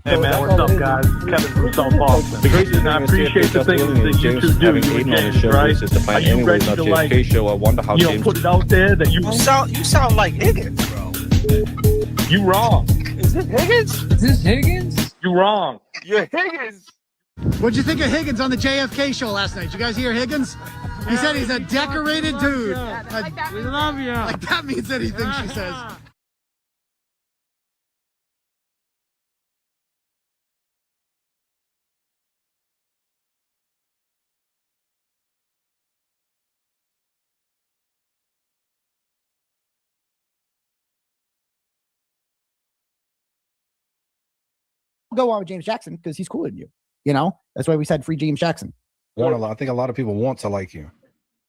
Hey man, what's up, guys? Kevin from South Boston. And I appreciate the things that you two do, you and James, right? Are you ready to like, put it out there that you sound like Higgins, bro. You wrong. Is this Higgins? Is this Higgins? You wrong. You're Higgins. What'd you think of Higgins on the JFK show last night? Did you guys hear Higgins? He said he's a decorated dude. We love you. Like that means anything, she says. Go on with James Jackson because he's cooler than you. You know, that's why we said free James Jackson. I think a lot of people want to like you.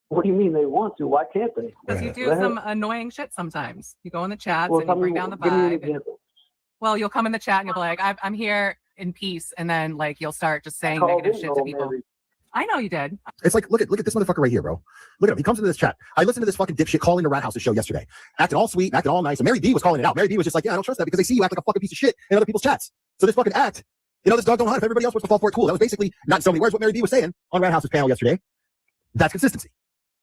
What do you mean they want to? Why can't they? Because you do some annoying shit sometimes. You go in the chats and you bring down the vibe. Well, you'll come in the chat and you'll be like, I'm here in peace. And then like you'll start just saying negative shit to people. I know you did. It's like, look at this motherfucker right here, bro. Look at him. He comes into this chat. I listened to this fucking dipshit calling the Rat House's show yesterday. Acting all sweet, acting all nice. And Mary D was calling it out. Mary D was just like, yeah, I don't trust that because they see you act like a fucking piece of shit in other people's chats. So this fucking act, this dog don't hunt. If everybody else wants to fall for it, cool. That was basically, not in so many words, what Mary D was saying on Rat House's panel yesterday. That's consistency.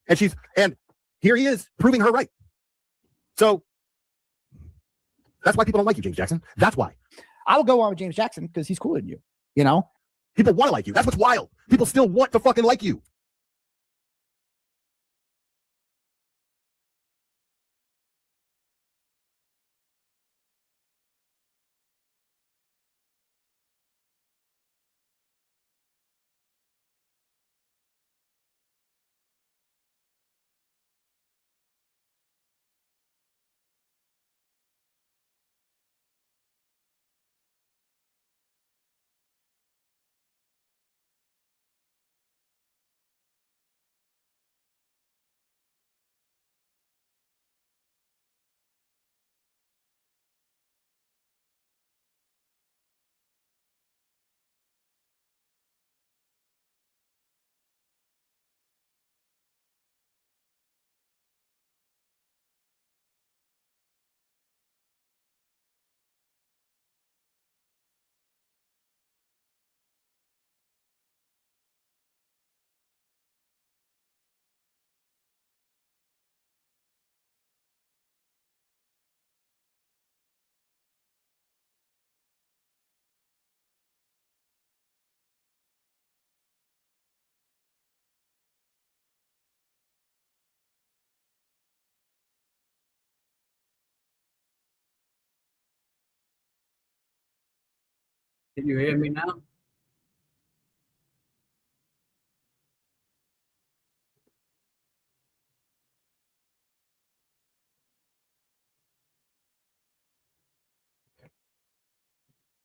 And here he is proving her right. So that's why people don't like you, James Jackson. That's why. I will go on with James Jackson because he's cooler than you. You know? People want to like you. That's what's wild. People still want to fucking like you. Can you hear me now?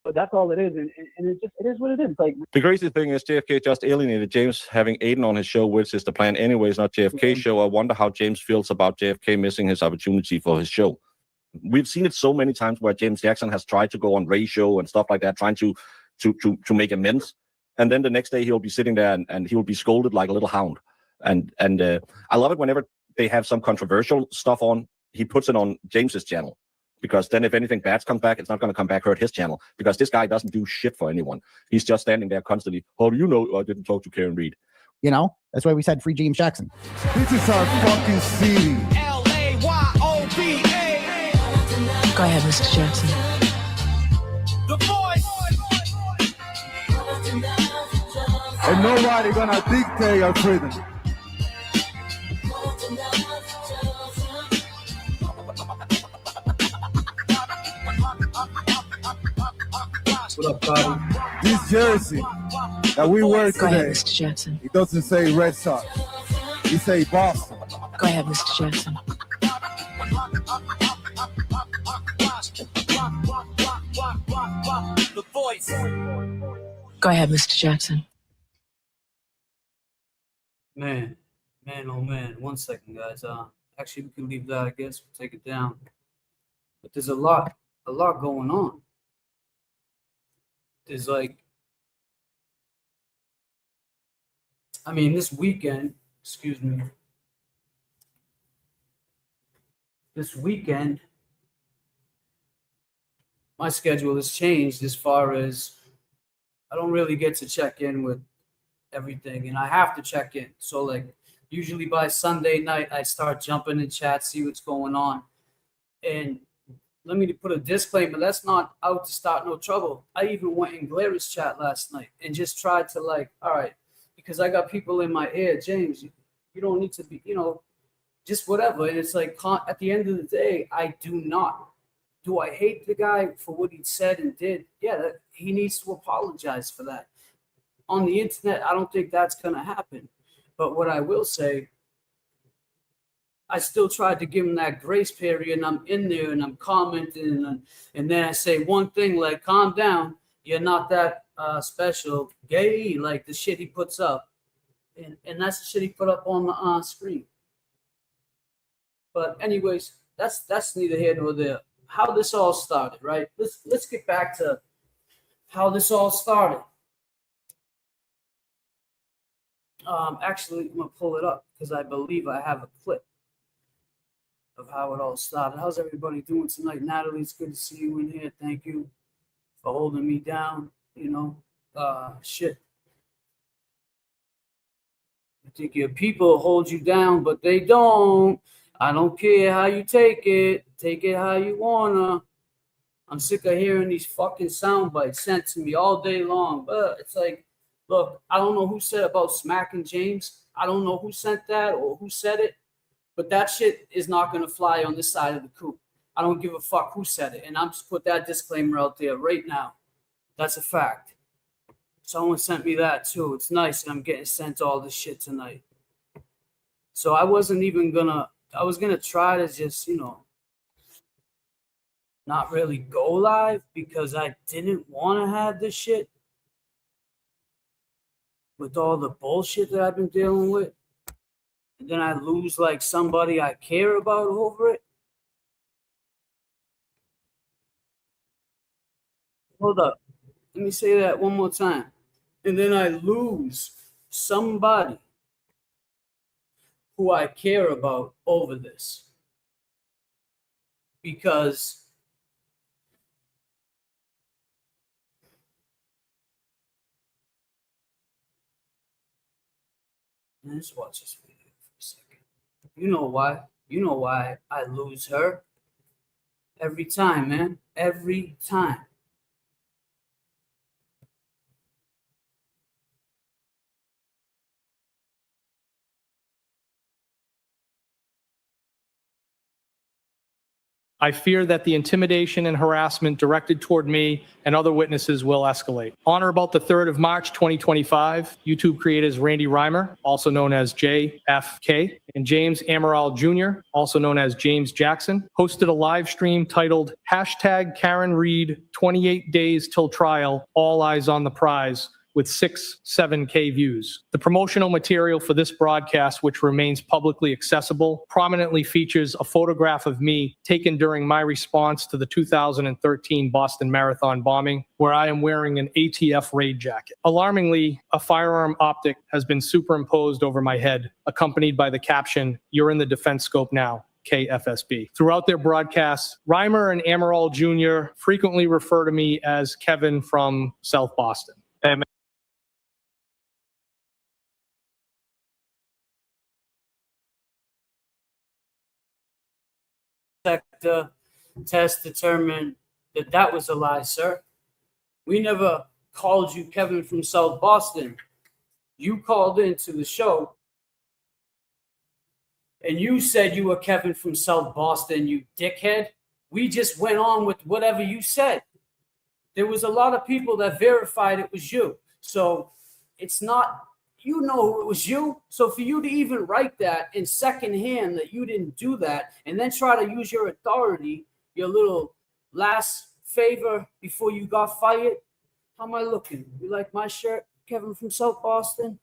But that's all it is, and it is what it is. Like the crazy thing is, JFK just alienated James having Aiden on his show, which is the plan anyways, not JFK's show. I wonder how James feels about JFK missing his opportunity for his show. We've seen it so many times where James Jackson has tried to go on Ray's show and stuff like that, trying to make amends, and then the next day he'll be sitting there and he'll be scolded like a little hound. And I love it whenever they have some controversial stuff on. He puts it on James's channel. Because then if anything bad comes back, it's not going to come back hurt his channel. Because this guy doesn't do shit for anyone. He's just standing there constantly. How do you know I didn't talk to Karen Reed? You know, that's why we said free James Jackson. This is our fucking city. L-A-Y-O-B-A. Go ahead, Mr. Jackson. The voice. And nobody gonna dictate your freedom. What up, buddy? This jersey that we wear Go ahead, today, Mr. Jackson. it doesn't say Red Sox. It say Boston. Go ahead, Mr. Jackson. The voice. Go ahead, Mr. Jackson. Man, oh man. 1 second, guys. Actually, we can leave that. I guess we'll take it down. But there's a lot going on. There's like, I mean, this weekend, excuse me, this weekend, my schedule has changed as far as I don't really get to check in with everything, and I have to check in. So like usually by Sunday night, I start jumping in chat, see what's going on. And let me put a disclaimer, that's not out to start no trouble. I even went in Glara's chat last night and just tried to like, all right, because I got people in my ear, James, you don't need to be, just whatever. And it's like, at the end of the day, I do not. Do I hate the guy for what he said and did? Yeah, he needs to apologize for that. On the internet, I don't think that's going to happen. But what I will say, I still tried to give him that grace period, and I'm in there and I'm commenting, and then I say one thing like, calm down, you're not that special, gay, like the shit he puts up. And that's the shit he put up on the screen. But anyways, that's neither here nor there. How this all started, right? Let's get back to how this all started. Actually, I'm gonna pull it up because I believe I have a clip of how it all started. How's everybody doing tonight? Natalie, it's good to see you in here. Thank you for holding me down. Shit. I think your people hold you down, but they don't. I don't care how you take it. Take it how you wanna. I'm sick of hearing these fucking sound bites sent to me all day long. But it's like, look, I don't know who said about smacking James. I don't know who sent that or who said it. But that shit is not going to fly on this side of the coop. I don't give a fuck who said it. And I'm just put that disclaimer out there right now. That's a fact. Someone sent me that too. It's nice that I'm getting sent all this shit tonight. So I wasn't even going to, I was going to try to just, not really go live because I didn't want to have this shit with all the bullshit that I've been dealing with. And then I lose like somebody I care about over it. Hold up. Let me say that one more time. And then I lose somebody who I care about over this. Because let's watch this video for a second. You know why? You know why I lose her? Every time, man. Every time. I fear that the intimidation and harassment directed toward me and other witnesses will escalate. On or about the 3rd of March, 2025, YouTube creators Randy Reimer, also known as JFK, and James Amaral Jr., also known as James Jackson, hosted a live stream titled #Karen Reed 28 Days Till Trial, All Eyes on the Prize, with 7K views. The promotional material for this broadcast, which remains publicly accessible, prominently features a photograph of me taken during my response to the 2013 Boston Marathon bombing, where I am wearing an ATF raid jacket. Alarmingly, a firearm optic has been superimposed over my head, accompanied by the caption, "You're in the defense scope now. KFSB." Throughout their broadcasts, Reimer and Amaral Jr. frequently refer to me as Kevin from South Boston. Sector test determined that was a lie, sir. We never called you Kevin from South Boston. You called into the show and you said you were Kevin from South Boston, you dickhead. We just went on with whatever you said. There was a lot of people that verified it was you. So it's not, you know it was you. So for you to even write that in secondhand that you didn't do that and then try to use your authority, your little last favor before you got fired. How am I looking? You like my shirt, Kevin from South Boston?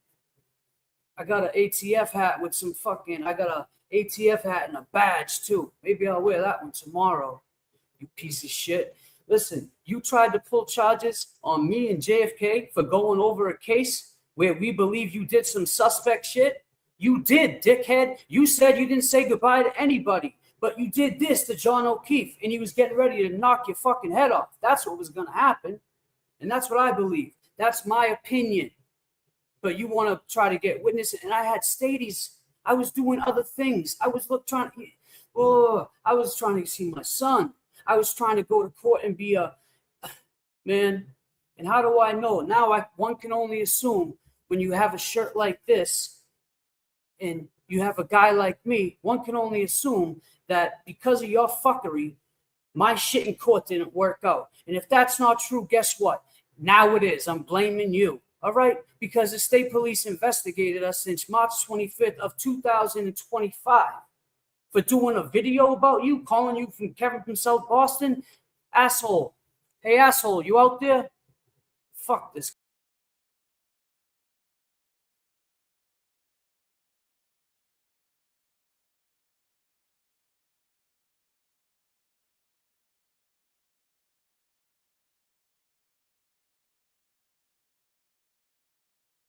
I got an ATF hat with some I got a ATF hat and a badge too. Maybe I'll wear that one tomorrow, you piece of shit. Listen, you tried to pull charges on me and JFK for going over a case where we believe you did some suspect shit. You did, dickhead. You said you didn't say goodbye to anybody, But you did this to John O'Keefe, and he was getting ready to knock your fucking head off. That's what was going to happen. And that's what I believe. That's my opinion. But you want to try to get witnesses. And I had stadies. I was doing other things. I was trying to see my son. I was trying to go to court and be a man. And how do I know? Now one can only assume when you have a shirt like this and you have a guy like me, one can only assume that because of your fuckery, my shit in court didn't work out. And if that's not true, guess what? Now it is. I'm blaming you. All right? Because the state police investigated us since March 25th of 2025 for doing a video about you, calling you from Kevin from South Boston. Asshole. Hey, asshole, you out there? Fuck this.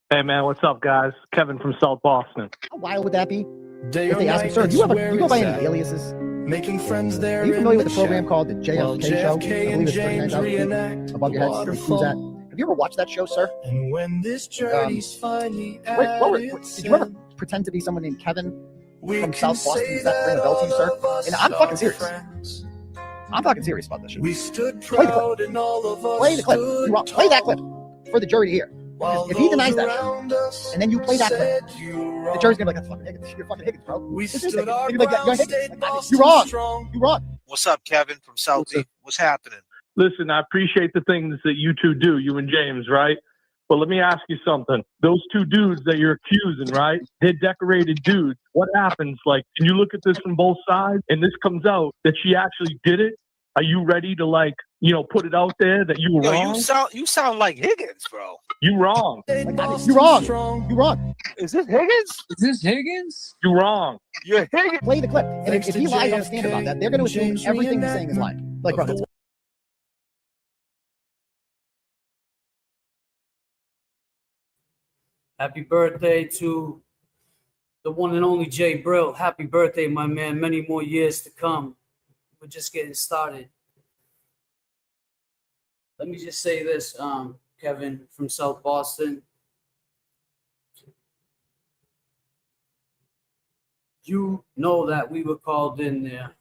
Hey man, what's up, guys? Kevin from South Boston. How wild would that be? If they ask me, sir, do you go by any aliases? Making friends there. Are you familiar with the program called the JFK Show? I believe it's 39,000 above your head. Who's that? Have you ever watched that show, sir? And when this journey's finally did you ever pretend to be someone named Kevin from South Boston? Does that ring a bell to you, sir? And I'm fucking serious. I'm fucking serious about this shit. Play the clip. Play the clip. Play that clip for the jury to hear. Because if he denies that shit, and then you play that clip, the jury's gonna be like, "That's fucking Higgins. You're fucking Higgins, bro." You're wrong. You're wrong. What's up, Kevin from South Beach? What's happening? Listen, I appreciate the things that you two do, you and James, right? But let me ask you something. Those two dudes that you're accusing, right? They're decorated dudes. What happens? Like, can you look at this from both sides and this comes out that she actually did it? Are you ready to put it out there that you were wrong? You sound like Higgins, bro. You wrong. You're wrong. You're wrong. Is this Higgins? Is this Higgins? You're wrong. You're Higgins. Play the clip. And if he lies on the stand about that, they're going to assume everything he's saying is lying. Like, bro, that's Happy birthday to the one and only Jay Brill. Happy birthday, my man. Many more years to come. We're just getting started. Let me just say this, Kevin from South Boston. You know that we were called in there.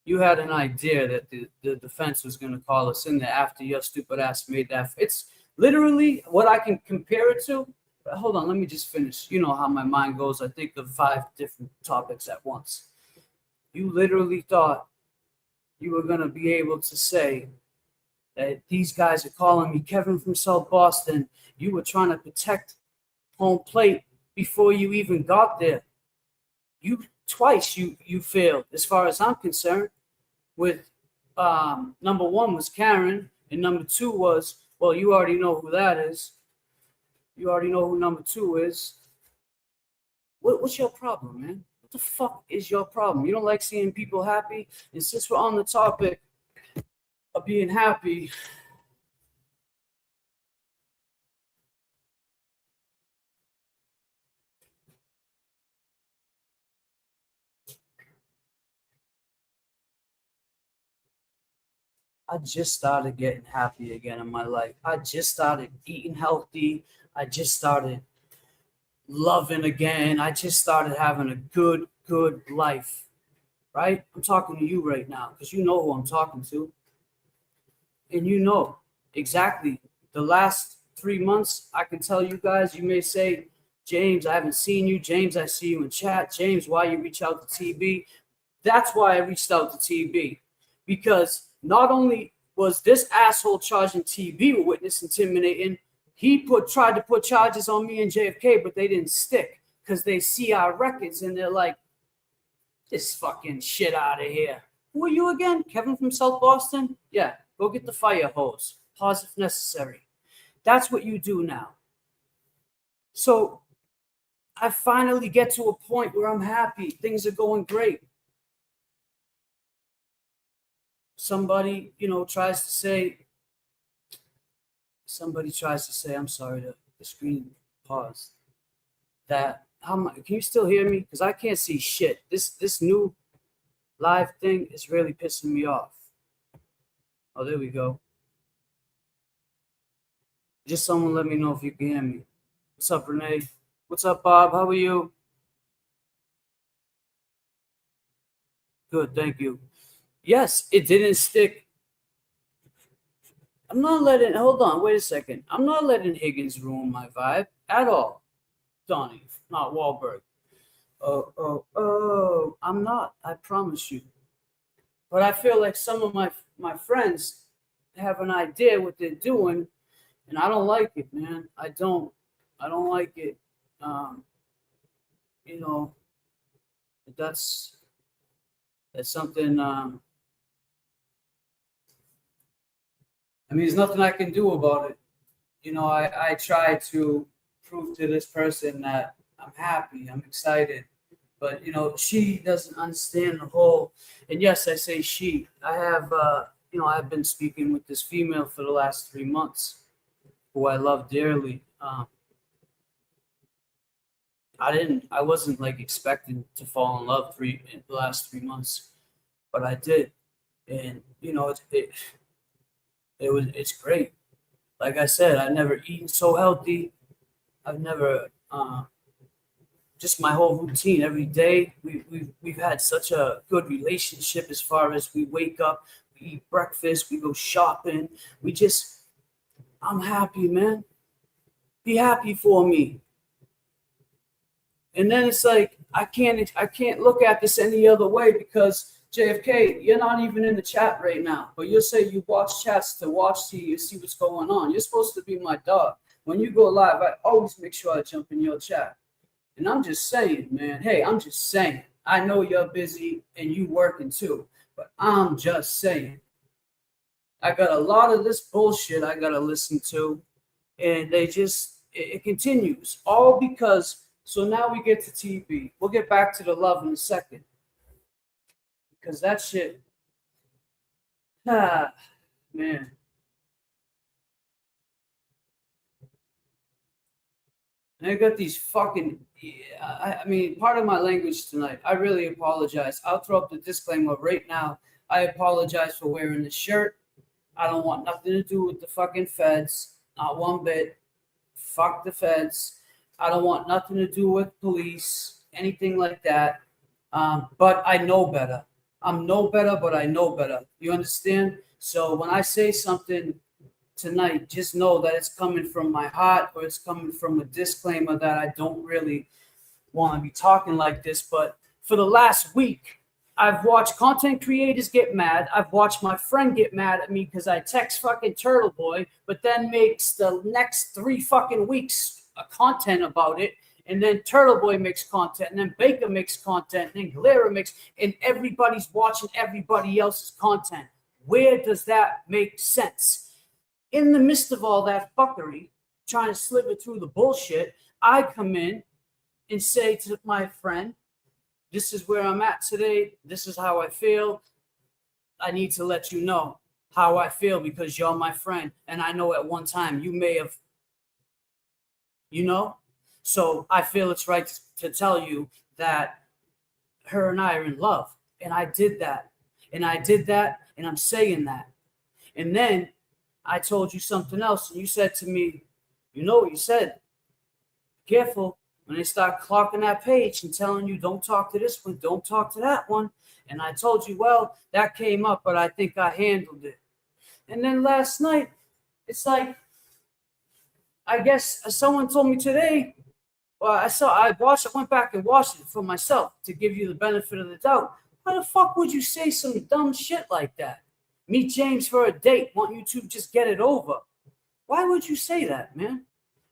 You had an idea that the defense was going to call us in there after your stupid ass made that. It's literally what I can compare it to. But hold on, let me just finish. You know how my mind goes. I think of 5 different topics at once. You literally thought you were going to be able to say that these guys are calling me Kevin from South Boston. You were trying to protect home plate before you even got there. Twice you failed as far as I'm concerned. With number 1 was Karen, and number 2 was, well, you already know who that is. You already know who number 2 is. What's your problem, man? What the fuck is your problem? You don't like seeing people happy? And since we're on the topic of being happy, I just started getting happy again in my life. I just started eating healthy. I just started loving again. I just started having a good life, right? I'm talking to you right now because you know who I'm talking to. And you know exactly the last 3 months, I can tell you guys, you may say, James, I haven't seen you. James, I see you in chat. James, why you reach out to TB? That's why I reached out to TB, because not only was this asshole charging TB with witness intimidating, he tried to put charges on me and JFK, but they didn't stick because they see our records and they're like, this fucking shit out of here. Who are you again? Kevin from South Boston? Yeah, go get the fire hose. Pause if necessary. That's what you do now. So I finally get to a point where I'm happy. Things are going great. Somebody, tries to say, I'm sorry, the screen paused. Can you still hear me? Because I can't see shit. This new live thing is really pissing me off. Oh, there we go. Just someone let me know if you can hear me. What's up, Renee? What's up, Bob? How are you? Good, thank you. Yes, it didn't stick. I'm not letting, hold on, wait a second. I'm not letting Higgins ruin my vibe at all. Donnie, not Wahlberg. Oh, I'm not, I promise you. But I feel like some of my friends have an idea what they're doing, and I don't like it, man. I don't like it. You know, that's something. I mean, there's nothing I can do about it. You know, I try to prove to this person that I'm happy, I'm excited, but you know, she doesn't understand the whole. And yes, I say she. I have, you know, I've been speaking with this female for the last 3 months, who I love dearly. I wasn't like expecting to fall in love in the last 3 months, but I did, and you know, it's great. Like I said, I've never eaten so healthy. I've never just my whole routine every day. We've had such a good relationship as far as we wake up, we eat breakfast, we go shopping. I'm happy, man. Be happy for me. And then it's like I can't look at this any other way because JFK, you're not even in the chat right now, but you'll say you watch chats to see what's going on. You're supposed to be my dog. When you go live, I always make sure I jump in your chat. And I'm just saying, man, hey, I'm just saying. I know you're busy and you working too, but I'm just saying. I got a lot of this bullshit I got to listen to, and it continues. All because, so now we get to TV. We'll get back to the love in a second. Because that shit, man. And I got these fucking, I mean, part of my language tonight, I really apologize. I'll throw up the disclaimer right now. I apologize for wearing the shirt. I don't want nothing to do with the fucking feds, not one bit. Fuck the feds. I don't want nothing to do with police, anything like that. But I know better. I'm no better, but I know better. You understand? So when I say something tonight, just know that it's coming from my heart, or it's coming from a disclaimer that I don't really want to be talking like this. But for the last week, I've watched content creators get mad. I've watched my friend get mad at me because I text fucking Turtle Boy, but then makes the next 3 fucking weeks a content about it. And then Turtle Boy makes content, and then Baker makes content, and then Galera makes, and everybody's watching everybody else's content. Where does that make sense? In the midst of all that fuckery, trying to slither through the bullshit, I come in and say to my friend, this is where I'm at today. This is how I feel. I need to let you know how I feel because you're my friend. And I know at one time you may have, you know? So I feel it's right to tell you that her and I are in love. And I did that. And I did that. And I'm saying that. And then I told you something else. And you said to me, you know what you said? Careful when they start clocking that page and telling you don't talk to this one, don't talk to that one. And I told you, well, that came up, but I think I handled it. And then last night, it's like, I guess someone told me today, well, I went back and watched it for myself to give you the benefit of the doubt. Why the fuck would you say some dumb shit like that? Meet James for a date, want you to just get it over. Why would you say that, man?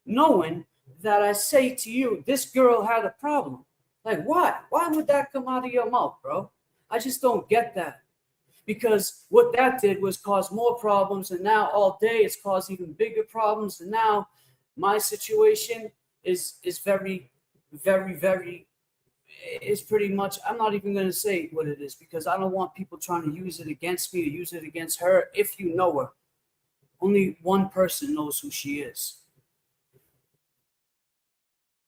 Knowing that I say to you, this girl had a problem. Like, why? Why would that come out of your mouth, bro? I just don't get that. Because what that did was cause more problems, and now all day it's caused even bigger problems. And now my situation is very, very, very, is pretty much, I'm not even going to say what it is because I don't want people trying to use it against me or use it against her. If you know her, only one person knows who she is.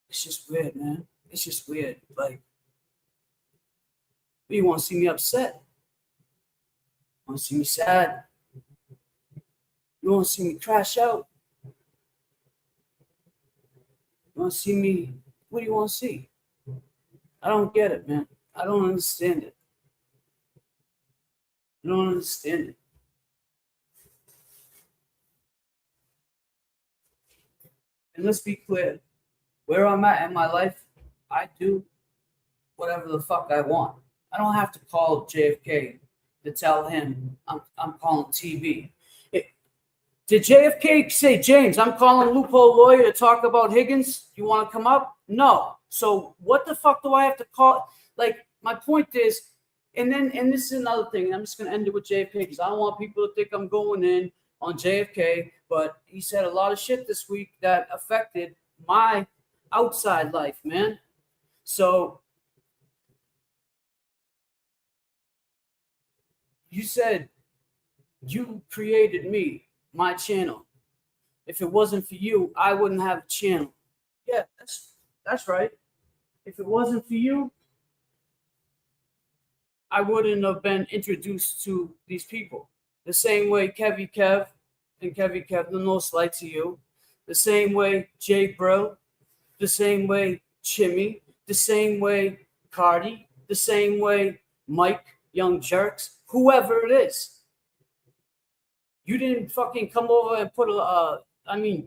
It's just weird, man. It's just weird. Like, You want to see me upset? You want to see me sad? You want to see me crash out? You want to see me? What do you want to see? I don't get it, man. I don't understand it. I don't understand it. And let's be clear, where I'm at in my life, I do whatever the fuck I want. I don't have to call JFK to tell him I'm calling TV. Did JFK say, James, I'm calling loophole lawyer to talk about Higgins? You want to come up? No. So what the fuck do I have to call? Like, my point is, and this is another thing, and I'm just going to end it with JFK because I don't want people to think I'm going in on JFK, but he said a lot of shit this week that affected my outside life, man. So you said you created me, my channel. If it wasn't for you, I wouldn't have a channel. Yeah, that's right. If it wasn't for you, I wouldn't have been introduced to these people. The same way Kevy Kev and Kevy Kev, no slight to you. The same way Jay Brill. The same way Chimmy. The same way Cardi. The same way Mike, Young Jerks, whoever it is. You didn't fucking come over and put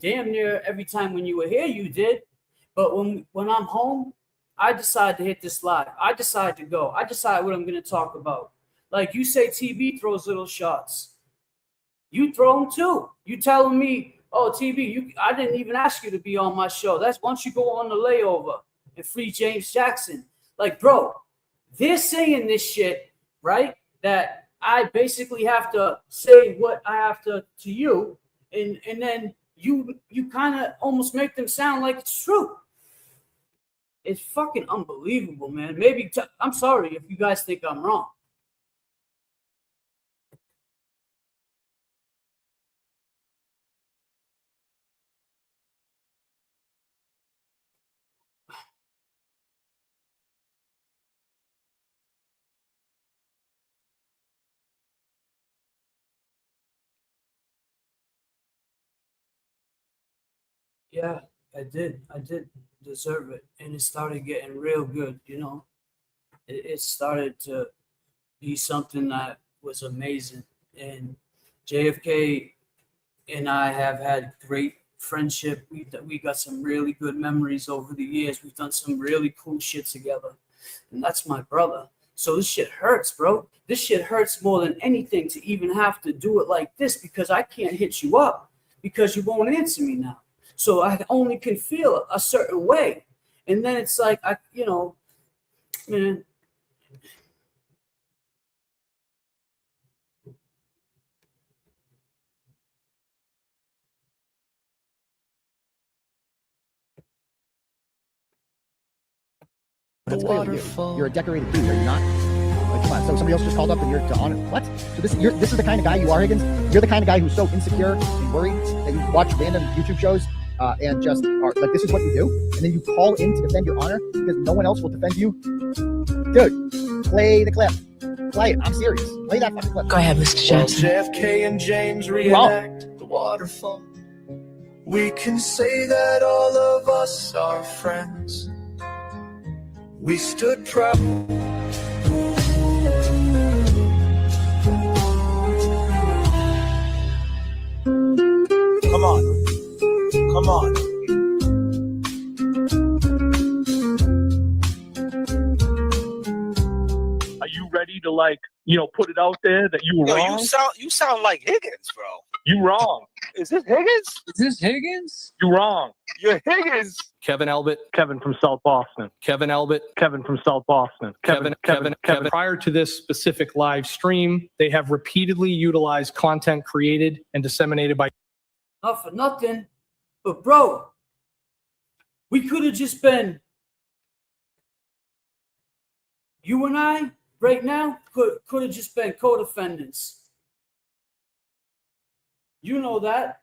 damn near every time when you were here you did. But when I'm home, I decide to hit this live. I decide to go. I decide what I'm going to talk about. Like you say, TB throws little shots. You throw them too. You telling me, oh, TB, I didn't even ask you to be on my show. That's once you go on the layover and free James Jackson. Like, bro, they're saying this shit, right? That I basically have to say what I have to you, and then you kind of almost make them sound like it's true. It's fucking unbelievable, man. Maybe I'm sorry if you guys think I'm wrong. Yeah, I did. I did deserve it. And it started getting real good, you know. It started to be something that was amazing. And JFK and I have had great friendship. We got some really good memories over the years. We've done some really cool shit together. And that's my brother. So this shit hurts, bro. This shit hurts more than anything to even have to do it like this because I can't hit you up because you won't answer me now. So I only can feel a certain way. And then it's like, man. That's clear you're a decorated dude, are you not? Like, come on. So somebody else just called up and you're to honor. What? So this is the kind of guy you are, Higgins? You're the kind of guy who's so insecure and worried that you watch random YouTube shows and just are like, this is what you do? And then you call in to defend your honor because no one else will defend you? Dude, play the clip. Play it. I'm serious. Play that fucking clip. Go ahead, Mr. Jackson. JFK and James reenact the waterfall. We can say that all of us are friends. We stood proud. Come on. Come on. Are you ready to put it out there that you were wrong? You sound like Higgins, bro. You wrong. Is this Higgins? Is this Higgins? You wrong. You're Higgins. Kevin Elbit. Kevin from South Boston. Kevin Elbit. Kevin from South Boston. Kevin. Prior to this specific live stream, they have repeatedly utilized content created and disseminated by. Not for nothing, but bro, we could have just been. You and I, right now, could have just been co-defendants. You know that.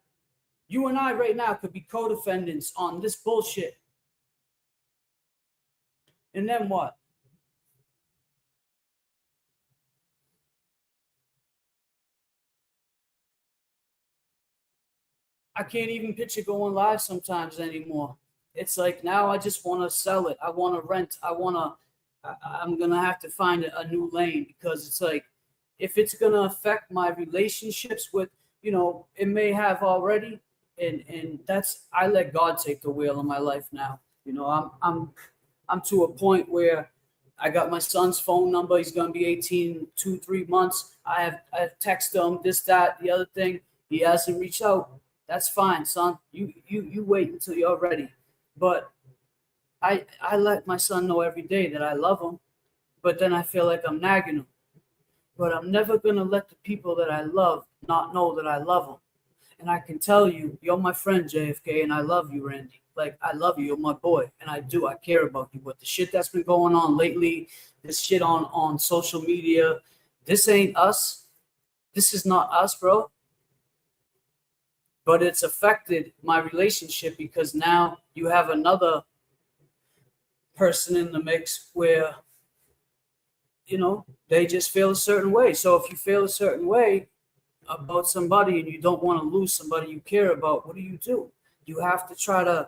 You and I right now could be co-defendants on this bullshit. And then what? I can't even picture going live sometimes anymore. It's like now I just want to sell it. I want to rent. I'm going to have to find a new lane, because it's like, if it's going to affect my relationships with, it may have already. And that's, I let God take the wheel in my life now. I'm to a point where I got my son's phone number. He's going to be 18, 2-3 months. I have texted him this, that, the other thing. He hasn't reached out. That's fine, son. You wait until you're ready. But I let my son know every day that I love him, but then I feel like I'm nagging him. But I'm never going to let the people that I love not know that I love them. And I can tell you, you're my friend, JFK, and I love you, Randy. Like, I love you. You're my boy, and I do. I care about you. But the shit that's been going on lately, this shit on social media, this ain't us. This is not us, bro. But it's affected my relationship, because now you have another person in the mix where, they just feel a certain way. So if you feel a certain way about somebody and you don't want to lose somebody you care about, what do? You have to try to,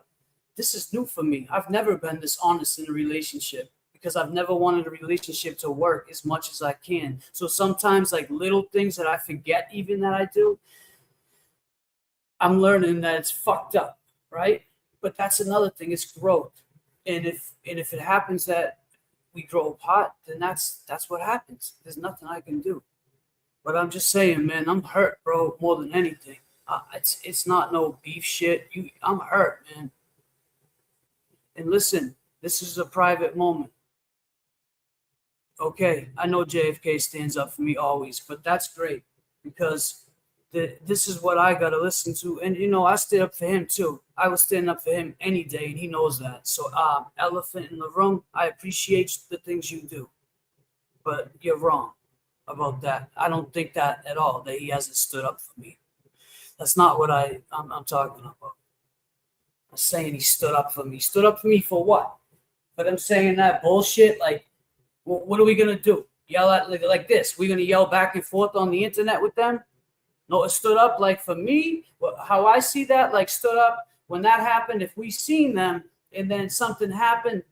this is new for me. I've never been this honest in a relationship, because I've never wanted a relationship to work as much as I can. So sometimes, like, little things that I forget even that I do, I'm learning that it's fucked up, right? But that's another thing. It's growth. And if it happens that we grow apart, then that's what happens. There's nothing I can do. But I'm just saying, man, I'm hurt, bro, more than anything. It's not no beef shit. I'm hurt, man. And listen, this is a private moment. Okay, I know JFK stands up for me always, but that's great, because this is what I got to listen to. And, I stood up for him too. I was standing up for him any day, and he knows that. So, elephant in the room, I appreciate the things you do, but you're wrong about that. I don't think that at all, that he hasn't stood up for me. That's not what I'm talking about. I'm saying he stood up for me. Stood up for me for what? But I'm saying that bullshit, like, what are we going to do? Yell at like this? We're going to yell back and forth on the internet with them? No, it stood up, like, for me, how I see that, like, stood up when that happened. If we seen them and then something happened,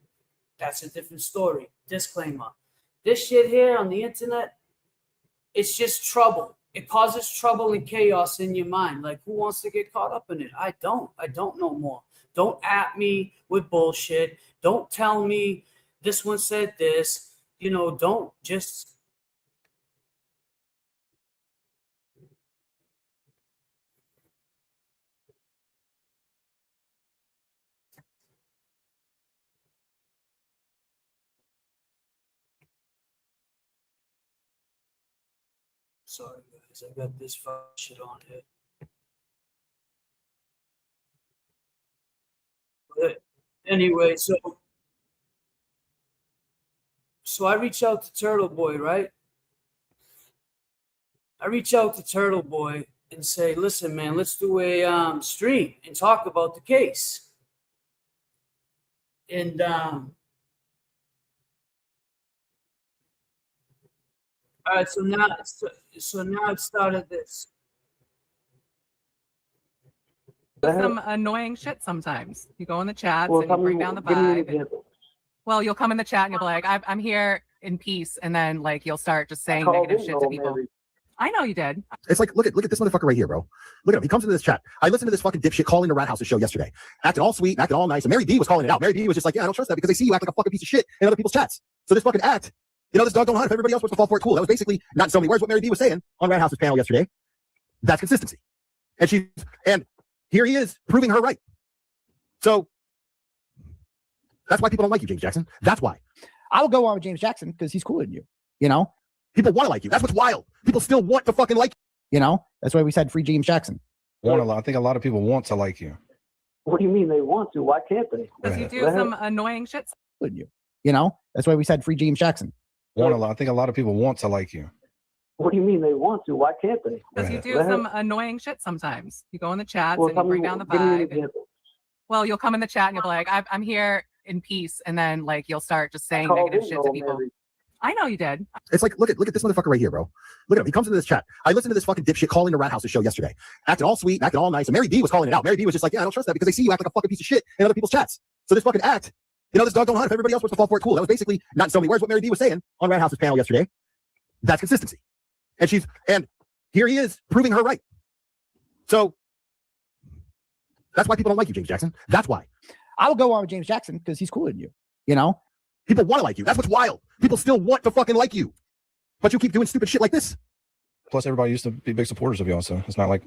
that's a different story. Disclaimer. This shit here on the internet, it's just trouble. It causes trouble and chaos in your mind. Like, who wants to get caught up in it? I don't no more. Don't at me with bullshit. Don't tell me this one said this. Don't just... Sorry, guys. I got this shit on here. But anyway, so I reach out to Turtle Boy, right? I reach out to Turtle Boy and say, listen, man, let's do a stream and talk about the case. And all right, so now it started this. Some annoying shit sometimes. You go in the chats and you bring down the vibe. Well, you'll come in the chat and you'll be like, I'm here in peace. And then, like, you'll start just saying negative shit to people. I know you did. It's like, look at this motherfucker right here, bro. Look at him. He comes into this chat. I listened to this fucking dipshit calling the Rat House's show yesterday, acting all sweet, acting all nice. And Mary D was calling it out. Mary D was just like, yeah, I don't trust that because they see you act like a fucking piece of shit in other people's chats. So this fucking act, this dog don't hunt. If everybody else wants to fall for it, cool. That was basically, not in so many words, what Mary D was saying on Rat House's panel yesterday. That's consistency. And here he is proving her right. So that's why people don't like you, James Jackson. That's why. I will go on with James Jackson because he's cooler than you. People want to like you. That's what's wild. People still want to fucking like you. That's why we said free James Jackson. I think a lot of people want to like you. What do you mean they want to? Why can't they? Because you do some annoying shit. Wouldn't you? That's why we said free James Jackson. I think a lot of people want to like you. What do you mean they want to? Why can't they? Because you do some annoying shit sometimes. You go in the chats and you bring down the vibe. Well, you'll come in the chat and you'll be like, I'm here in peace. And then, like, you'll start just saying negative shit to people. I know you did. It's like, look at this motherfucker right here, bro. Look at him. He comes into this chat. I listened to this fucking dipshit calling the Rat House's show yesterday, acting all sweet, acting all nice. And Mary D was calling it out. Mary D was just like, yeah, I don't trust that because they see you act like a fucking piece of shit in other people's chats. So this fucking act, this dog don't hunt. If everybody else wants to fall for it, cool. That was basically, not in so many words, what Mary D was saying on Rat House's panel yesterday. That's consistency. And here he is proving her right. So that's why people don't like you, James Jackson. That's why. I will go on with James Jackson because he's cooler than you. People want to like you. That's what's wild. People still want to fucking like you. But you keep doing stupid shit like this. Plus, everybody used to be big supporters of y'all, so it's not like...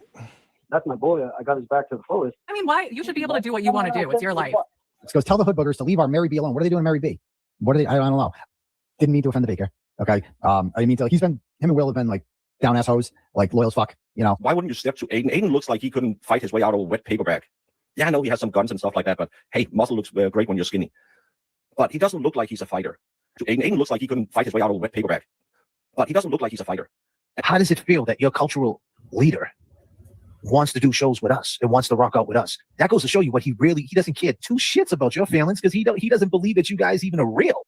That's my boy. I got his back to the fullest. I mean, why? You should be able to do what you want to do. It's your life. Let's go tell the hood boogers to leave our Mary B alone. What are they doing, Mary B? What are they? I don't know. Didn't mean to offend the baker. Okay. I mean, him and Will have been like down ass hoes, like loyal as fuck. Why wouldn't you step to Aiden? Aiden looks like he couldn't fight his way out of a wet paper bag. Yeah, I know he has some guns and stuff like that, but hey, muscle looks great when you're skinny. But he doesn't look like he's a fighter. Aiden looks like he couldn't fight his way out of a wet paper bag. But he doesn't look like he's a fighter. How does it feel that your cultural leader wants to do shows with us and wants to rock out with us? That goes to show you what he doesn't care two shits about your feelings because he doesn't believe that you guys even are real.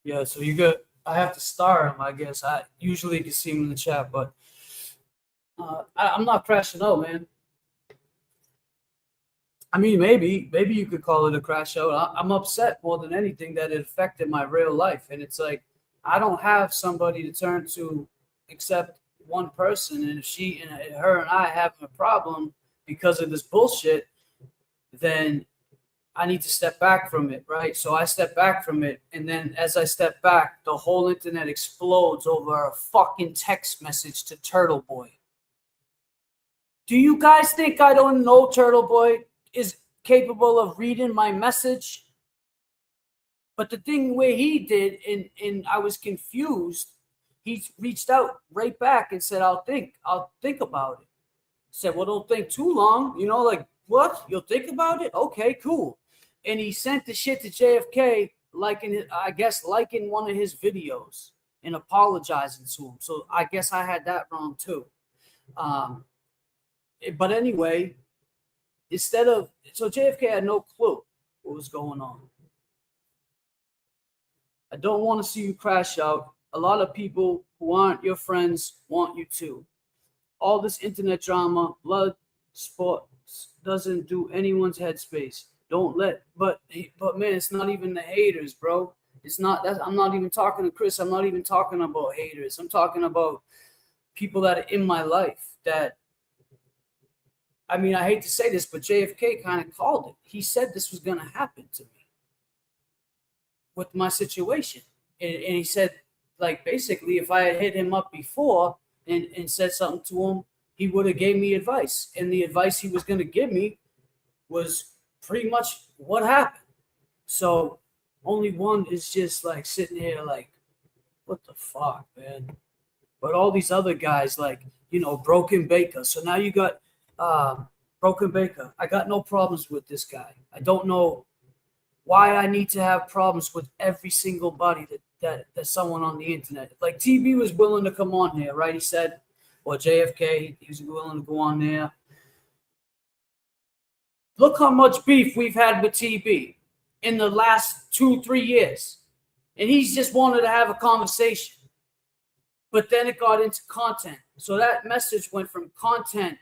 Yeah, so I have to star him, I guess. I usually can see him in the chat, but I'm not crashing out, man. I mean, maybe you could call it a crash out. I'm upset more than anything that it affected my real life. And it's like, I don't have somebody to turn to except one person. And if her and I have a problem because of this bullshit, then I need to step back from it, right? So I step back from it. And then as I step back, the whole internet explodes over a fucking text message to Turtle Boy. Do you guys think I don't know Turtle Boy is capable of reading my message? But the thing where he did, and I was confused, he reached out right back and said, I'll think about it. Said, well, don't think too long. Like, what? You'll think about it? Okay, cool. And he sent the shit to JFK, liking one of his videos and apologizing to him. So I guess I had that wrong too. But anyway, so JFK had no clue what was going on. I don't want to see you crash out. A lot of people who aren't your friends want you to. All this internet drama, blood, sports doesn't do anyone's headspace. But man, it's not even the haters, bro. It's not that. I'm not even talking to Chris. I'm not even talking about haters. I'm talking about people that are in my life that, I mean, I hate to say this, but JFK kind of called it. He said this was going to happen to me with my situation. And he said, like, basically, if I had hit him up before and said something to him, he would have gave me advice. And the advice he was going to give me was pretty much what happened. So only one is just like sitting here like, what the fuck, man? But all these other guys, like, Broken Baker. So now you got Broken Baker. I got no problems with this guy. I don't know why I need to have problems with every single body that's someone on the internet. Like TB was willing to come on here, right? He said, or JFK, he was willing to go on there. Look how much beef we've had with TB in the last 2-3 years. And he's just wanted to have a conversation. But then it got into content. So that message went from content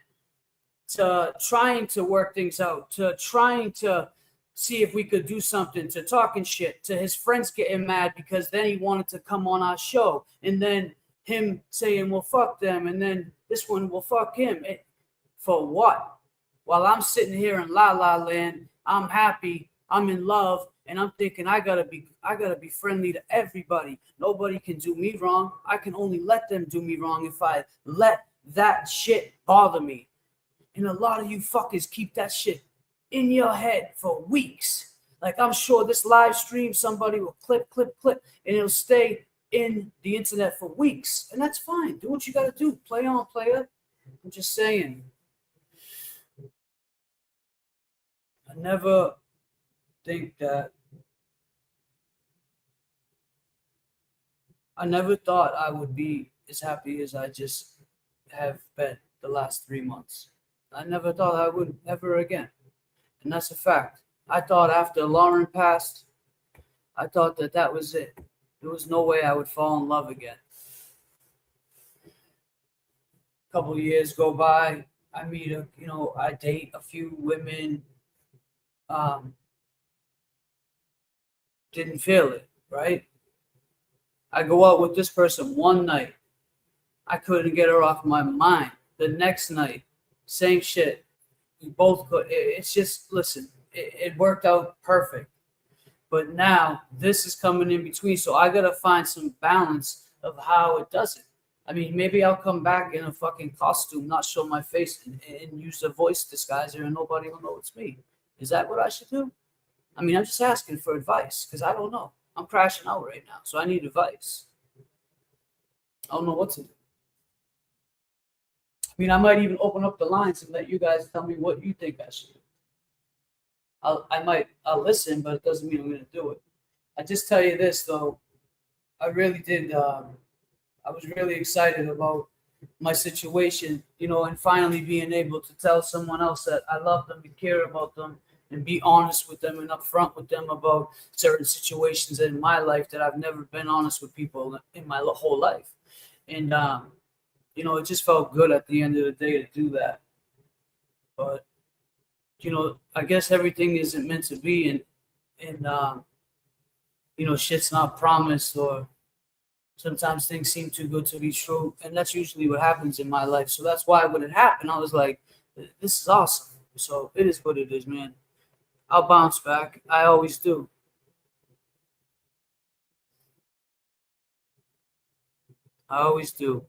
to trying to work things out, to trying to see if we could do something, to talking shit, to his friends getting mad because then he wanted to come on our show. And then him saying, well, fuck them. And then this one, well, fuck him. For what? While I'm sitting here in La La Land, I'm happy, I'm in love, and I'm thinking I gotta be friendly to everybody. Nobody can do me wrong. I can only let them do me wrong if I let that shit bother me. And a lot of you fuckers keep that shit in your head for weeks. Like, I'm sure this live stream, somebody will clip, and it'll stay in the internet for weeks. And that's fine. Do what you gotta do. Play on, player. I'm just saying. I never thought I would be as happy as I just have been the last 3 months. I never thought I would ever again. And that's a fact. I thought after Lauren passed, I thought that was it. There was no way I would fall in love again. A couple of years go by. I date a few women. Didn't feel it, right? I go out with this person one night. I couldn't get her off my mind. The next night, same shit. We both could. It's just, listen, it worked out perfect. But now this is coming in between. So I got to find some balance of how it does it. I mean, maybe I'll come back in a fucking costume, not show my face, and use a voice disguiser, and nobody will know it's me. Is that what I should do? I mean, I'm just asking for advice because I don't know. I'm crashing out right now, so I need advice. I don't know what to do. I mean, I might even open up the lines and let you guys tell me what you think I should do. I'll listen, but it doesn't mean I'm going to do it. I just tell you this, though. I really did. I was really excited about my situation, and finally being able to tell someone else that I love them and care about them and be honest with them and upfront with them about certain situations in my life that I've never been honest with people in my whole life. And, it just felt good at the end of the day to do that. But, I guess everything isn't meant to be, and shit's not promised, or sometimes things seem too good to be true. And that's usually what happens in my life. So that's why when it happened, I was like, this is awesome. So it is what it is, man. I'll bounce back. I always do. I always do.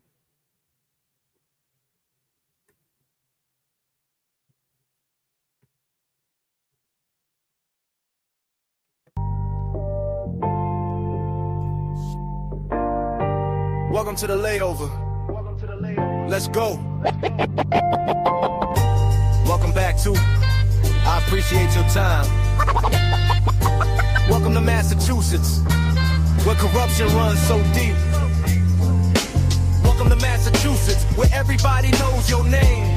Welcome to the layover. Let's go. Welcome back to I Appreciate Your Time. Welcome to Massachusetts, where corruption runs so deep. Welcome to Massachusetts, where everybody knows your name.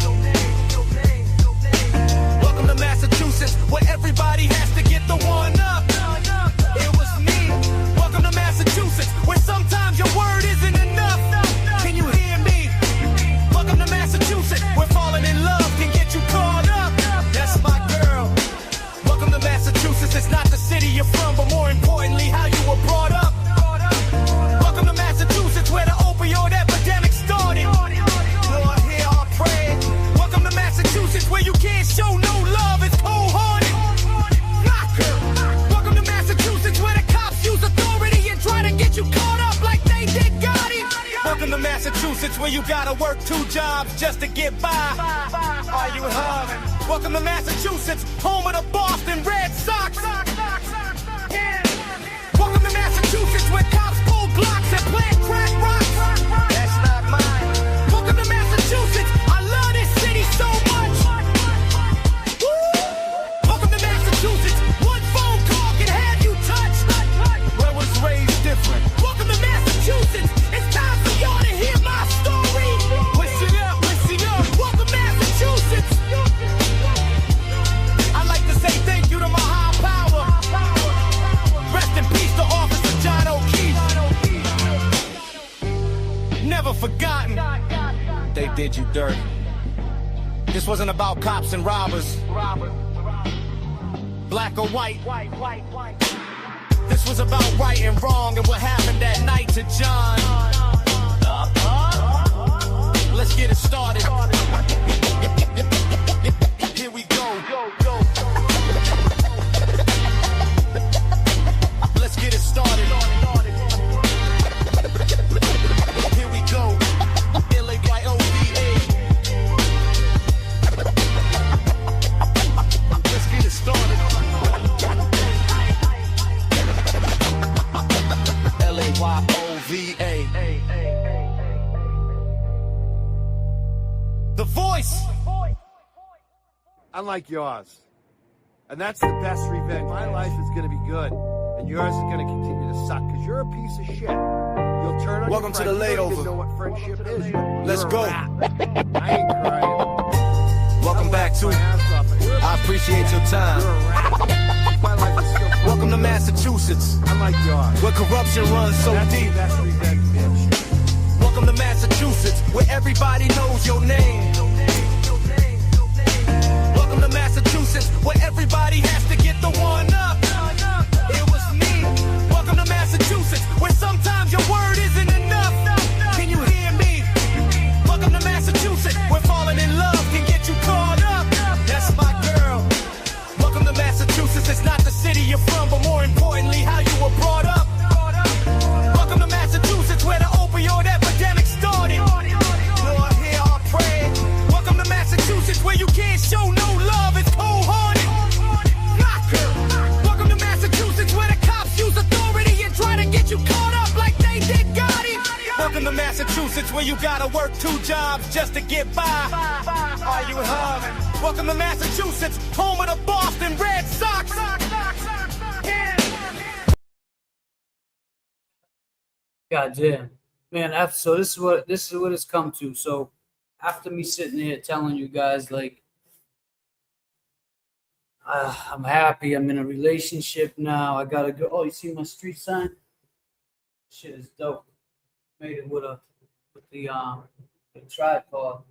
Welcome to Massachusetts, where everybody has to get the one up. It was me. Welcome to Massachusetts, where sometimes your word isn't enough. Can you hear me? Welcome to Massachusetts, where falling in love can get you caught up. That's my girl. Welcome to Massachusetts, it's not the city you're from, but more importantly, how you were brought up. Welcome to Massachusetts, where the opioid epidemic started. Lord, hear our prayer. Welcome to Massachusetts, where you can't show no love, it's cold-hearted. Welcome to Massachusetts, where the cops use authority and try to get you caught up like they did Gotti. Welcome to Massachusetts, where you gotta work 2 jobs just to get by. Are you hungry? Welcome to Massachusetts, home of the Boston Red Sox. Welcome to Massachusetts, where cops pull Glocks and plant crack rocks. That's not mine. Welcome to Massachusetts, I love this city so much. Welcome to Massachusetts, one phone call can have you touched. Where was raised different. Welcome to Massachusetts, it's time for y'all to hear my story. Listen up, listen up. Welcome Massachusetts. I'd like to say thank you to my high power. Rest in peace to Officer John O'Keefe. Never forgotten. They did you dirty. This wasn't about cops and robbers. Black or white. This was about right and wrong and what happened that night to John. Let's get it started. Here we go. Let's get it started. Here we go. L-A-Y-O-V-A. Let's get it started. L-A-Y-O-V-A. The voice. Unlike yours. And that's the best revenge. My life is going to be good, and yours is going to continue to suck because you're a piece of shit. You'll turn on Welcome your to the friends. You don't layover. even know what friendship is. Let's You're a go. rat. I ain't crying. Welcome I appreciate your time. My life is still fun. Welcome to Massachusetts, I like yours. where corruption runs so That's deep. the best revenge, bitch. Welcome to Massachusetts, where everybody knows your name. Welcome to Massachusetts, where everybody has to get the one up. It was me. Welcome to Massachusetts, where sometimes your word isn't enough. Can you hear me? Welcome to Massachusetts, where falling in love can get you caught up. That's my girl. Welcome to Massachusetts, it's not the city you're from, but more importantly, how you were brought up. Welcome to Massachusetts, where the opioid epidemic started. Lord, hear our prayer. Welcome to Massachusetts, where you can't show no love, it's cold-hearted. Welcome to Massachusetts, where the cops use authority and try to get you caught up like they did Gotti. Welcome to Massachusetts, where you gotta work 2 jobs just to get by. Are you humming? Welcome to Massachusetts, home of the Boston Red Sox. God damn, man. So this is what it's come to. So after me sitting here telling you guys, like, I'm happy. I'm in a relationship now. I gotta go. Oh, you see my street sign? Shit is dope. Made it with the tripod.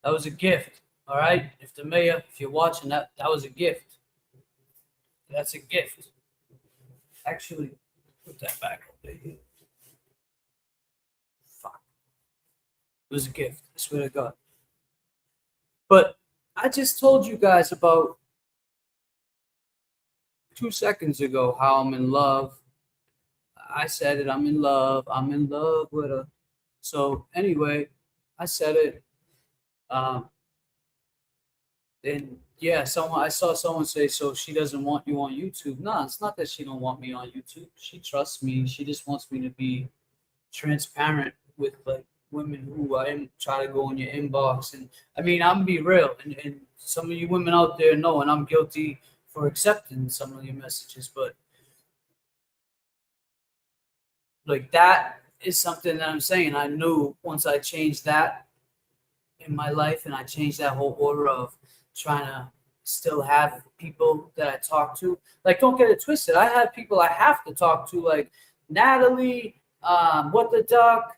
That was a gift. All right. If the mayor, if you're watching that was a gift. That's a gift. Actually, put that back over there. Fuck. It was a gift. I swear to God. But I just told you guys about 2 seconds ago how I'm in love. I said it. I'm in love. I'm in love with her. So anyway, I said it. And yeah, I saw someone say, so she doesn't want you on YouTube. No, it's not that she don't want me on YouTube. She trusts me. She just wants me to be transparent with like women who I try to go in your inbox. And I mean, I'm gonna be real. And some of you women out there know, and I'm guilty for accepting some of your messages, but like that is something that I'm saying. I knew once I changed that in my life and I changed that whole order of trying to still have people that I talk to. Like, don't get it twisted. I have people I have to talk to, like Natalie, What the Duck.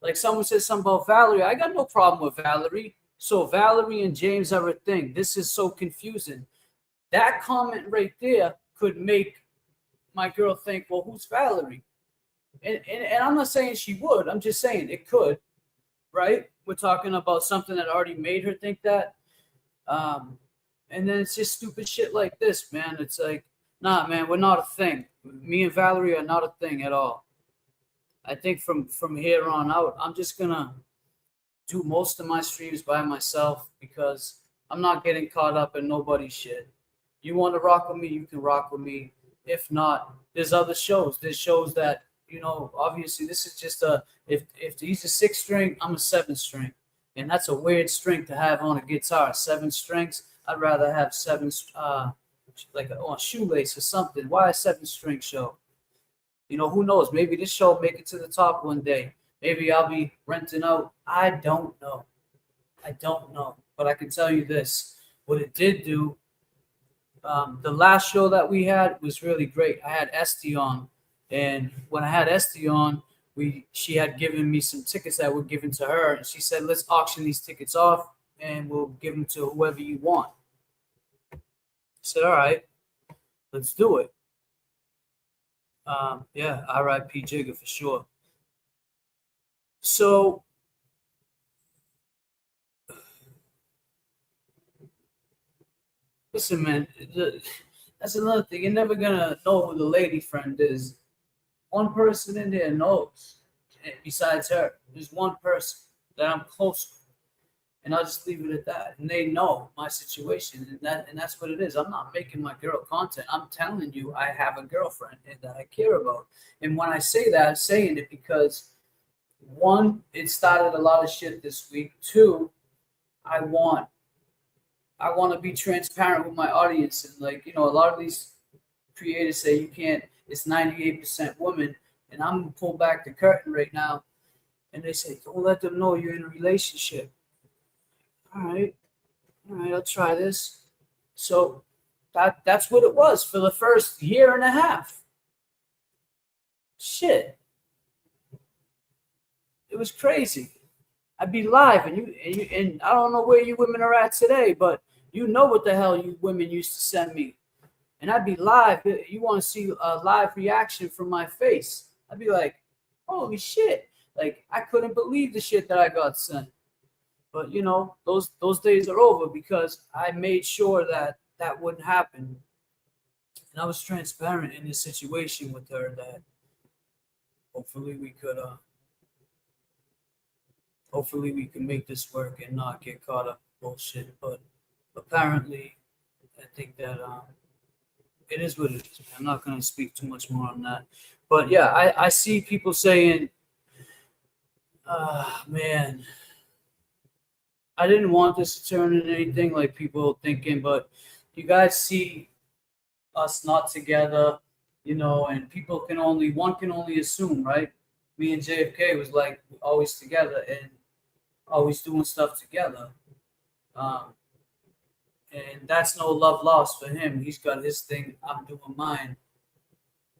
Like someone said something about Valerie. I got no problem with Valerie. So Valerie and James are a thing. This is so confusing. That comment right there could make my girl think, well, who's Valerie? And I'm not saying she would. I'm just saying it could, right? We're talking about something that already made her think that. And then it's just stupid shit like this, man. It's like, nah, man, we're not a thing. Me and Valerie are not a thing at all. I think from here on out, I'm just going to do most of my streams by myself because I'm not getting caught up in nobody's shit. You want to rock with me, you can rock with me. If not, there's other shows. There's shows that, you know, obviously this is just if he's a 6 string, I'm a 7 string. And that's a weird string to have on a guitar. 7 strings. I'd rather have 7, like on a shoelace or something. Why a 7 string show? You know, who knows? Maybe this show will make it to the top one day. Maybe I'll be renting out. I don't know. But I can tell you this. What it did do, the last show that we had was really great. I had Esty on. And when I had Esty on, she had given me some tickets that were given to her. And she said, let's auction these tickets off and we'll give them to whoever you want. I said, all right, let's do it. Yeah, R.I.P. Jigga for sure. So listen, man, that's another thing. You're never gonna know who the lady friend is. One person in there knows, besides her. There's one person that I'm close with, and I'll just leave it at that. And they know my situation, and that's what it is. I'm not making my girl content. I'm telling you, I have a girlfriend that I care about. And when I say that, I'm saying it because 1, it started a lot of shit this week. 2, I want to be transparent with my audience. And like, you know, a lot of these creators say you can't, it's 98% women. And I'm going to pull back the curtain right now. And they say, don't let them know you're in a relationship. All right. all right, I'll try this. So that's what it was for the first year and a half. Shit. It was crazy. I'd be live, and I don't know where you women are at today, but you know what the hell you women used to send me. And I'd be live. You want to see a live reaction from my face. I'd be like, holy shit. Like, I couldn't believe the shit that I got sent. But, you know, those days are over because I made sure that that wouldn't happen. And I was transparent in this situation with her that hopefully we could make this work and not get caught up in bullshit. But apparently, I think that it is what it is. I'm not going to speak too much more on that. But yeah, I see people saying, man, I didn't want this to turn into anything like people thinking, but you guys see us not together, you know, and one can only assume, right? Me and JFK was like always together and always doing stuff together. And that's no love lost for him. He's got his thing, I'm doing mine.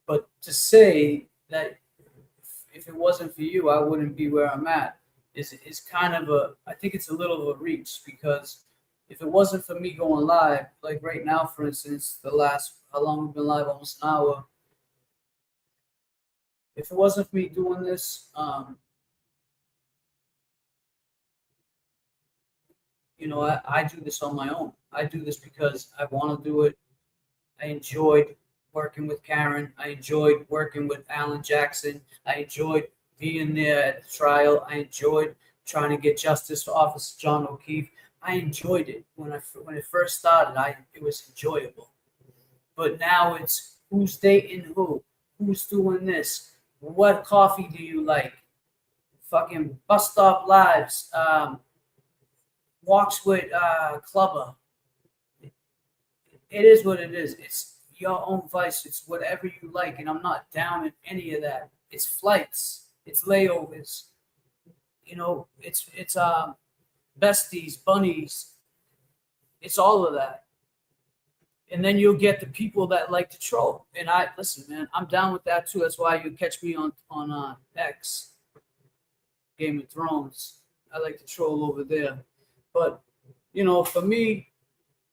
But to say that if it wasn't for you, I wouldn't be where I'm at is kind of I think it's a little of a reach, because if it wasn't for me going live, like right now, for instance, how long we've been live, almost an hour. If it wasn't for me doing this, you know, I do this on my own. I do this because I want to do it. I enjoyed working with Karen. I enjoyed working with Alan Jackson. I enjoyed being there at the trial. I enjoyed trying to get justice for Officer John O'Keefe. I enjoyed it when it first started. It was enjoyable. But now it's who's dating who's doing this, what coffee do you like, fucking bus stop lives, walks with Clubber. It is what it is. It's your own vice. It's whatever you like, and I'm not down in any of that. It's flights. It's layovers. You know, it's besties, bunnies. It's all of that. And then you'll get the people that like to troll. And listen, man, I'm down with that too. That's why you catch me on X, Game of Thrones. I like to troll over there. But, you know, for me,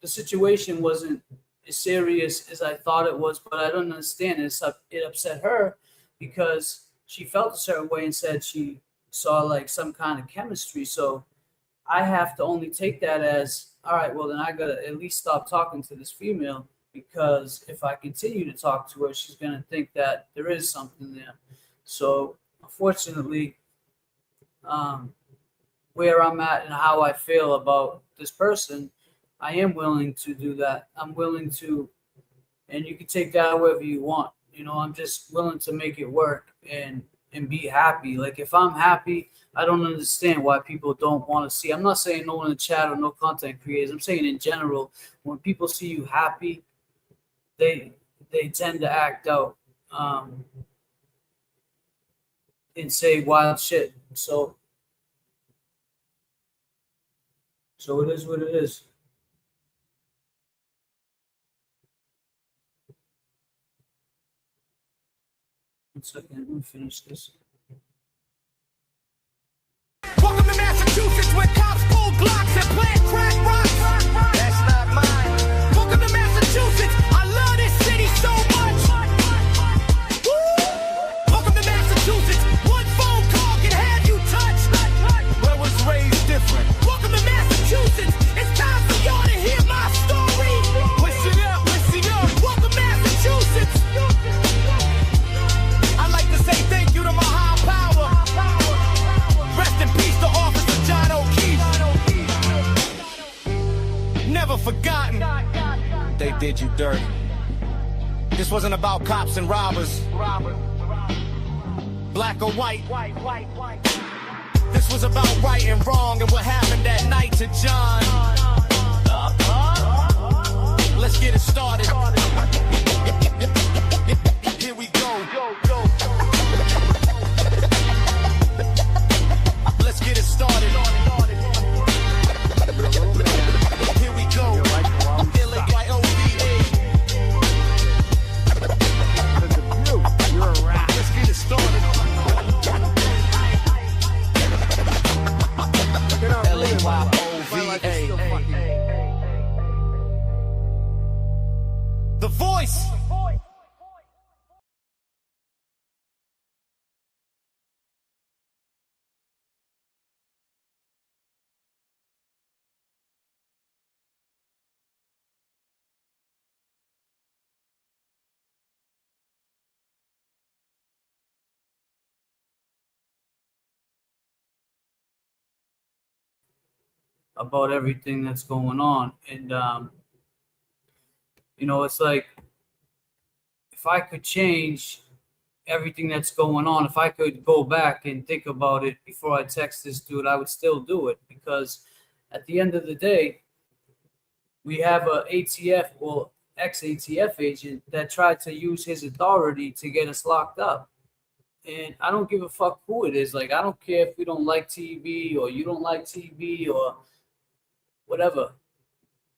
the situation wasn't as serious as I thought it was, but I don't understand it. It upset her because she felt a certain way and said she saw like some kind of chemistry. So I have to only take that as, all right, well, then I got to at least stop talking to this female, because if I continue to talk to her, she's going to think that there is something there. So unfortunately, where I'm at and how I feel about this person, I am willing to do that. I'm willing to, and you can take that however you want. You know, I'm just willing to make it work and be happy. Like, if I'm happy, I don't understand why people don't want to see. I'm not saying no one in the chat or no content creators. I'm saying in general, when people see you happy, they tend to act out and say wild shit. So it is what it is. One second, let me finish this. Welcome to Massachusetts, where cops pull blocks and plant crack rocks. That's not mine. Welcome to Massachusetts. I love this city so much. Woo! Welcome to Massachusetts. One phone call can have you touched. Where was raised different. Welcome to Massachusetts. It's time for y'all to hear my story. Listen up, listen up. Welcome to Massachusetts. I'd like to say thank you to my high power. Rest in peace to Officer John O'Keefe. Never forgotten. They did you dirty. This wasn't about cops and robbers. Black or white. This was about right and wrong and what happened that night to John. Let's get it started. Here we go. Let's get it started. Here about everything that's going on. And, it's like, if I could change everything that's going on, if I could go back and think about it before I text this dude, I would still do it, because at the end of the day, we have a ATF, well, ex-ATF agent that tried to use his authority to get us locked up. And I don't give a fuck who it is. Like, I don't care if we don't like TV or you don't like TV or whatever.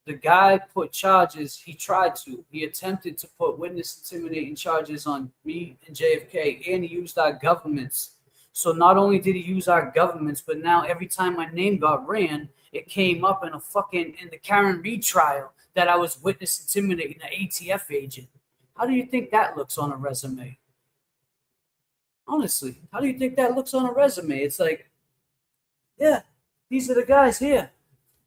The guy put charges. He tried to. He attempted to put witness intimidating charges on me and JFK, and he used our governments. So not only did he use our governments, but now every time my name got ran, it came up in the Karen Reed trial that I was witness intimidating an ATF agent. How do you think that looks on a resume? Honestly, how do you think that looks on a resume? It's like, yeah, these are the guys here.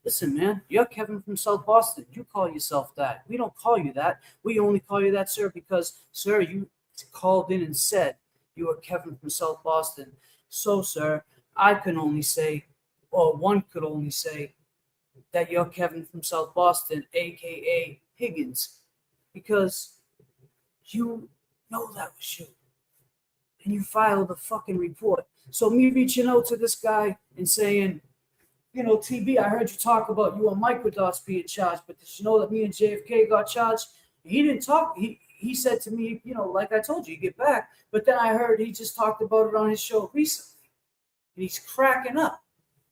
Listen, man, you're Kevin from South Boston. You call yourself that. We don't call you that. We only call you that, sir, because, sir, you called in and said you are Kevin from South Boston. So, sir, I can only say, or one could only say, that you're Kevin from South Boston, a.k.a. Higgins, because you know that was you. And you filed a fucking report. So me reaching out to this guy and saying, TB, I heard you talk about you and Microdots being charged, but did you know that me and JFK got charged? He didn't talk. He said to me, like I told you, get back. But then I heard he just talked about it on his show recently. And he's cracking up.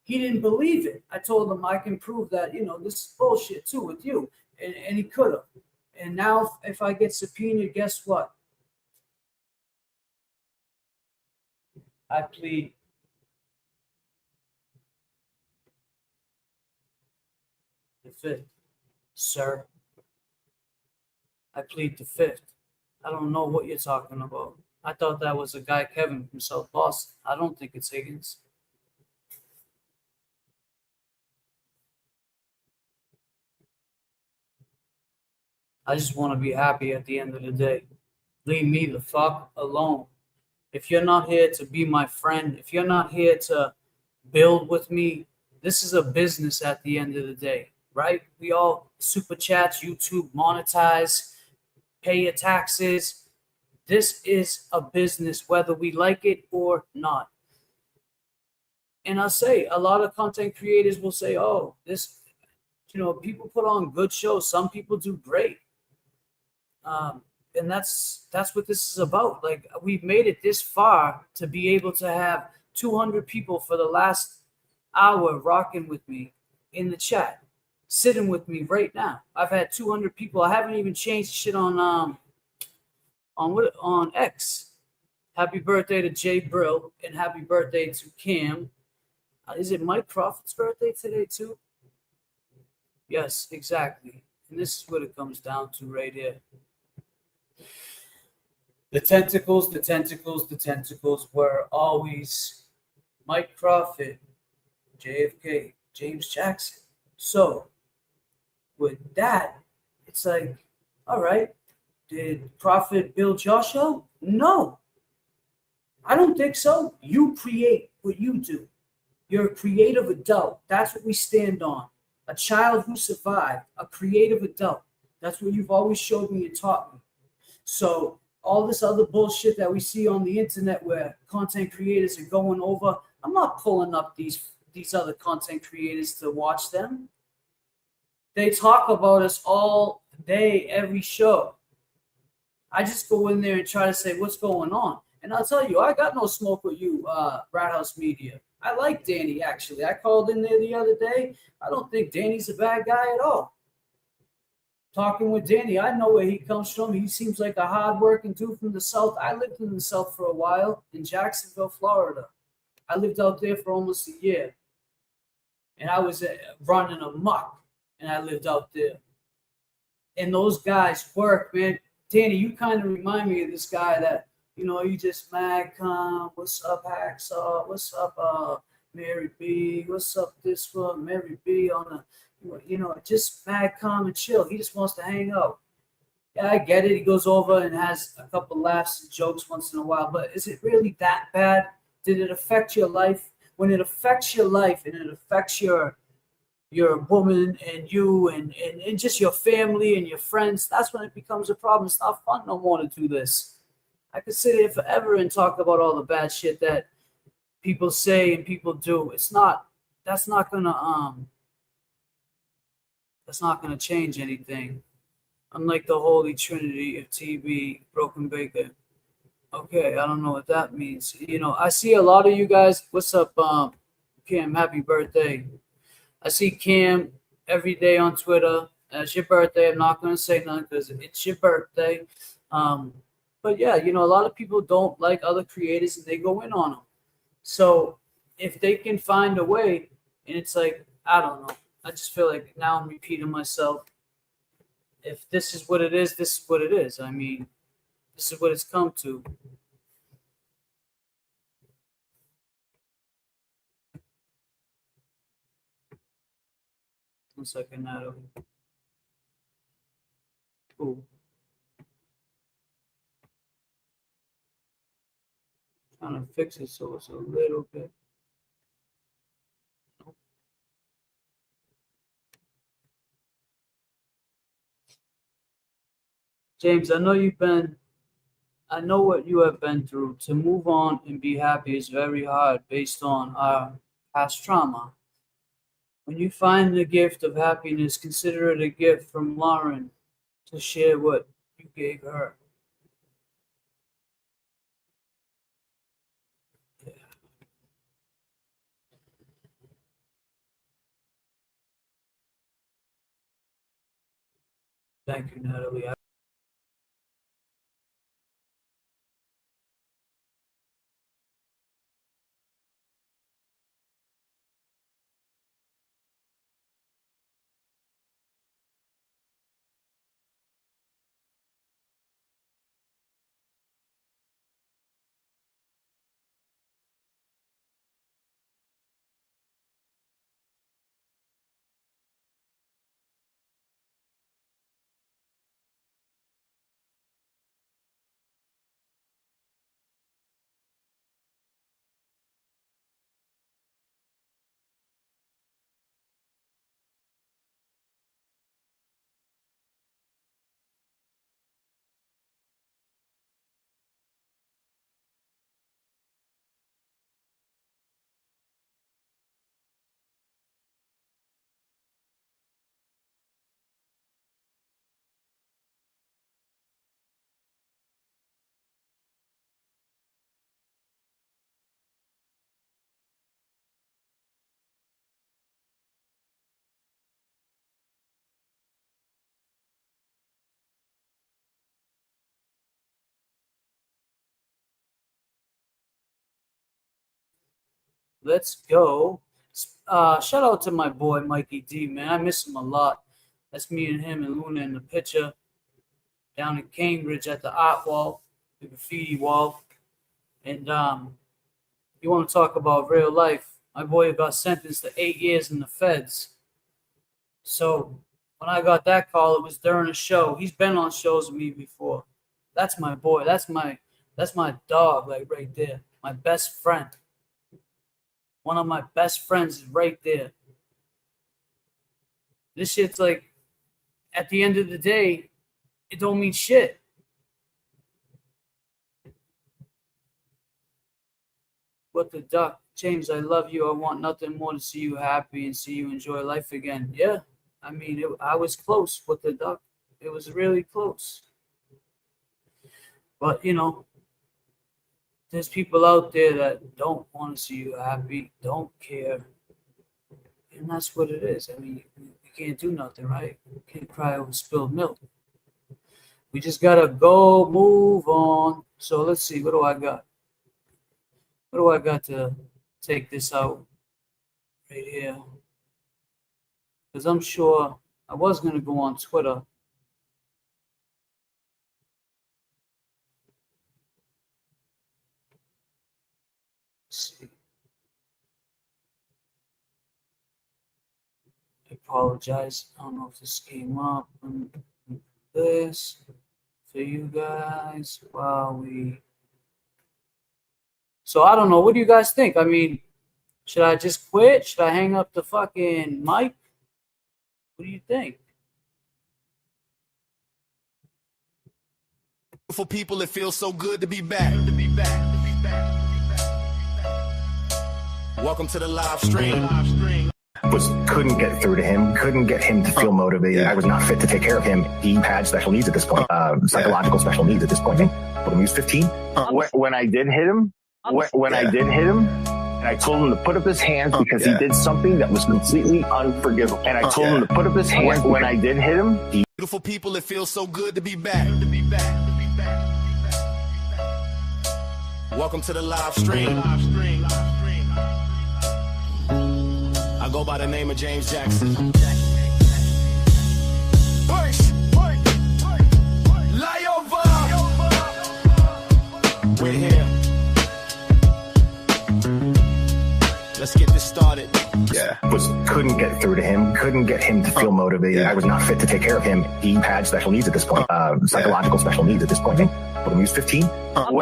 He didn't believe it. I told him I can prove that, this is bullshit too with you. And he could have. And now if I get subpoenaed, guess what? I plead the fifth, sir. I plead the fifth. I don't know what you're talking about. I thought that was a guy, Kevin from South Boston. I don't think it's Higgins. I just want to be happy at the end of the day. Leave me the fuck alone. If you're not here to be my friend, if you're not here to build with me, this is a business at the end of the day, right? We all super chats, YouTube, monetize, pay your taxes. This is a business, whether we like it or not. And I'll say, a lot of content creators will say, oh, this, people put on good shows. Some people do great. And that's what this is about. Like, we've made it this far to be able to have 200 people for the last hour rocking with me in the chat, sitting with me right now. I've had 200 people. I haven't even changed shit on X. Happy birthday to Jay Brill and happy birthday to Cam. Is it Mike Crawford's birthday today too? Yes, exactly. And this is what it comes down to right here. The tentacles were always Mike Crawford, JFK, James Jackson. So with that, it's like, all right, did Crawford build Joshua? No, I don't think so. You create what you do. You're a creative adult. That's what we stand on. A child who survived, a creative adult. That's what you've always showed me and taught me. So all this other bullshit that we see on the internet where content creators are going over, I'm not pulling up these other content creators to watch them. They talk about us all day, every show. I just go in there and try to say what's going on. And I'll tell you, I got no smoke with you, Rat House Media. I like Danny, actually. I called in there the other day. I don't think Danny's a bad guy at all. Talking with Danny, I know where he comes from. He seems like a hard-working dude from the South. I lived in the South for a while in Jacksonville, Florida. I lived out there for almost a year. And I was running amok, and I lived out there. And those guys work, man. Danny, you kind of remind me of this guy that, you just mad calm. What's up, Hacksaw? What's up, Mary B? What's up, this one? Mary B on the... just mad, calm, and chill. He just wants to hang out. Yeah, I get it. He goes over and has a couple laughs and jokes once in a while, but is it really that bad? Did it affect your life? When it affects your life and it affects your your woman and you and just your family and your friends, that's when it becomes a problem. It's not fun no more to do this. I could sit here forever and talk about all the bad shit that people say and people do. That's not gonna change anything. Unlike the Holy Trinity of TV, Broken Baker. Okay, I don't know what that means. You know, I see a lot of you guys. What's up, Cam? Happy birthday. I see Cam every day on Twitter. It's your birthday. I'm not going to say nothing because it's your birthday. But yeah, you know, a lot of people don't like other creators and they go in on them. So if they can find a way, and it's like, I don't know. I just feel like now I'm repeating myself. If this is what it is, this is what it is. I mean, this is what it's come to. One second, Natalie. Ooh. Trying to fix it so it's a little bit. James, I know what you have been through. To move on and be happy is very hard based on our past trauma. When you find the gift of happiness, consider it a gift from Lauren to share what you gave her. Yeah. Thank you, Natalie. Let's go. Shout out to my boy Mikey D, man. I miss him a lot. That's me and him and Luna in the picture down in Cambridge at the art wall, the graffiti wall. And you want to talk about real life? My boy got sentenced to 8 years in the feds. So when I got that call, it was during a show. He's been on shows with me before. That's my boy. That's my dog, like right there. My best friend. One of my best friends is right there. This shit's like, at the end of the day, it don't mean shit. What the duck? James, I love you. I want nothing more to see you happy and see you enjoy life again. Yeah, I mean, I was close with the duck. It was really close. But, you know, there's people out there that don't want to see you happy, don't care. And that's what it is. I mean, you can't do nothing, right? You can't cry over spilled milk. We just got to go move on. So let's see. What do I got? What do I got to take this out right here? Because I'm sure I was going to go on Twitter. Let's see. I apologize. I don't know if this came up. This for you guys while we. So I don't know. What do you guys think? I mean, should I just quit? Should I hang up the fucking mic? What do you think? For people, it feels so good to be back. Welcome to the live stream. Couldn't get through to him, couldn't get him to feel motivated. I was not fit to take care of him. He had special needs at this point, psychological special needs at this point. When he was 15. When I did hit him, and I told him to put up his hands because he did something that was completely unforgivable. And I told him to put up his hands when I did hit him. Beautiful people, it feels so good to be back. Welcome to the live stream. I go by the name of James Jackson. We're here. Let's get this started. Couldn't get through to him, couldn't get him to feel motivated. I was not fit to take care of him. He had special needs at this point, psychological special needs at this point. When he was 15.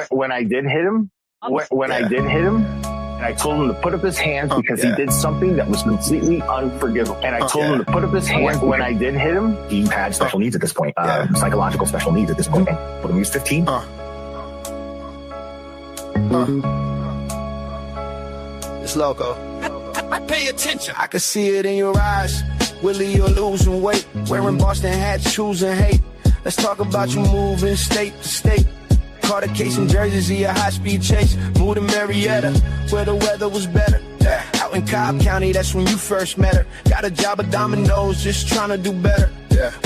When I did hit him, and I told him to put up his hands because he did something that was completely unforgivable. And I told him to put up his hands when I did hit him. He had special needs at this point, psychological special needs at this point. When he was 15. It's loco. Pay attention. I can see it in your eyes. Willie, you're losing weight. Wearing Boston hats, choosing hate. Let's talk about you moving state to state. Caught a case in Jersey, a high-speed chase. Moved to Marietta, where the weather was better. Out in Cobb County, that's when you first met her. Got a job at Domino's, just trying to do better.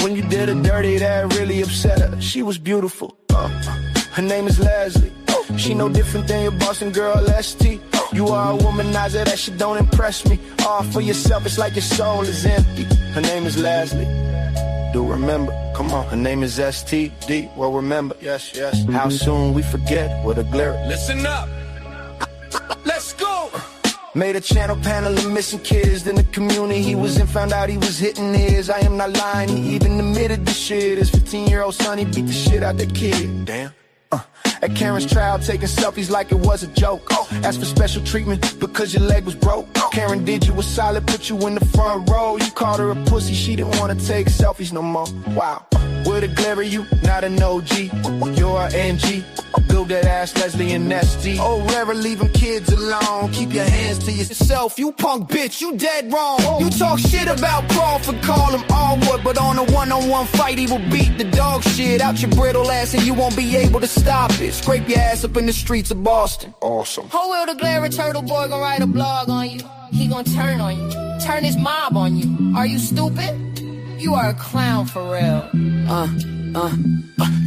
When you did her dirty, that really upset her. She was beautiful. Her name is Leslie. She no different than your Boston girl, ST. You are a womanizer, that shit don't impress me. All for yourself, it's like your soul is empty. Her name is Leslie. Do remember, come on, her name is STD. Well, remember, yes, how soon we forget what a glare. Listen up, let's go. Made a channel panel of missing kids. Then the community he was in found out he was hitting his. I am not lying, he even admitted the shit. His 15-year-old son, he beat the shit out that kid. Damn. At Karen's trial, taking selfies like it was a joke. Asked for special treatment because your leg was broke. Karen did you a solid, put you in the front row. You called her a pussy, she didn't want to take selfies no more. Wow. With a glare you, not an OG. You're an NG. Build that ass, Leslie and ST. Oh, Rara, leave them kids alone. Keep your hands to yourself. You punk bitch, you dead wrong. You talk shit about Crawford, call him Allwood. But on a one-on-one fight, he will beat the dog shit out your brittle ass and you won't be able to stop it. Scrape your ass up in the streets of Boston. Awesome. Whole world of glare, turtle boy gonna write a blog on you. He gonna turn on you. Turn his mob on you. Are you stupid? You are a clown for real.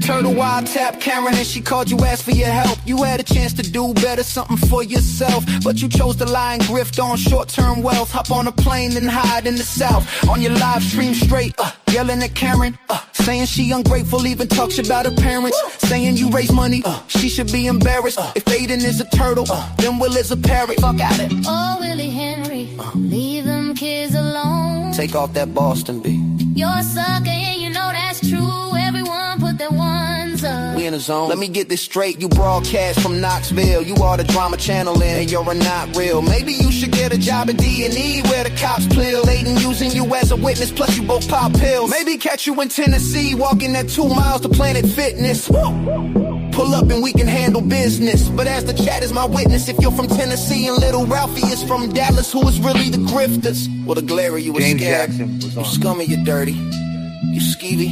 Turtle wild tap Karen and she called you, asked for your help. You had a chance to do better, something for yourself, but you chose to lie and grift on short-term wealth. Hop on a plane and hide in the South. On your live stream straight, yelling at Karen, saying she ungrateful, even talks about her parents. Saying you raise money, she should be embarrassed. If Aiden is a turtle, then Will is a parrot. Fuck out it. Oh, Willie Henry, leave them kids alone. Take off that Boston beat. You're a sucker and you know that's true. Everyone put their ones up. We in the zone. Let me get this straight. You broadcast from Knoxville. You are the drama channel and you're a not real. Maybe you should get a job at D&E where the cops pill. Aiden using you as a witness, plus you both pop pills. Maybe catch you in Tennessee, walking that 2 miles to Planet Fitness. Pull up and we can handle business. But as the chat is my witness, if you're from Tennessee and little Ralphie is from Dallas, who is really the grifters? Well, the glare you was James scared. Jackson was You scummy, you dirty. You skeevy.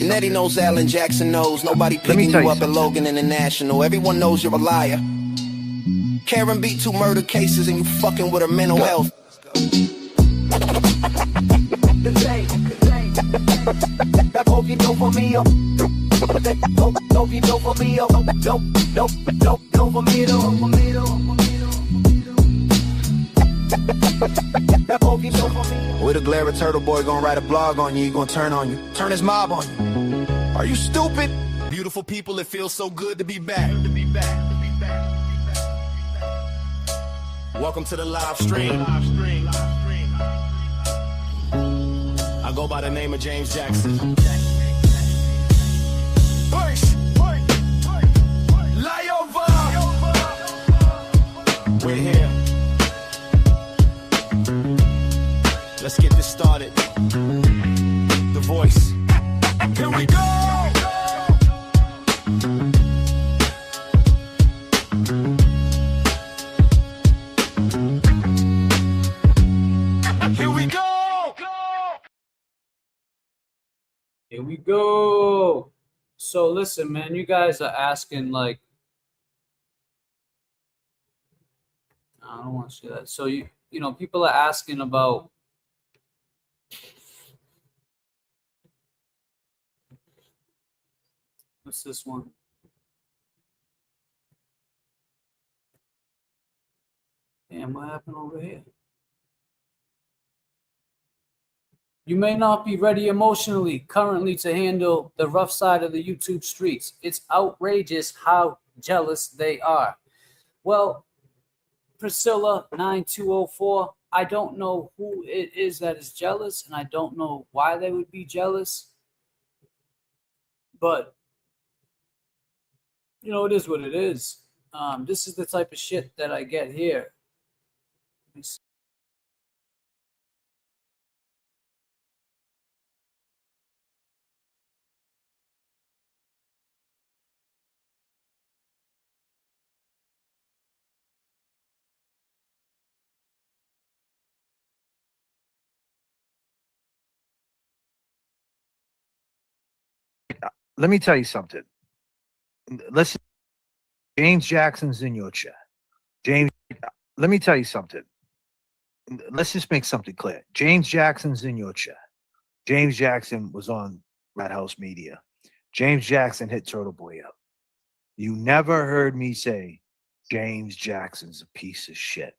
Nettie knows Alan Jackson knows. Nobody picking you up at Logan International. Everyone knows you're a liar. Karen beat 2 murder cases and you fucking with her mental health. With a glare, turtle boy gonna write a blog on you. He gonna turn on you. Turn his mob on you. Are you stupid? Beautiful people, it feels so good to be back. Welcome to the live stream. I go by the name of James Jackson. We're here. Let's get this started. go. So listen, man, you guys are asking like, I don't want to say that. So you know, people are asking about what's this one? Damn, what happened over here? You may not be ready emotionally currently to handle the rough side of the YouTube streets. It's outrageous how jealous they are. Well, Priscilla 9204, I don't know who it is that is jealous, and I don't know why they would be jealous. But, you know, it is what it is. This is the type of shit that I get here. Let me see. Let me tell you something. Listen, James Jackson's in your chat. James, let me tell you something. Let's just make something clear. James Jackson's in your chat. James Jackson was on Rat House Media. James Jackson hit Turtle Boy up. You never heard me say James Jackson's a piece of shit.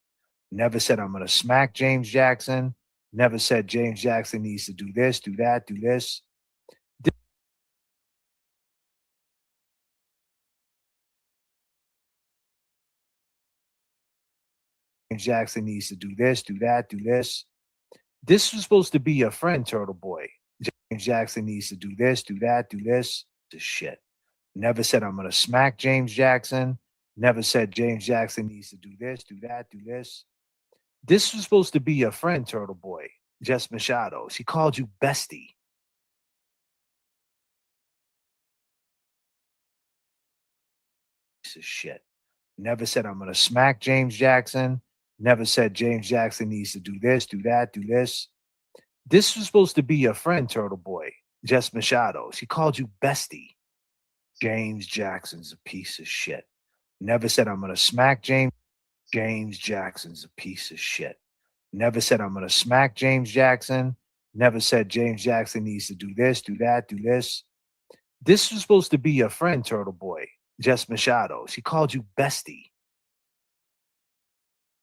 Never said I'm going to smack James Jackson. Never said James Jackson needs to do this, do that, do this. James Jackson needs to do this, do that, do this. This was supposed to be your friend, Turtle Boy. James Jackson needs to do this, do that, do this. This shit. Never said I'm going to smack James Jackson. Never said James Jackson needs to do this, do that, do this. This was supposed to be your friend, Turtle Boy. Jess Machado. She called you bestie. Piece of shit. Never said I'm going to smack James Jackson. Never said James Jackson needs to do this, do that, do this. This was supposed to be your friend, Turtle Boy. Jess Machado. She called you bestie. James Jackson's a piece of shit. Never said I'm going to smack James. James Jackson's a piece of shit. Never said I'm going to smack James Jackson. Never said James Jackson needs to do this, do that, do this. This was supposed to be your friend, Turtle Boy. Jess Machado. She called you bestie.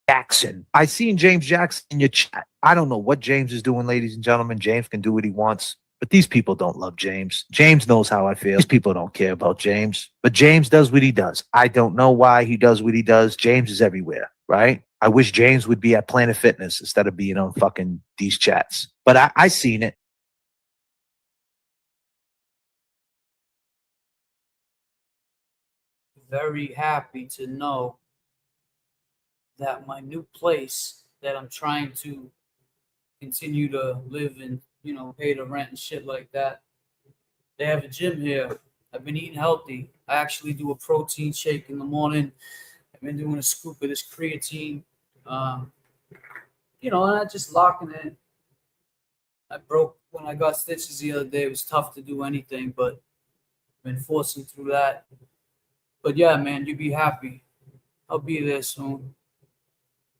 Jackson. I seen James Jackson in your chat. I don't know what James is doing, ladies and gentlemen. James can do what he wants, but these people don't love James. James knows how I feel. These people don't care about James, but James does what he does. I don't know why he does what he does. James is everywhere, right? I wish James would be at Planet Fitness instead of being on fucking these chats, but I seen it. Very happy to know that my new place that I'm trying to continue to live in, you know, pay the rent and shit like that. They have a gym here. I've been eating healthy. I actually do a protein shake in the morning. I've been doing a scoop of this creatine. You know, and I just locking it. I broke when I got stitches the other day. It was tough to do anything, but been forcing through that. But yeah, man, you'd be happy. I'll be there soon.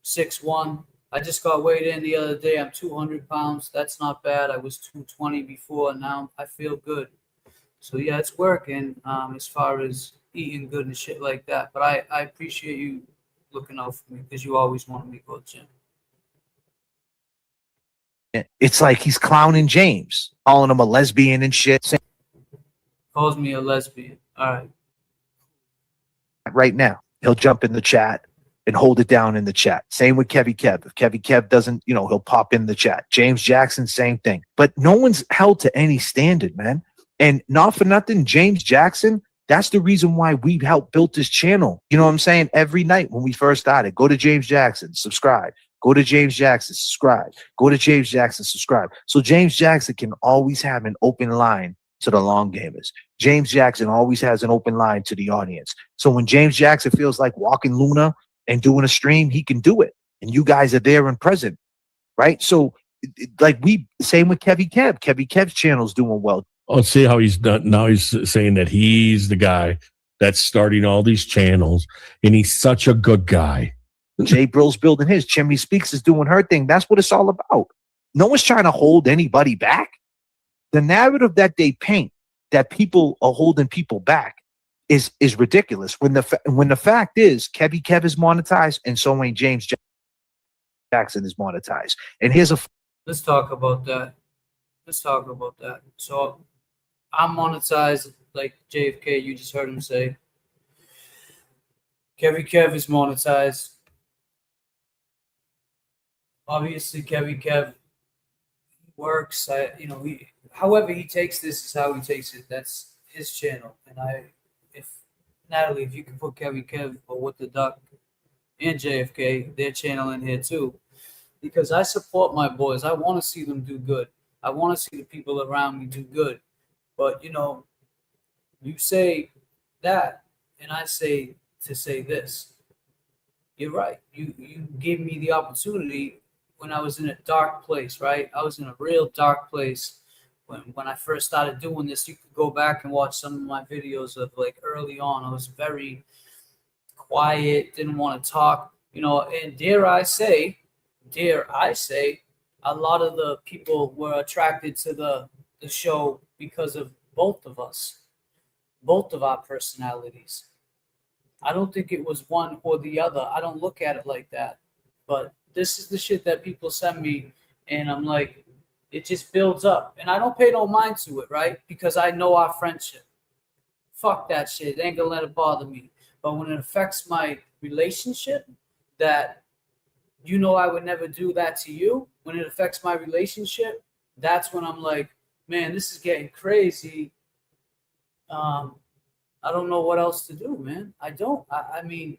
6'1". I just got weighed in the other day. I'm 200 pounds. That's not bad. I was 220 before. Now I feel good. So yeah, it's working as far as eating good and shit like that. But I appreciate you looking out for me because you always wanted me to go to the gym. It's like he's clowning James, calling him a lesbian and shit. Calls me a lesbian. All right. Right now, he'll jump in the chat and hold it down in the chat. Same with Kevy Kev. If Kevy Kev doesn't, you know, he'll pop in the chat. James Jackson, same thing. But no one's held to any standard, man. And not for nothing, James Jackson, that's the reason why we helped build this channel. You know what I'm saying? Every night when we first started, go to James Jackson, subscribe. Go to James Jackson, subscribe. Go to James Jackson, subscribe. So James Jackson can always have an open line to the long gamers. James Jackson always has an open line to the audience. So when James Jackson feels like walking Luna and doing a stream, he can do it. And you guys are there and present, right? So like same with Kevy Kev. Kevy Kev's channel's doing well. Oh, see how he's done now. He's saying that he's the guy that's starting all these channels, and he's such a good guy. Jay Brill's building his. Chimney Speaks is doing her thing. That's what it's all about. No one's trying to hold anybody back. The narrative that they paint that people are holding people back is ridiculous. When the fact is, Kev is monetized, and so ain't James Jackson is monetized. And here's a. Let's talk about that. So I'm monetized like JFK. You just heard him say. Kev is monetized. Obviously, Kev works. However he takes this is how he takes it. That's his channel. And Natalie, if you can put Kev or What the Duck and JFK, their channel in here too, because I support my boys. I want to see them do good. I want to see the people around me do good. But you say that, and I say this. You're right. You gave me the opportunity when I was in a dark place, right? I was in a real dark place when I first started doing this. You could go back and watch some of my videos of like early on. I was very quiet, didn't want to talk, and dare I say, a lot of the people were attracted to the show because of both of us, both of our personalities. I don't think it was one or the other. I don't look at it like that. But this is the shit that people send me, and I'm like, it just builds up. And I don't pay no mind to it, right? Because I know our friendship. Fuck that shit. It ain't gonna let it bother me. But when it affects my relationship, that I would never do that to you. When it affects my relationship, that's when I'm like, man, this is getting crazy. I don't know what else to do, man. I don't. I mean,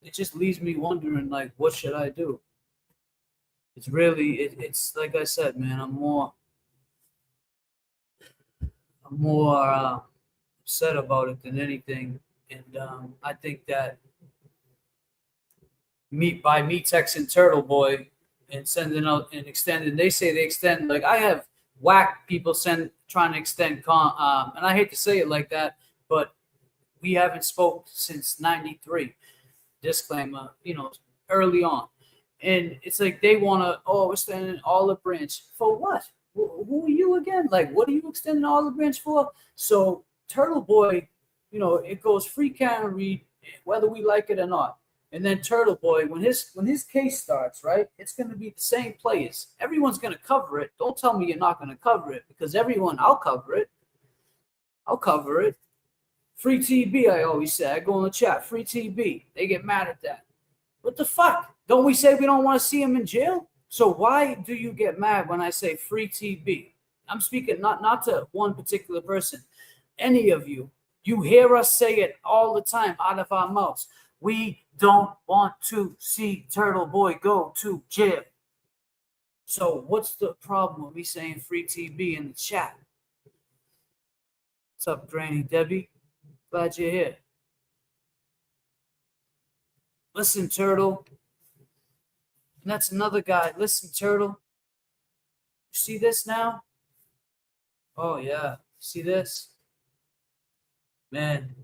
it just leaves me wondering, like, what should I do? It's really, it's like I said, man. I'm more upset about it than anything, and I think that me texting Turtle Boy and sending out and extending. They say they extend. Like I have whack people trying to extend and I hate to say it like that, but we haven't spoke since '93. Disclaimer, early on, and it's like they want to extend an olive branch for what? Who are you again? Like, what are you extending olive branch for? So Turtle Boy, it goes free Karen Reed, whether we like it or not. And then Turtle Boy, when his case starts, right, it's going to be the same players. Everyone's going to cover it. Don't tell me you're not going to cover it, because I'll cover it. I'll cover it. Free TB, I always say. I go in the chat, free TB. They get mad at that. What the fuck? Don't we say we don't want to see him in jail? So why do you get mad when I say free TB? I'm speaking not to one particular person. Any of you. You hear us say it all the time out of our mouths. We don't want to see Turtle Boy go to jail. So what's the problem with me saying free TB in the chat? What's up, Granny Debbie? Glad you're here. Listen, Turtle. And that's another guy. Listen, Turtle. You see this now? Oh, yeah. See this? Man.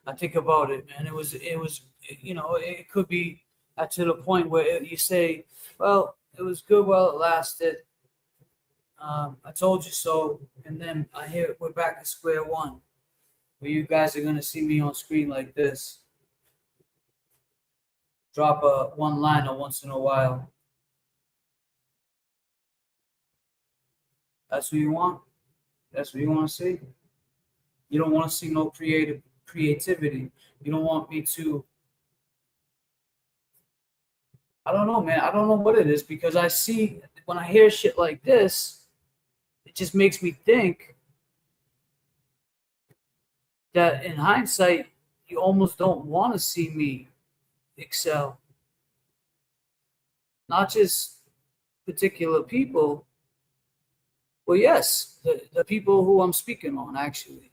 I think about it, man. It was, it could be to the point where you say, well, it was good while it lasted. I told you so. And then I hear we're back at square one, where you guys are going to see me on screen like this. Drop a one-liner once in a while. That's what you want? That's what you want to see? You don't want to see no creativity. You don't want me to. I don't know, man. I don't know what it is, because I see when I hear shit like this, it just makes me think that in hindsight, you almost don't want to see me excel. Not just particular people. Well, yes, the people who I'm speaking on, actually.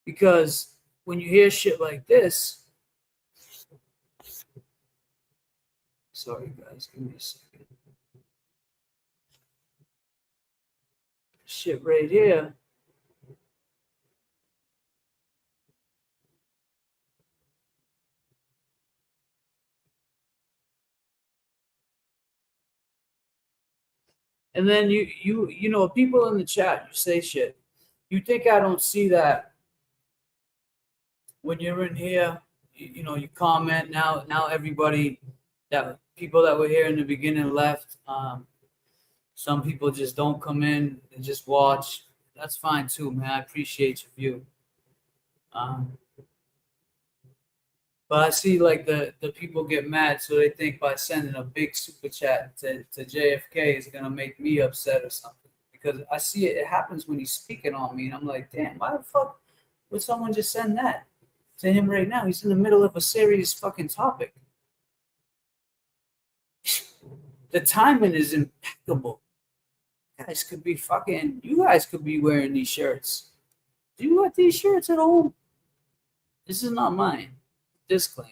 Because when you hear shit like this, sorry guys, give me a second. shit right here. And then you know, people in the chat, you say shit. You think I don't see that when you're in here? You know, you comment. Now everybody, that people that were here in the beginning left. Some people just don't come in and just watch. That's fine too, man. I appreciate your view. But I see like the people get mad, so they think by sending a big super chat to JFK is gonna make me upset or something. Because I see it happens when he's speaking on me, and I'm like, damn, why the fuck would someone just send that to him right now? He's in the middle of a serious fucking topic. The timing is impeccable. You guys could be wearing these shirts. Do you want these shirts at home? This is not mine. Disclaimer.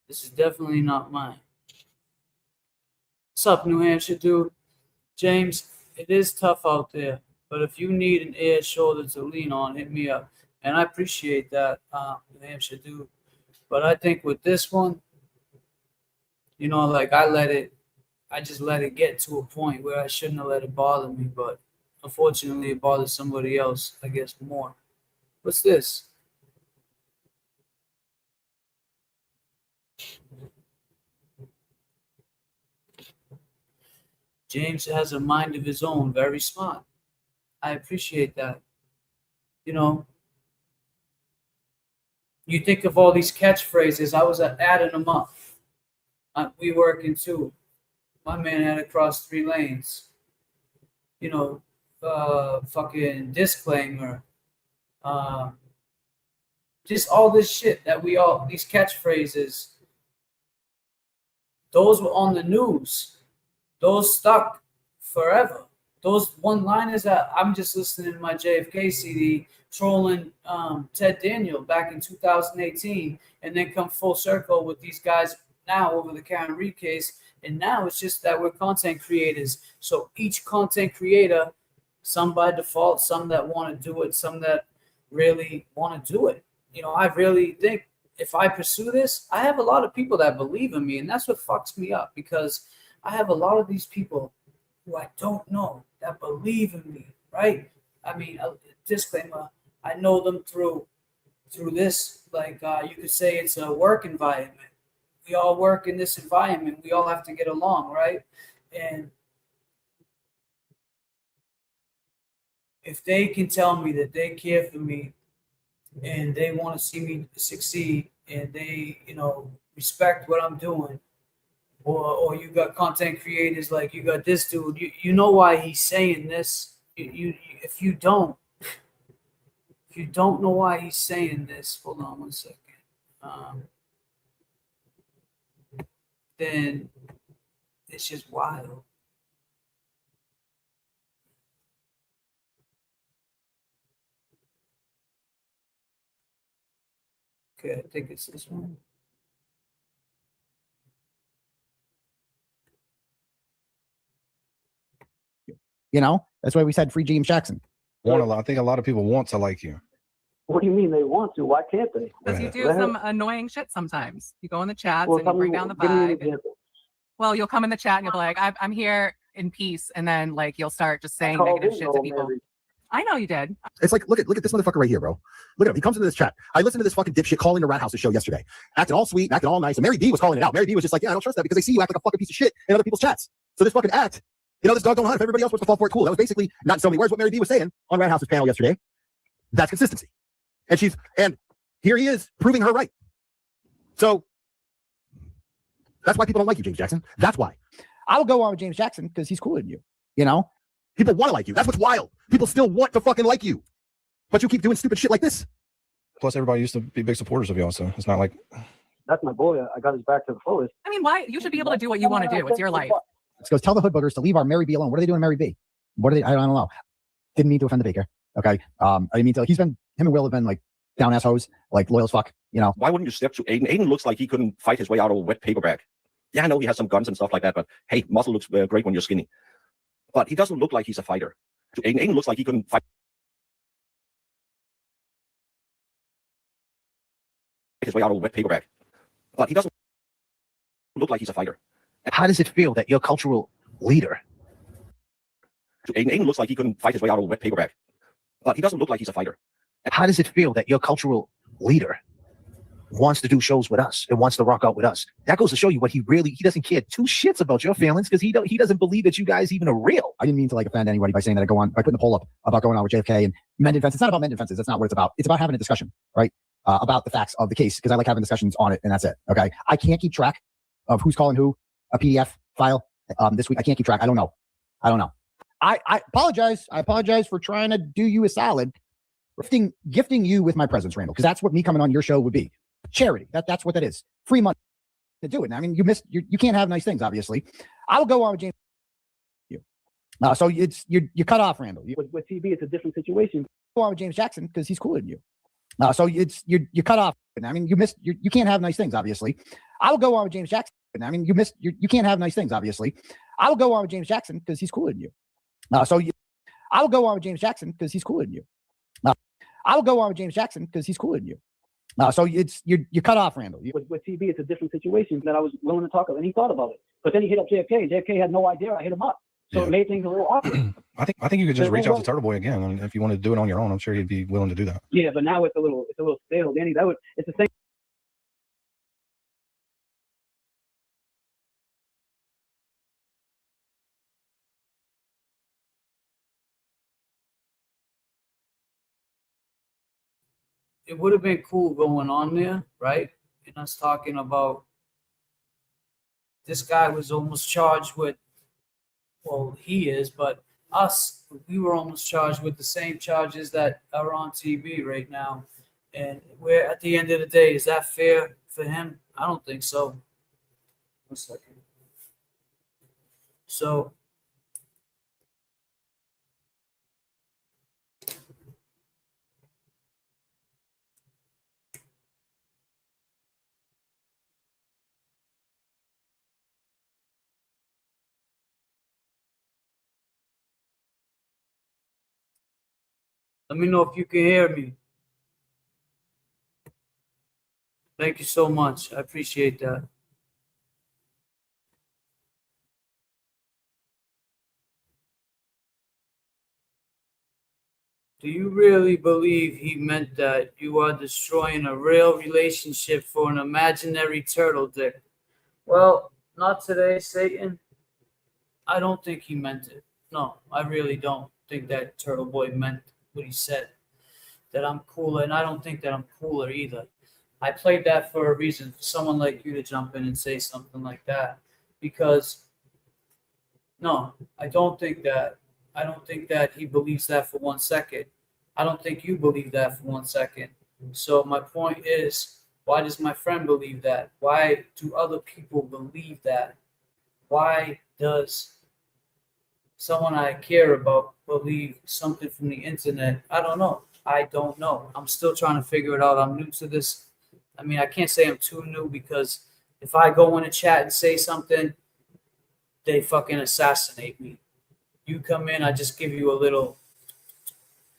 This is definitely not mine. What's up, New Hampshire dude? James, it is tough out there, but if you need an air shoulder to lean on, hit me up. And I appreciate that, New Hampshire dude. But I think with this one, you know, like I just let it get to a point where I shouldn't have let it bother me, but unfortunately it bothers somebody else, I guess, more. What's this? James has a mind of his own, very smart. I appreciate that. You know, you think of all these catchphrases, I was adding them up. We working too. My man had to cross 3 lanes. You know, fucking disclaimer. Just all this shit that these catchphrases, those were on the news. Those stuck forever. Those one-liners that I'm just listening to my JFK CD trolling Ted Daniel back in 2018, and then come full circle with these guys now over the Karen Reed case. And now it's just that we're content creators. So each content creator, some by default, some that want to do it, some that really want to do it. You know, I really think if I pursue this, I have a lot of people that believe in me, and that's what fucks me up, because I have a lot of these people who I don't know that believe in me, right? I mean, disclaimer, I know them through this, like you could say it's a work environment. We all work in this environment. We all have to get along, right? And if they can tell me that they care for me and they want to see me succeed and they, you know, respect what I'm doing, or you got content creators like you got this dude, you know why he's saying this. If you don't know why he's saying this, hold on one second. Then it's just wild. Okay, I think it's this one. You know, that's why we said free James Jackson. I think a lot of people want to like you. What do you mean they want to? Why can't they? Because you do some annoying shit sometimes. You go in the chats and you bring down the vibe. Well, you'll come in the chat and you'll be like, I'm here in peace. And then like you'll start just saying negative shit to people. I know you did. It's like, look at this motherfucker right here, bro. Look at him. He comes into this chat. I listened to this fucking dipshit calling the Rat House's show yesterday. Acting all sweet, acting all nice. And Mary B was calling it out. Mary B was just like, yeah, I don't trust that because I see you act like a fucking piece of shit in other people's chats. So this fucking act, you know, this dog don't hunt. If everybody else wants to fall for it, cool. That was basically not in so many words what Mary B was saying on Rat House's panel yesterday. That's consistency. And here he is proving her right. So that's why people don't like you, James Jackson. That's why. I will go on with James Jackson because he's cooler than you. You know? People want to like you. That's what's wild. People still want to fucking like you. But you keep doing stupid shit like this. Plus, everybody used to be big supporters of y'all, so it's not like... That's my boy. I got his back to the fullest. I mean, why? You should be able to do what you want to do. It's your life. Let's go tell the hood boogers to leave our Mary B alone. What are they doing, Mary B? What are they? I don't know. Didn't mean to offend the baker. Okay. I didn't mean to. Him and Will have been like down ass hoes, like loyal as fuck, you know. Why wouldn't you step to Aiden? Aiden looks like he couldn't fight his way out of a wet paper bag. Yeah, I know he has some guns and stuff like that, but hey, muscle looks great when you're skinny. but he doesn't look like he's a fighter. Aiden looks like he couldn't fight his way out of a wet paper bag, but he doesn't look like he's a fighter. How does it feel that your cultural leader? Aiden looks like he couldn't fight his way out of a wet paper bag, but he doesn't look like he's a fighter. How does it feel that your cultural leader wants to do shows with us and wants to rock out with us? That goes to show you what he doesn't care two shits about your feelings, because he doesn't believe that you guys even are real. I didn't mean to like offend anybody by saying that by putting the poll up about going on with JFK and Mendon fences. It's not about Mendon fences. That's not what it's about. It's about having a discussion, right? About the facts of the case, because I like having discussions on it, and that's it. Okay. I can't keep track of who's calling who a PDF file this week. I can't keep track. I don't know. I apologize. I apologize for trying to do you a solid, gifting you with my presence, Randall, because that's what me coming on your show would be. Charity. That's what that is. Free money to do it. I mean, you can't have nice things, obviously. I will go on with James. So you're cut off, Randall. With TV, it's a different situation. Go on with James Jackson because he's cooler than you. So you're cut off. I mean, you can't have nice things, obviously. I will go on with James Jackson. I mean, you can't have nice things, obviously. I will go on with James Jackson because he's cooler than you. I will go on with James Jackson because he's cooler than you. I will go on with James Jackson because he's cooler than you. So you're cut off, Randall. With TV, it's a different situation that I was willing to talk about, and he thought about it. But then he hit up JFK, and JFK had no idea I hit him up. So it made things a little awkward. I think you could just reach out to Turtle Boy again, and if you want to do it on your own, I'm sure he'd be willing to do that. Yeah, but now it's a little stale, Danny. It's the same. It would have been cool going on there, right? And us talking about this guy was almost charged with, well, he is, but we were almost charged with the same charges that are on TV right now. And we're at the end of the day, is that fair for him? I don't think so. 1 second. So let me know if you can hear me. Thank you so much. I appreciate that. Do you really believe he meant that you are destroying a real relationship for an imaginary turtle dick? Well, not today, Satan. I don't think he meant it. No, I really don't think that Turtle Boy meant what he said, that I'm cooler, and I don't think that I'm cooler either. I played that for a reason, for someone like you to jump in and say something like that, because no, I don't think that. I don't think that he believes that for 1 second. I don't think you believe that for 1 second. So my point is, why does my friend believe that? Why do other people believe that? Why does someone I care about believe something from the internet? I don't know. I don't know. I'm still trying to figure it out. I'm new to this. I mean, I can't say I'm too new, because if I go in a chat and say something, they fucking assassinate me. You come in, I just give you a little,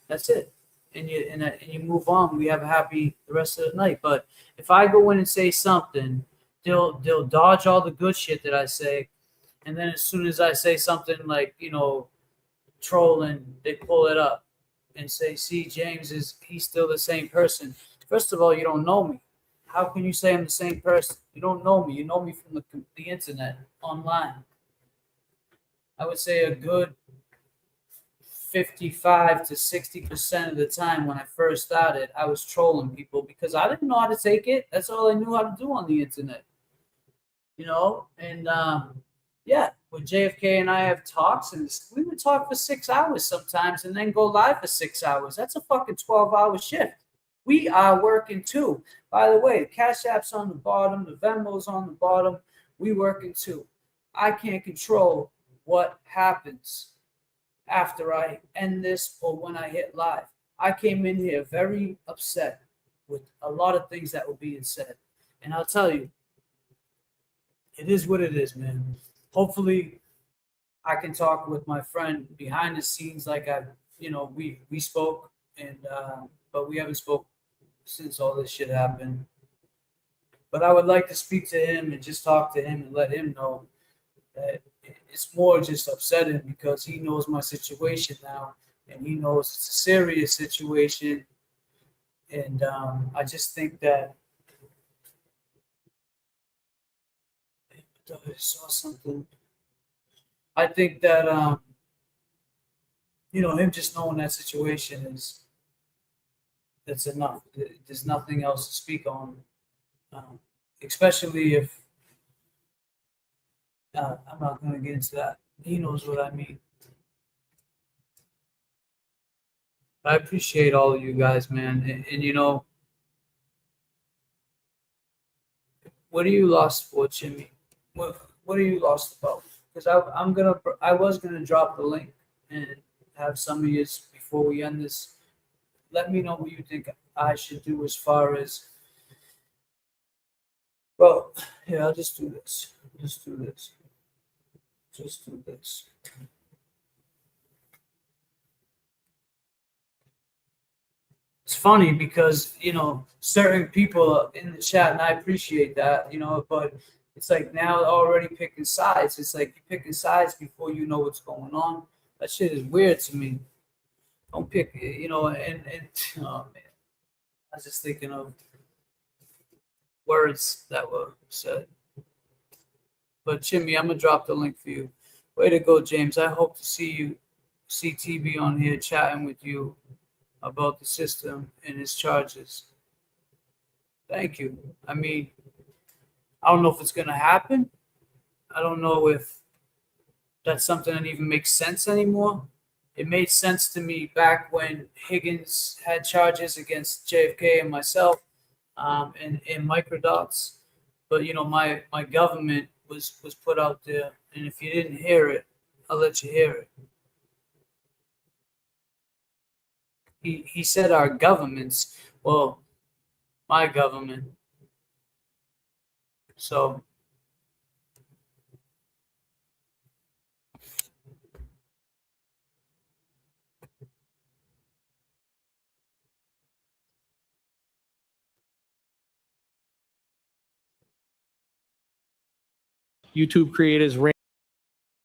that's it. And you move on. We have a happy the rest of the night. But if I go in and say something, they'll dodge all the good shit that I say. And then as soon as I say something like, trolling, they pull it up and say, see, he's still the same person. First of all, you don't know me. How can you say I'm the same person? You don't know me. You know me from the internet, online. I would say a good 55 to 60% of the time when I first started, I was trolling people because I didn't know how to take it. That's all I knew how to do on the internet. And yeah, with JFK and I have talks, and we would talk for 6 hours sometimes and then go live for 6 hours. That's a fucking 12-hour shift. We are working too. By the way, the Cash App's on the bottom, the Venmo's on the bottom. We working too. I can't control what happens after I end this or when I hit live. I came in here very upset with a lot of things that were being said. And I'll tell you, it is what it is, man. Hopefully, I can talk with my friend behind the scenes, like we spoke, and but we haven't spoke since all this shit happened. But I would like to speak to him and just talk to him and let him know that it's more just upsetting because he knows my situation now, and he knows it's a serious situation. And I just think that I saw something. I think that him just knowing that situation that's enough. There's nothing else to speak on, especially if I'm not going to get into that. He knows what I mean. I appreciate all of you guys, man. And what are you lost for, Jimmy? What are you lost about? Because I was gonna drop the link and have some of you before we end this. Let me know what you think I should do as far as. Well, yeah, I'll just do this. Just do this. It's funny because certain people in the chat, and I appreciate that, but it's like now already picking sides. It's like you're picking sides before you know what's going on. That shit is weird to me. Don't pick, and oh man, I was just thinking of words that were said. But Jimmy, I'm gonna drop the link for you. Way to go, James. I hope to see TB on here chatting with you about the system and his charges. Thank you. I mean, I don't know if it's going to happen. I don't know if that's something that even makes sense anymore. It made sense to me back when Higgins had charges against JFK and myself and microdots. But, my government was put out there. And if you didn't hear it, I'll let you hear it. He said our governments, well, my government. So YouTube creators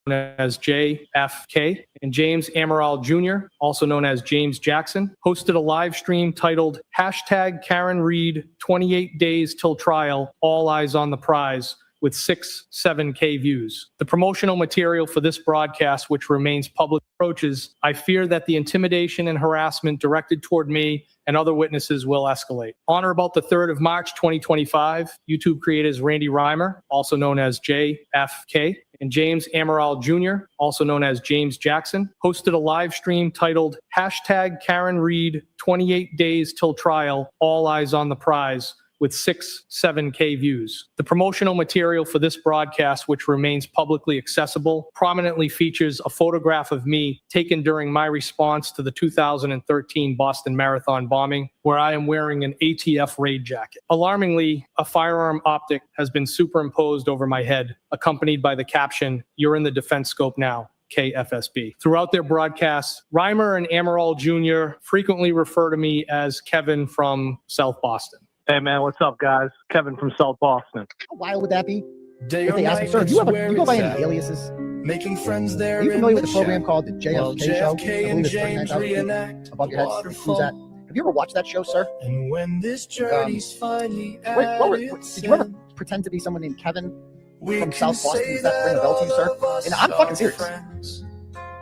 known as JFK and James Amaral Jr., also known as James Jackson, hosted a live stream titled #Karen Reed 28 Days Till Trial, All Eyes on the Prize, with 7K views. The promotional material for this broadcast, which remains public, approaches, I fear that the intimidation and harassment directed toward me and other witnesses will escalate. On or about the 3rd of March, 2025, YouTube creators Randy Reimer, also known as JFK, and James Amaral Jr., also known as James Jackson, hosted a live stream titled #Karen Reed 28 Days Till Trial, All Eyes on the Prize, with 7K views. The promotional material for this broadcast, which remains publicly accessible, prominently features a photograph of me taken during my response to the 2013 Boston Marathon bombing, where I am wearing an ATF raid jacket. Alarmingly, a firearm optic has been superimposed over my head, accompanied by the caption, "You're in the defense scope now. KFSB." Throughout their broadcasts, Reimer and Amaral Jr. frequently refer to me as Kevin from South Boston. Hey man, what's up, guys? Kevin from South Boston. How wild would that be? If they ask me, sir, do you go by any aliases? Making friends there. Are you familiar with the program called the JFK Show? I believe it's 39,000 above your head. Who's that? Have you ever watched that show, sir? And when this journey's finally did you ever pretend to be someone named Kevin from South Boston? Does that ring a bell to you, sir? And I'm fucking serious.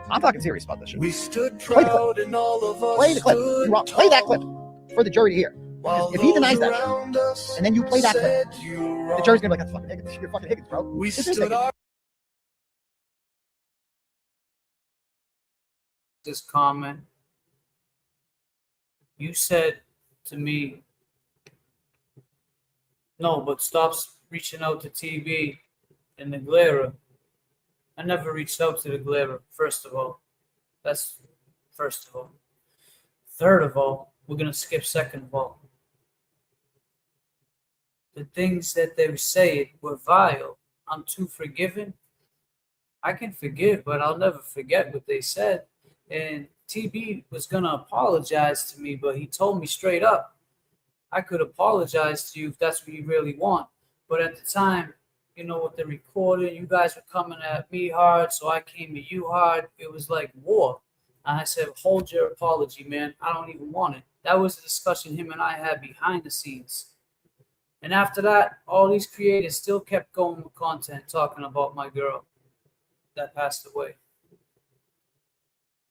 I'm fucking serious about this shit. We stood Play the proud clip. and all of us Play the clip. Play that clip for the jury to hear. If he denies that shit, and then you play that clip, the jury's gonna be like, "That's fucking Higgins. You're fucking Higgins, bro." We This is stood Higgins. this comment, you said to me, no, but stop reaching out to TB and the Glera. I never reached out to the Glera, first of all. That's first of all. Third of all, we're going to skip second of all. The things that they were saying were vile. I'm too forgiving. I can forgive, but I'll never forget what they said. And TB was going to apologize to me, but he told me straight up, I could apologize to you if that's what you really want. But at the time, you know, with the recording, you guys were coming at me hard, so I came at you hard. It was like war. And I said, hold your apology, man. I don't even want it. That was a discussion him and I had behind the scenes. And after that, all these creators still kept going with content talking about my girl that passed away.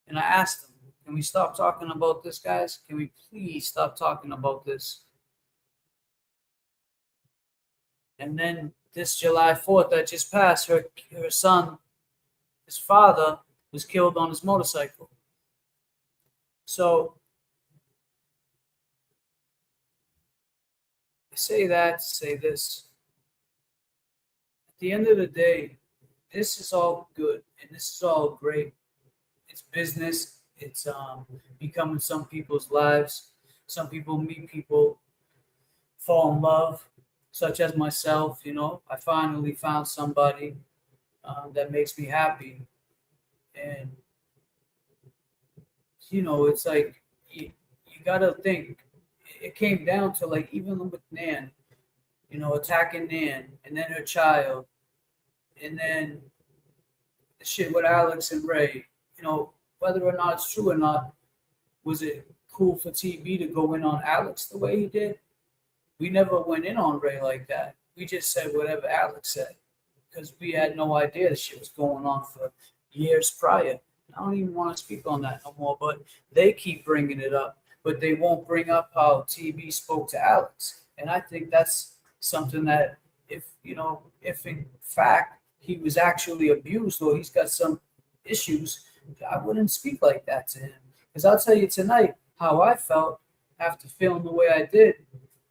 And I asked them, can we stop talking about this, guys? Can we please stop talking about this? And then this July 4th that just passed, her son, his father, was killed on his motorcycle. So I say that to say this. At the end of the day, this is all good and this is all great. It's business. It's becoming some people's lives. Some people meet people, fall in love, such as myself. You know, I finally found somebody that makes me happy. And, you know, it's like you got to think. It came down to, like, even with Nan, you know, attacking Nan and then her child. And then the shit with Alex and Ray, you know, whether or not it's true or not, was it cool for TB to go in on Alex the way he did? We never went in on Ray like that. We just said whatever Alex said because we had no idea the shit was going on for years prior. I don't even want to speak on that no more, but they keep bringing it up, but they won't bring up how TB spoke to Alex. And I think that's something that if in fact he was actually abused or he's got some issues, I wouldn't speak like that to him. Because I'll tell you tonight how I felt after feeling the way I did.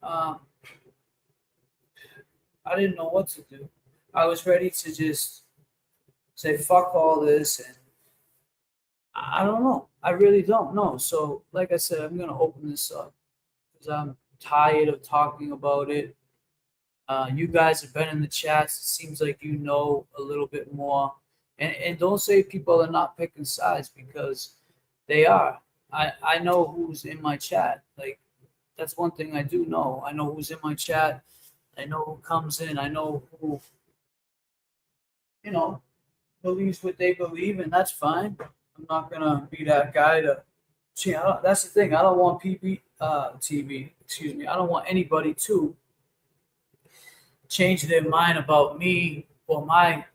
I didn't know what to do. I was ready to just say, fuck all this. And I don't know. I really don't know. So, like I said, I'm going to open this up because I'm tired of talking about it. You guys have been in the chats. It seems like you know a little bit more. And don't say people are not picking sides because they are. I know who's in my chat. Like, that's one thing I do know. I know who's in my chat. I know who comes in. I know who, you know, believes what they believe, and that's fine. I'm not going to be that guy to that's the thing. I don't want TV, excuse me. I don't want anybody to change their mind about me or my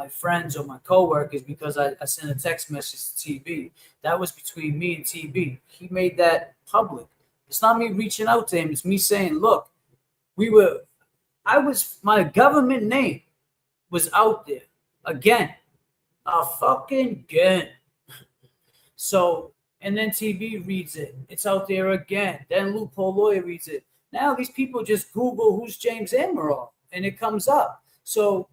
friends or my coworkers because I sent a text message to TB. That was between me and TB. He made that public. It's not me reaching out to him. It's me saying, look, my government name was out there again. Again. So, and then TB reads it. It's out there again. Then Loophole Lawyer reads it. Now these people just Google who's James Amaral and it comes up. So,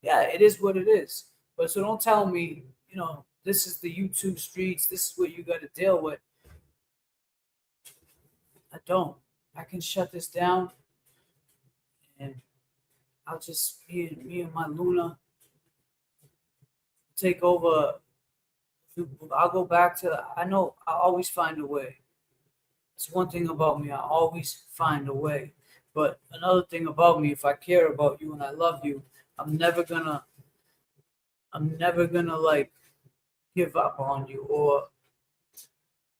yeah, it is what it is. But so don't tell me, you know, this is the YouTube streets. This is what you got to deal with. I don't. I can shut this down. And I'll just, me and my Luna take over. I'll go back to, I know I always find a way. It's one thing about me. I always find a way. But another thing about me, if I care about you and I love you, I'm never gonna like give up on you, or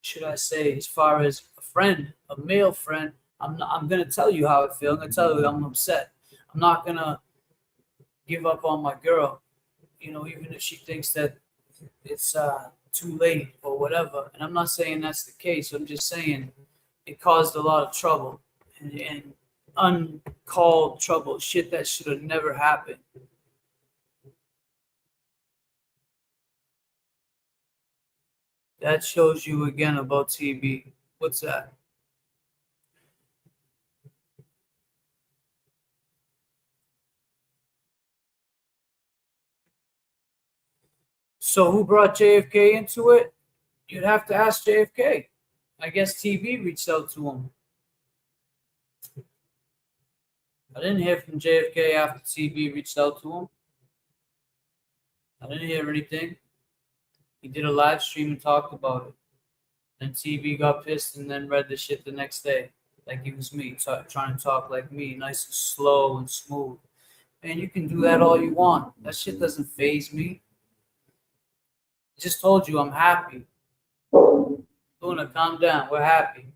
should I say, as far as a friend, a male friend, I'm gonna tell you how I feel. I'm gonna tell you I'm upset. I'm not gonna give up on my girl, you know, even if she thinks that it's too late or whatever. And I'm not saying that's the case. I'm just saying it caused a lot of trouble and uncalled trouble, shit that should have never happened. That shows you again about TB. What's that? So who brought JFK into it? You'd have to ask JFK. I guess TB reached out to him. I didn't hear from JFK after TB reached out to him. I didn't hear anything. He did a live stream and talked about it. Then TV got pissed and then read the shit the next day. Like he was me, trying to talk like me, nice and slow and smooth. Man, you can do that all you want. That shit doesn't faze me. I just told you I'm happy. Luna, calm down. We're happy.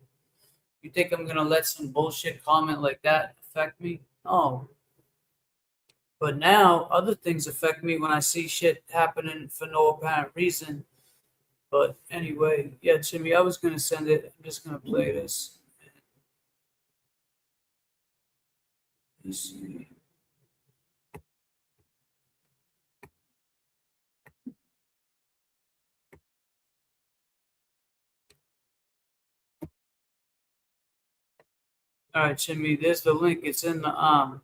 You think I'm going to let some bullshit comment like that affect me? No. But now other things affect me when I see shit happening for no apparent reason. But anyway, yeah, Jimmy, I was going to send it. I'm just going to play this. Let's see. All right, Jimmy, there's the link. It's in the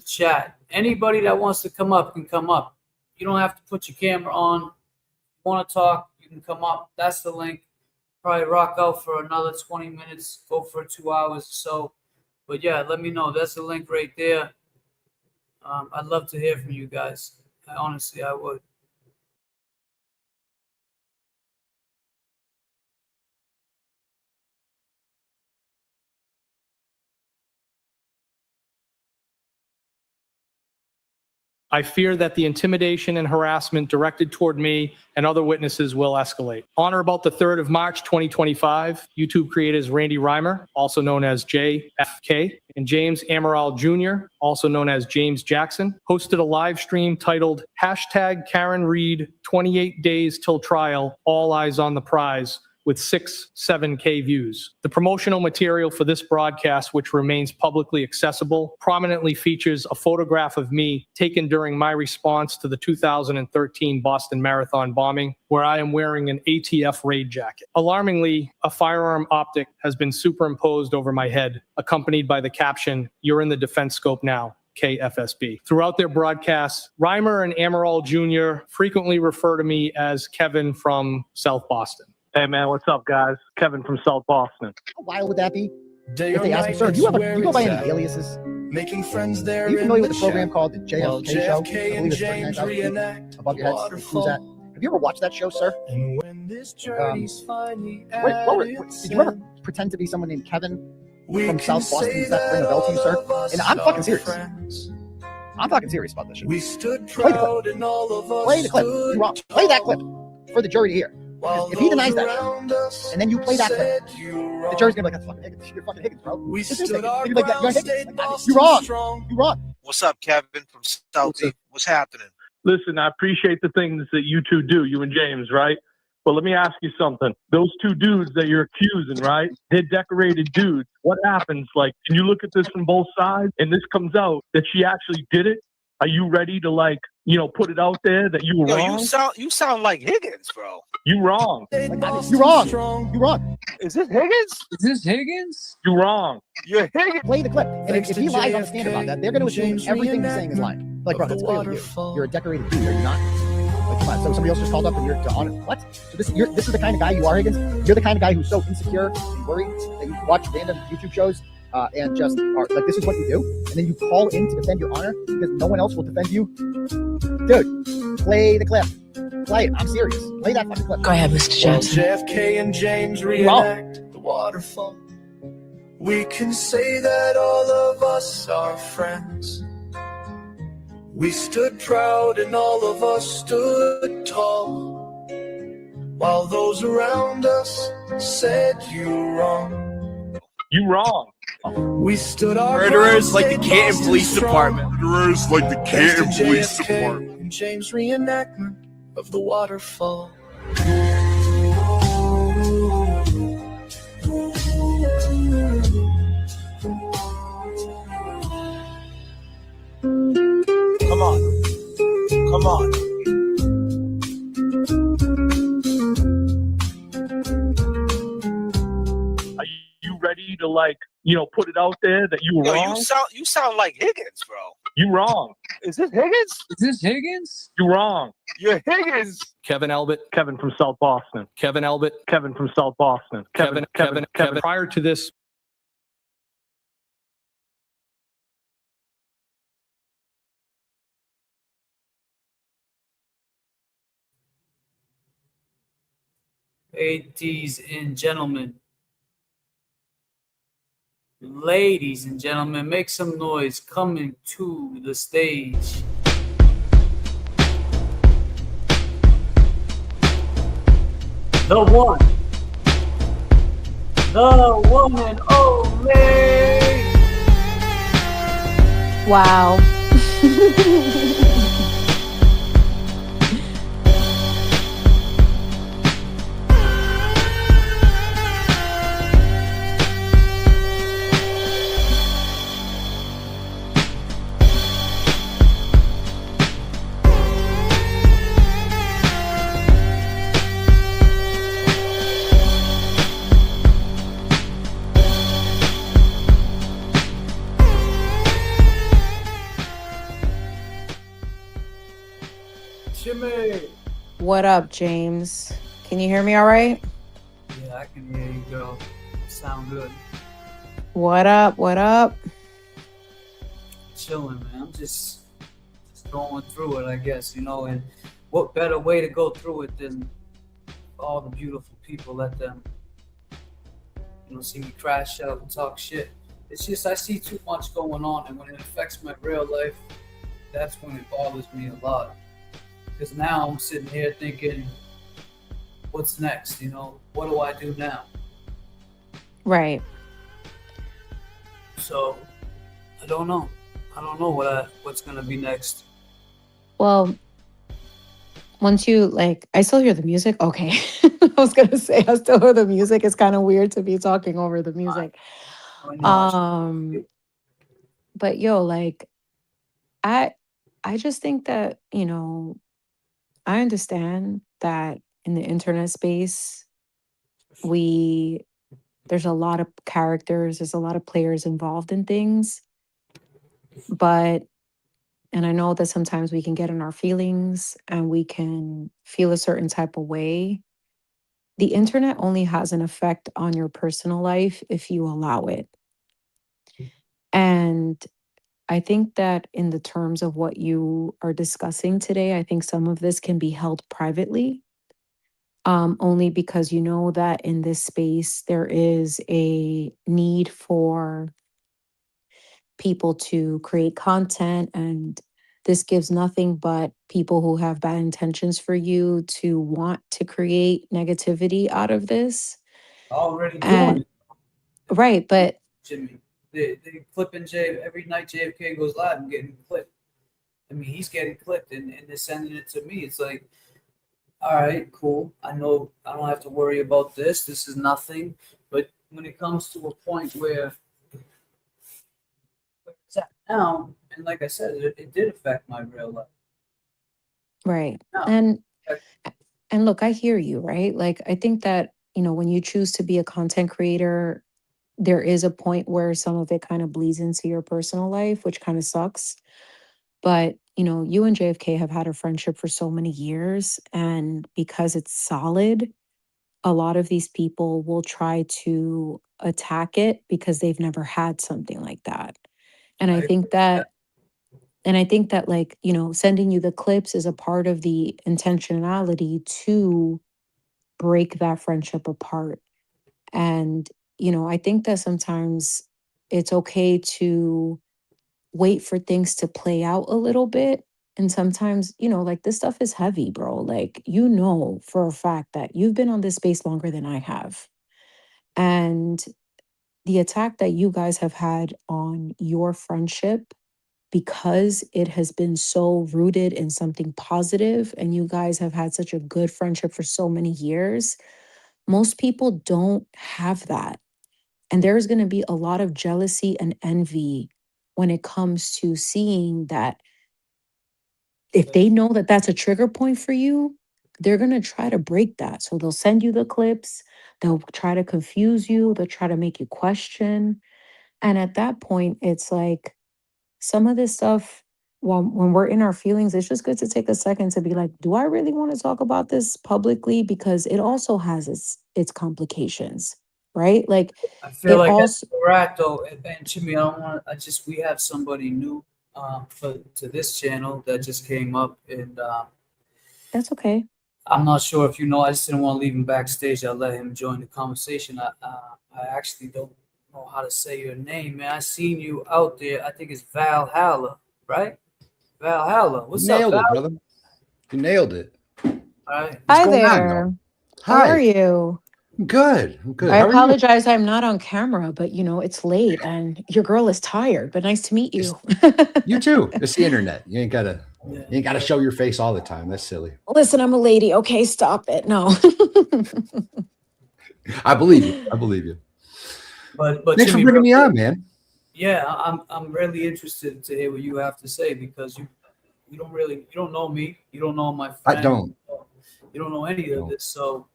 chat. Anybody that wants to come up can come up. You don't have to put your camera on. If you want to talk, you can come up. That's the link. Probably rock out for another 20 minutes, go for 2 hours or so. But yeah, let me know. That's the link right there. I'd love to hear from you guys. Honestly, I would. I fear that the intimidation and harassment directed toward me and other witnesses will escalate. On or about the 3rd of March, 2025, YouTube creators Randy Reimer, also known as JFK, and James Amaral Jr., also known as James Jackson, hosted a live stream titled #Karen Reed 28 Days Till Trial, All Eyes on the Prize, with 7K views. The promotional material for this broadcast, which remains publicly accessible, prominently features a photograph of me taken during my response to the 2013 Boston Marathon bombing, where I am wearing an ATF raid jacket. Alarmingly, a firearm optic has been superimposed over my head, accompanied by the caption, "You're in the defense scope now. KFSB." Throughout their broadcasts, Reimer and Amaral Jr. frequently refer to me as Kevin from South Boston. Hey man, what's up, guys? Kevin from South Boston. How wild would that be? If they ask me, sir, do you go by any aliases? Making friends there. Are you familiar with the program called the JFK Show? I believe it's above your heads. Who's that? Have you ever watched that show, sir? Did you ever pretend to be someone named Kevin from South Boston? Does that ring a bell to you, sir? And I'm fucking serious. I'm fucking serious about this shit. Play the clip. Play the clip. You're wrong. Play that clip for the jury to hear. If he denies that shit, and then you play that clip, the jury's gonna be like, "That's fucking Higgins. You're fucking Higgins, bro." You're like, "You're Higgins." You're wrong. You're wrong. What's up, Kevin from Southie? What's happening? Listen, I appreciate the things that you two do, you and James, right? But let me ask you something. Those two dudes that you're accusing, right? They're decorated dudes. What happens? Like, can you look at this from both sides? And this comes out that she actually did it. Are you ready to, like, put it out there that you were wrong? You sound like Higgins, bro. You wrong. You're wrong. You're wrong. Is this Higgins? Is this Higgins? You're wrong. You're Higgins. Play the clip. And if he lies on stand about that, they're going to assume everything he's saying is lying. Like, bro, that's clearly you. You're a decorated dude, are you not? Like, come on. So somebody else just called up and you're to honor. What? So this is the kind of guy you are, Higgins? You're the kind of guy who's so insecure and worried that you watch random YouTube shows and just are like, this is what you do, and then you call in to defend your honor because no one else will defend you. Dude, play the clip. Play it. I'm serious. Play that fucking clip. Go ahead, Mr. Jackson. JFK and James reenact the waterfall. We can say that all of us are friends. We stood proud and all of us stood tall, while those around us said you're wrong. You wrong. We stood our murderers like the Canton Police Department. Murderers like the Canton Police Department. And James reenactment of the waterfall. Come on. Come on. Are you ready to, like, put it out there that you were wrong? You sound like Higgins, bro. You wrong. Is this Higgins? Is this Higgins? You wrong. You're Higgins. Kevin Elbit. Kevin from South Boston. Kevin Elbit. Kevin from South Boston. Kevin. Prior to this Ladies and gentlemen. Ladies and gentlemen, make some noise coming to the stage. The one and only. Wow. Jimmy. What up, James? Can you hear me all right? Yeah, I can hear you, girl. Sound good. What up? What up? Chilling, man. I'm just going through it, I guess, you know, and what better way to go through it than all the beautiful people, let them, you know, see me crash out and talk shit. It's just I see too much going on, and when it affects my real life, that's when it bothers me a lot. Because now I'm sitting here thinking, what's next? You know, what do I do now? Right. So I don't know. I don't know what's gonna be next. Well, once you like, I still hear the music. Okay. I was gonna say I still hear the music. It's kind of weird to be talking over the music. But yo, like, I just think that, you know, I understand that in the internet space, there's a lot of characters, there's a lot of players involved in things. But, and I know that sometimes we can get in our feelings and we can feel a certain type of way. The internet only has an effect on your personal life if you allow it. And I think that in the terms of what you are discussing today, I think some of this can be held privately. Only because you know that in this space, there is a need for people to create content, and this gives nothing but people who have bad intentions for you to want to create negativity out of this. Already doing And it, right, but Jimmy. They clipping every night JFK goes live and getting clipped. I mean, he's getting clipped and they're sending it to me. It's like, all right, cool. I know I don't have to worry about this. This is nothing. But when it comes to a point where it's at now, and like I said, it did affect my real life. right. No. And look, I hear you, right? Like, I think that, you know, when you choose to be a content creator, there is a point where some of it kind of bleeds into your personal life, which kind of sucks. But, you know, you and JFK have had a friendship for so many years. And because it's solid, a lot of these people will try to attack it because they've never had something like that. And I think that, like, you know, sending you the clips is a part of the intentionality to break that friendship apart. And, you know, I think that sometimes it's okay to wait for things to play out a little bit. And sometimes, you know, like this stuff is heavy, bro. Like, you know, for a fact that you've been on this space longer than I have. And the attack that you guys have had on your friendship, because it has been so rooted in something positive and you guys have had such a good friendship for so many years, most people don't have that. And there's going to be a lot of jealousy and envy when it comes to seeing that if they know that that's a trigger point for you, they're going to try to break that. So they'll send you the clips, they'll try to confuse you, they'll try to make you question. And at that point, it's like some of this stuff, when we're in our feelings, it's just good to take a second to be like, do I really want to talk about this publicly? Because it also has its complications, right? Like, I feel it like also, that's where we're at though. And Jimmy, I don't want we have somebody new to this channel that just came up and that's okay. I'm not sure if you know. I just didn't want to leave him backstage. I let him join the conversation. I actually don't know how to say your name, man. I seen you out there. I think it's Valhalla, right? Valhalla. What's up, Nailed Val? it, brother. You nailed it. All right. Hi going on, there. How Hi. are you? I'm good. I'm good. I How are you? apologize I'm not on camera, but it's late and your girl is tired, but nice to meet you. You too. It's the internet. You ain't gotta show your face all the time. That's silly. Listen, I'm a lady. Okay, stop it. No. I believe you. I believe you. But Thanks Jimmy, for bringing me real on, quick, man. Yeah, I'm really interested to hear what you have to say because you don't know me, you don't know my friend, I don't. you don't know any of this, so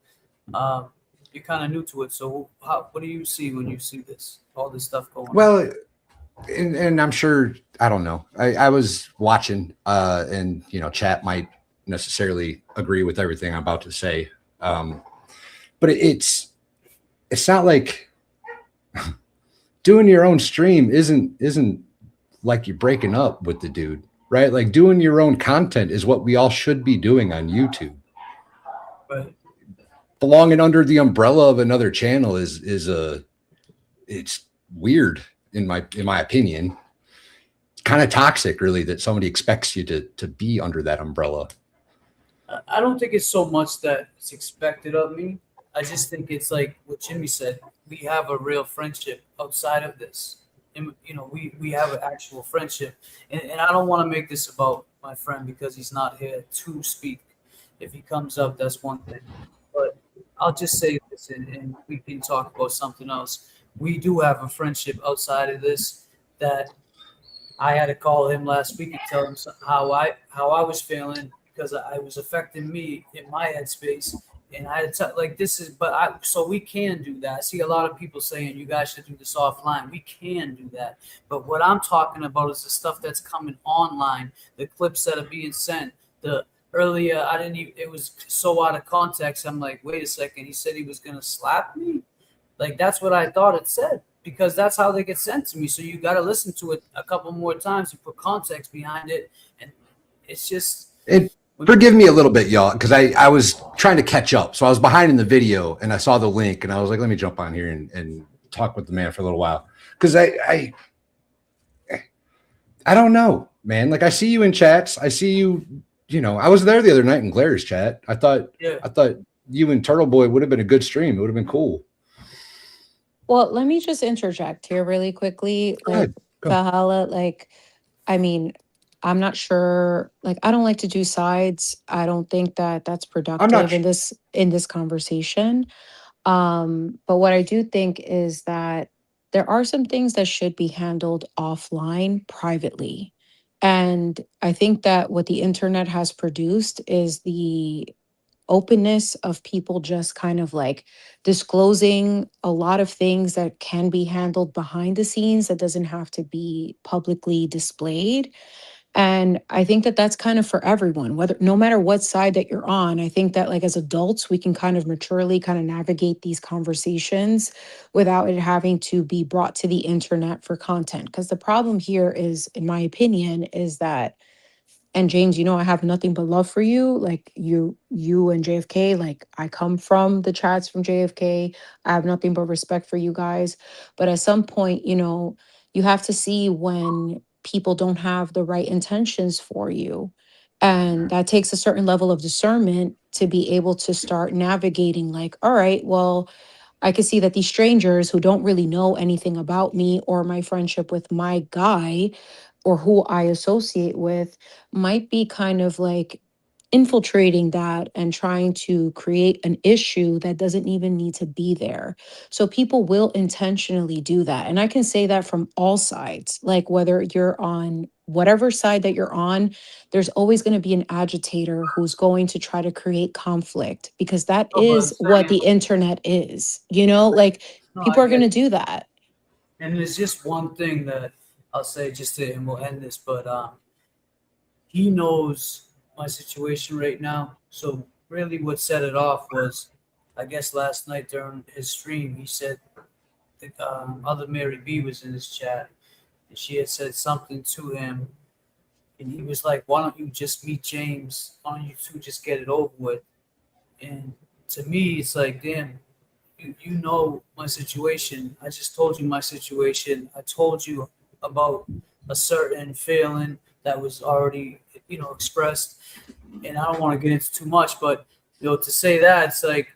you're kind of new to it. So what do you see when you see this, all this stuff going on? Well, and I'm sure, I don't know. I was watching, and chat might necessarily agree with everything I'm about to say, but it's not like doing your own stream isn't like you're breaking up with the dude, right? Like doing your own content is what we all should be doing on YouTube. Right. Belonging under the umbrella of another channel it's weird in my opinion. It's kind of toxic, really, that somebody expects you to be under that umbrella. I don't think it's so much that it's expected of me. I just think it's like what Jimmy said. We have a real friendship outside of this. And, we have an actual friendship. And I don't want to make this about my friend because he's not here to speak. If he comes up, that's one thing. But I'll just say this and we can talk about something else. We do have a friendship outside of this that I had to call him last week and tell him how I was feeling because I was affecting me in my headspace. And I had to tell, like, this is, so we can do that. I see a lot of people saying you guys should do this offline. We can do that. But what I'm talking about is the stuff that's coming online, the clips that are being sent. Earlier, it was so out of context. I'm like, wait a second. He said he was going to slap me. Like, that's what I thought it said because that's how they get sent to me. So you got to listen to it a couple more times and put context behind it. And it's just. Forgive me a little bit, y'all, because I was trying to catch up. So I was behind in the video and I saw the link and I was like, let me jump on here and talk with the man for a little while. Because I don't know, man. Like I see you in chats. I see you, I was there the other night in Glaire's chat. I thought you and Turtle Boy would have been a good stream. It would have been cool. Well, let me just interject here really quickly. Valhalla, I'm not sure, I don't like to do sides. I don't think that that's productive in this conversation. But what I do think is that there are some things that should be handled offline privately. And I think that what the internet has produced is the openness of people just kind of disclosing a lot of things that can be handled behind the scenes that doesn't have to be publicly displayed. And I think that that's kind of for everyone, no matter what side that you're on. I think that as adults, we can kind of maturely kind of navigate these conversations without it having to be brought to the internet for content. Because the problem here is, in my opinion, is that, and James, I have nothing but love for you. You and JFK, I come from the chats from JFK. I have nothing but respect for you guys. But at some point, you have to see when people don't have the right intentions for you. And that takes a certain level of discernment to be able to start navigating all right, well, I could see that these strangers who don't really know anything about me or my friendship with my guy or who I associate with might be kind of infiltrating that and trying to create an issue that doesn't even need to be there. So people will intentionally do that. And I can say that from all sides, whether you're on whatever side that you're on, there's always going to be an agitator who's going to try to create conflict because that is what the internet is, people are going to do that. And there's just one thing that I'll say just to, and we'll end this, but he knows my situation right now. So really what set it off was, I guess last night during his stream, he said the other Mary B was in his chat and she had said something to him. And he was like, why don't you just meet James? Why don't you two just get it over with? And to me, it's like, damn, you know my situation. I just told you my situation. I told you about a certain feeling that was already, expressed. And I don't want to get into too much, but to say that, it's like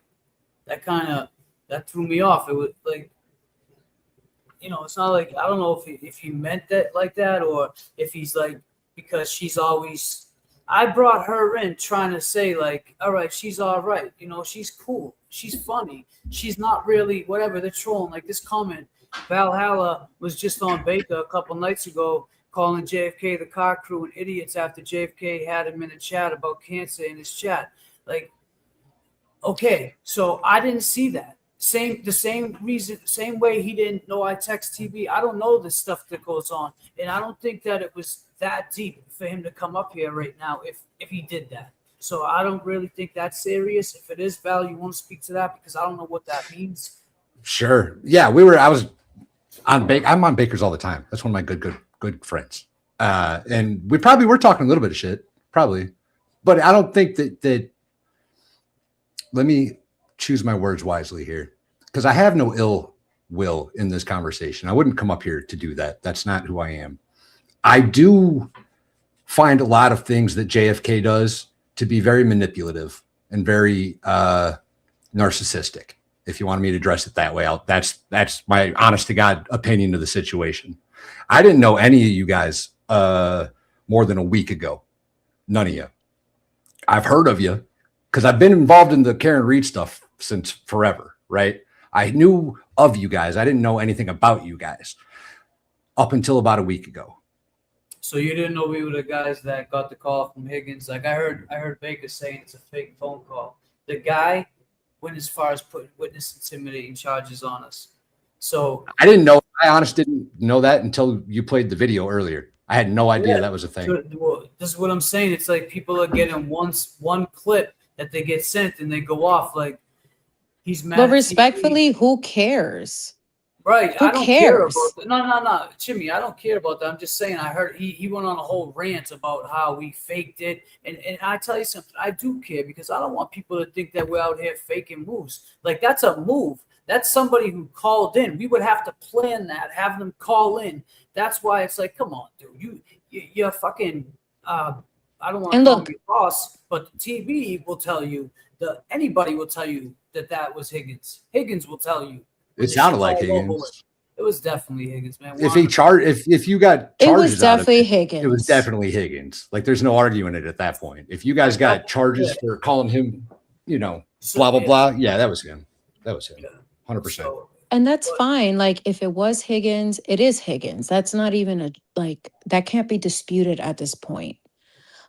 that threw me off. It was like, it's not like, I don't know if he meant that like that, or if he's like, because she's always, I brought her in trying to say like, all right, she's all right. She's cool. She's funny. She's not really whatever. They're trolling. Like this comment, Valhalla was just on Baker a couple nights ago calling JFK the car crew and idiots after JFK had him in a chat about cancer in his chat. Like, okay, so I didn't see that. The same way he didn't know I text TV. I don't know the stuff that goes on. And I don't think that it was that deep for him to come up here right now if he did that. So I don't really think that's serious. If it is, Val, you want to speak to that? Because I don't know what that means. Sure. Yeah, I was on Baker. I'm on Baker's all the time. That's one of my good friends. And we probably were talking a little bit of shit, probably. But I don't think that let me choose my words wisely here, because I have no ill will in this conversation. I wouldn't come up here to do that. That's not who I am. I do find a lot of things that JFK does to be very manipulative and very narcissistic. If you want me to address it that way, that's my honest to God opinion of the situation. I didn't know any of you guys more than a week ago. None of you. I've heard of you because I've been involved in the Karen Reed stuff since forever, right? I knew of you guys. I didn't know anything about you guys up until about a week ago. So you didn't know we were the guys that got the call from Higgins? Like I heard Baker saying it's a fake phone call. The guy went as far as putting witness intimidating charges on us. So I didn't know. I honestly didn't know that until you played the video earlier. I had no idea that was a thing. Well, this is what I'm saying. It's like people are getting one clip that they get sent and they go off like he's mad. But respectfully, who cares? Right. Who I don't cares? care about that. No. Jimmy, I don't care about that. I'm just saying I heard he went on a whole rant about how we faked it. And I tell you something, I do care because I don't want people to think that we're out here faking moves. Like that's a move. That's somebody who called in. We would have to plan that, have them call in. That's why it's like, come on, dude. You're fucking I don't want to call you boss, but the TV will tell you, anybody will tell you that was Higgins. Higgins will tell you. It sounded like Higgins. It was definitely Higgins, man. If you got charges, it was definitely Higgins. It was definitely Higgins. Like there's no arguing it at that point. If you guys got charges for calling him, blah blah blah, yeah, that was him. That was him. 100%. And that's fine. Like if it was Higgins, it is Higgins. That's not even that can't be disputed at this point.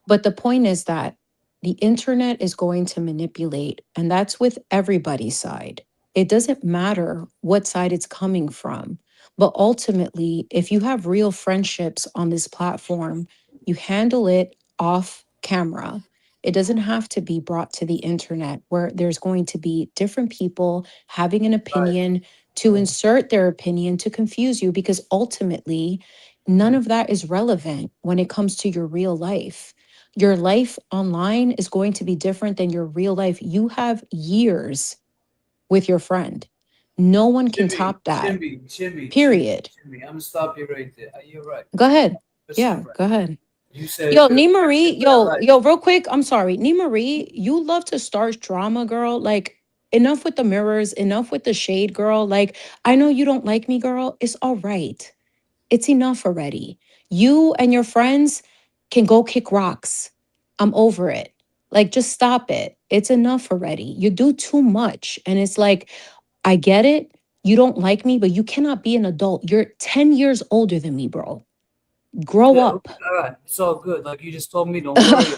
But the point is that the internet is going to manipulate, and that's with everybody's side. It doesn't matter what side it's coming from. But ultimately, if you have real friendships on this platform, you handle it off camera. It doesn't have to be brought to the internet where there's going to be different people having an opinion to insert their opinion to confuse you, because ultimately, none of that is relevant when it comes to your real life. Your life online is going to be different than your real life. You have years with your friend. No one can top that. Period. Jimmy, I'm gonna stop you right there. You're right. Go ahead. Yeah, go ahead. You said Yo, Nee Marie, yo, real quick. I'm sorry. Nee Marie, you love to start drama, girl. Like, enough with the mirrors, enough with the shade, girl. Like, I know you don't like me, girl. It's all right. It's enough already. You and your friends can go kick rocks. I'm over it. Like, just stop it. It's enough already. You do too much. And it's like, I get it. You don't like me, but you cannot be an adult. You're 10 years older than me, bro. Grow up. All right. It's all good. Like you just told me, don't worry.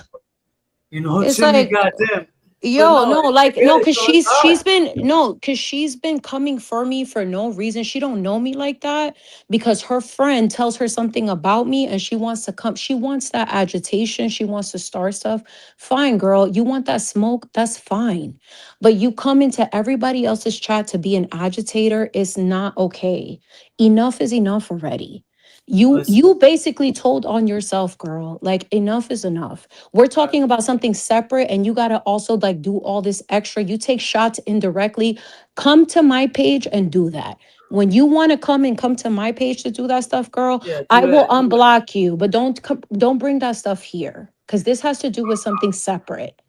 It's Jimmy, like, goddamn. yo, because she's been coming for me for no reason. She don't know me like that because her friend tells her something about me and she wants to come. She wants that agitation. She wants to start stuff. Fine, girl. You want that smoke? That's fine. But you come into everybody else's chat to be an agitator. It's not okay. Enough is enough already. You basically told on yourself, girl. Like enough is enough. We're talking about something separate and you got to also like do all this extra. You take shots indirectly. Come to my page and do that. When you want to come to my page to do that stuff, girl, Yeah, I do will it. Do it. unblock you, but don't bring that stuff here cuz this has to do with something separate.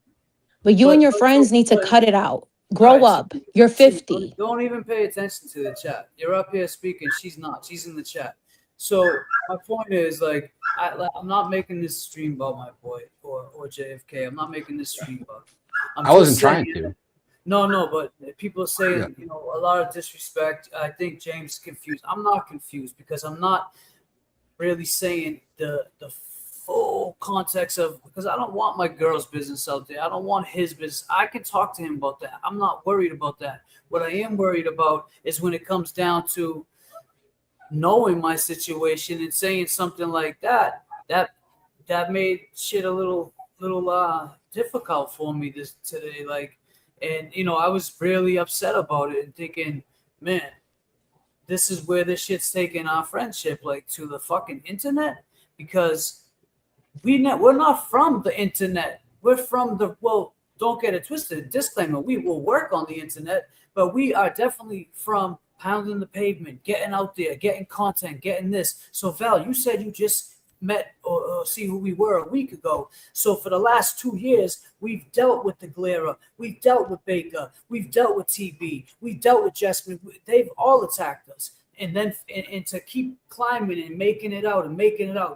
But you and your friends need to cut it out. Grow All right, up. You're see, 50. don't even pay attention to the chat. You're up here speaking. She's not. She's in the chat. So my point is, like, I'm not making this stream about my boy or JFK. I'm not making this stream about him. I wasn't trying to. No, but people are saying, Yeah. you know, a lot of disrespect. I think James confused. I'm not confused because I'm not really saying the full context of, because I don't want my girl's business out there. I don't want his business. I can talk to him about that. I'm not worried about that. What I am worried about is when it comes down to knowing my situation and saying something like that made shit a little difficult for me today. Like, and you know, I was really upset about it and thinking, man, this is where this shit's taking our friendship, like, to the fucking internet, because we're not from the internet. We're from the, well, don't get it twisted. Disclaimer: we will work on the internet, but we are definitely from pounding the pavement, getting out there, getting content, getting this. So Val, you said you just met or see who we were a week ago. So for the last 2 years, we've dealt with the Glera, we've dealt with Baker, we've dealt with TB, we've dealt with Jessman. They've all attacked us. And then and to keep climbing and making it out,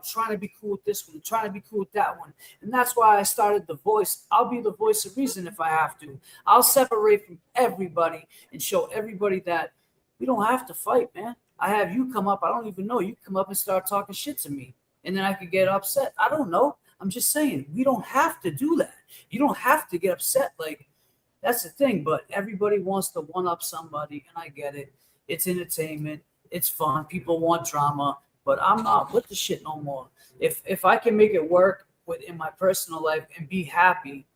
trying to be cool with this one, trying to be cool with that one. And that's why I started The Voice. I'll be the voice of reason if I have to. I'll separate from everybody and show everybody that we don't have to fight, man. I have you come up. I don't even know. You come up and start talking shit to me. And then I could get upset. I don't know. I'm just saying, we don't have to do that. You don't have to get upset. Like, that's the thing. But everybody wants to one-up somebody, and I get it. It's entertainment. It's fun. People want drama. But I'm not with the shit no more. If I can make it work in my personal life and be happy,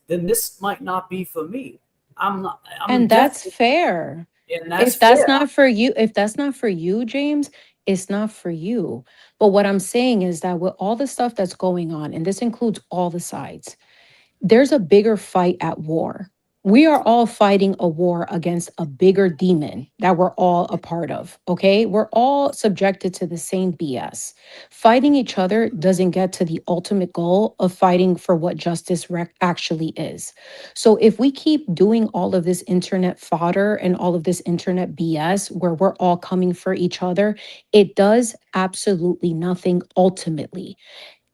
then this might not be for me. And that's fair. And that's If that's fair. not for you, if that's not for you, James, it's not for you. But what I'm saying is that with all the stuff that's going on, and this includes all the sides, there's a bigger fight at war. We are all fighting a war against a bigger demon that we're all a part of. Okay. We're all subjected to the same BS. Fighting each other doesn't get to the ultimate goal of fighting for what justice actually is. So if we keep doing all of this internet fodder and all of this internet BS where we're all coming for each other, it does absolutely nothing ultimately.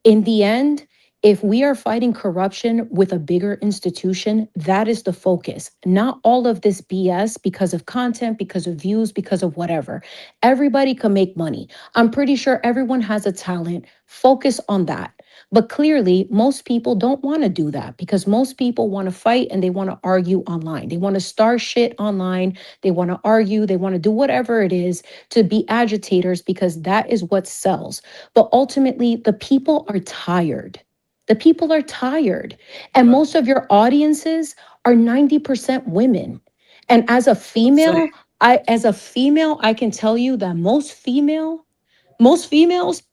In the end, if we are fighting corruption with a bigger institution, that is the focus. Not all of this BS because of content, because of views, because of whatever. Everybody can make money. I'm pretty sure everyone has a talent. Focus on that. But clearly, most people don't want to do that because most people want to fight and they want to argue online. They want to start shit online. They want to argue. They want to do whatever it is to be agitators because that is what sells. But ultimately, the people are tired. The people are tired. And most of your audiences are 90% women. And as a female, I can tell you that most females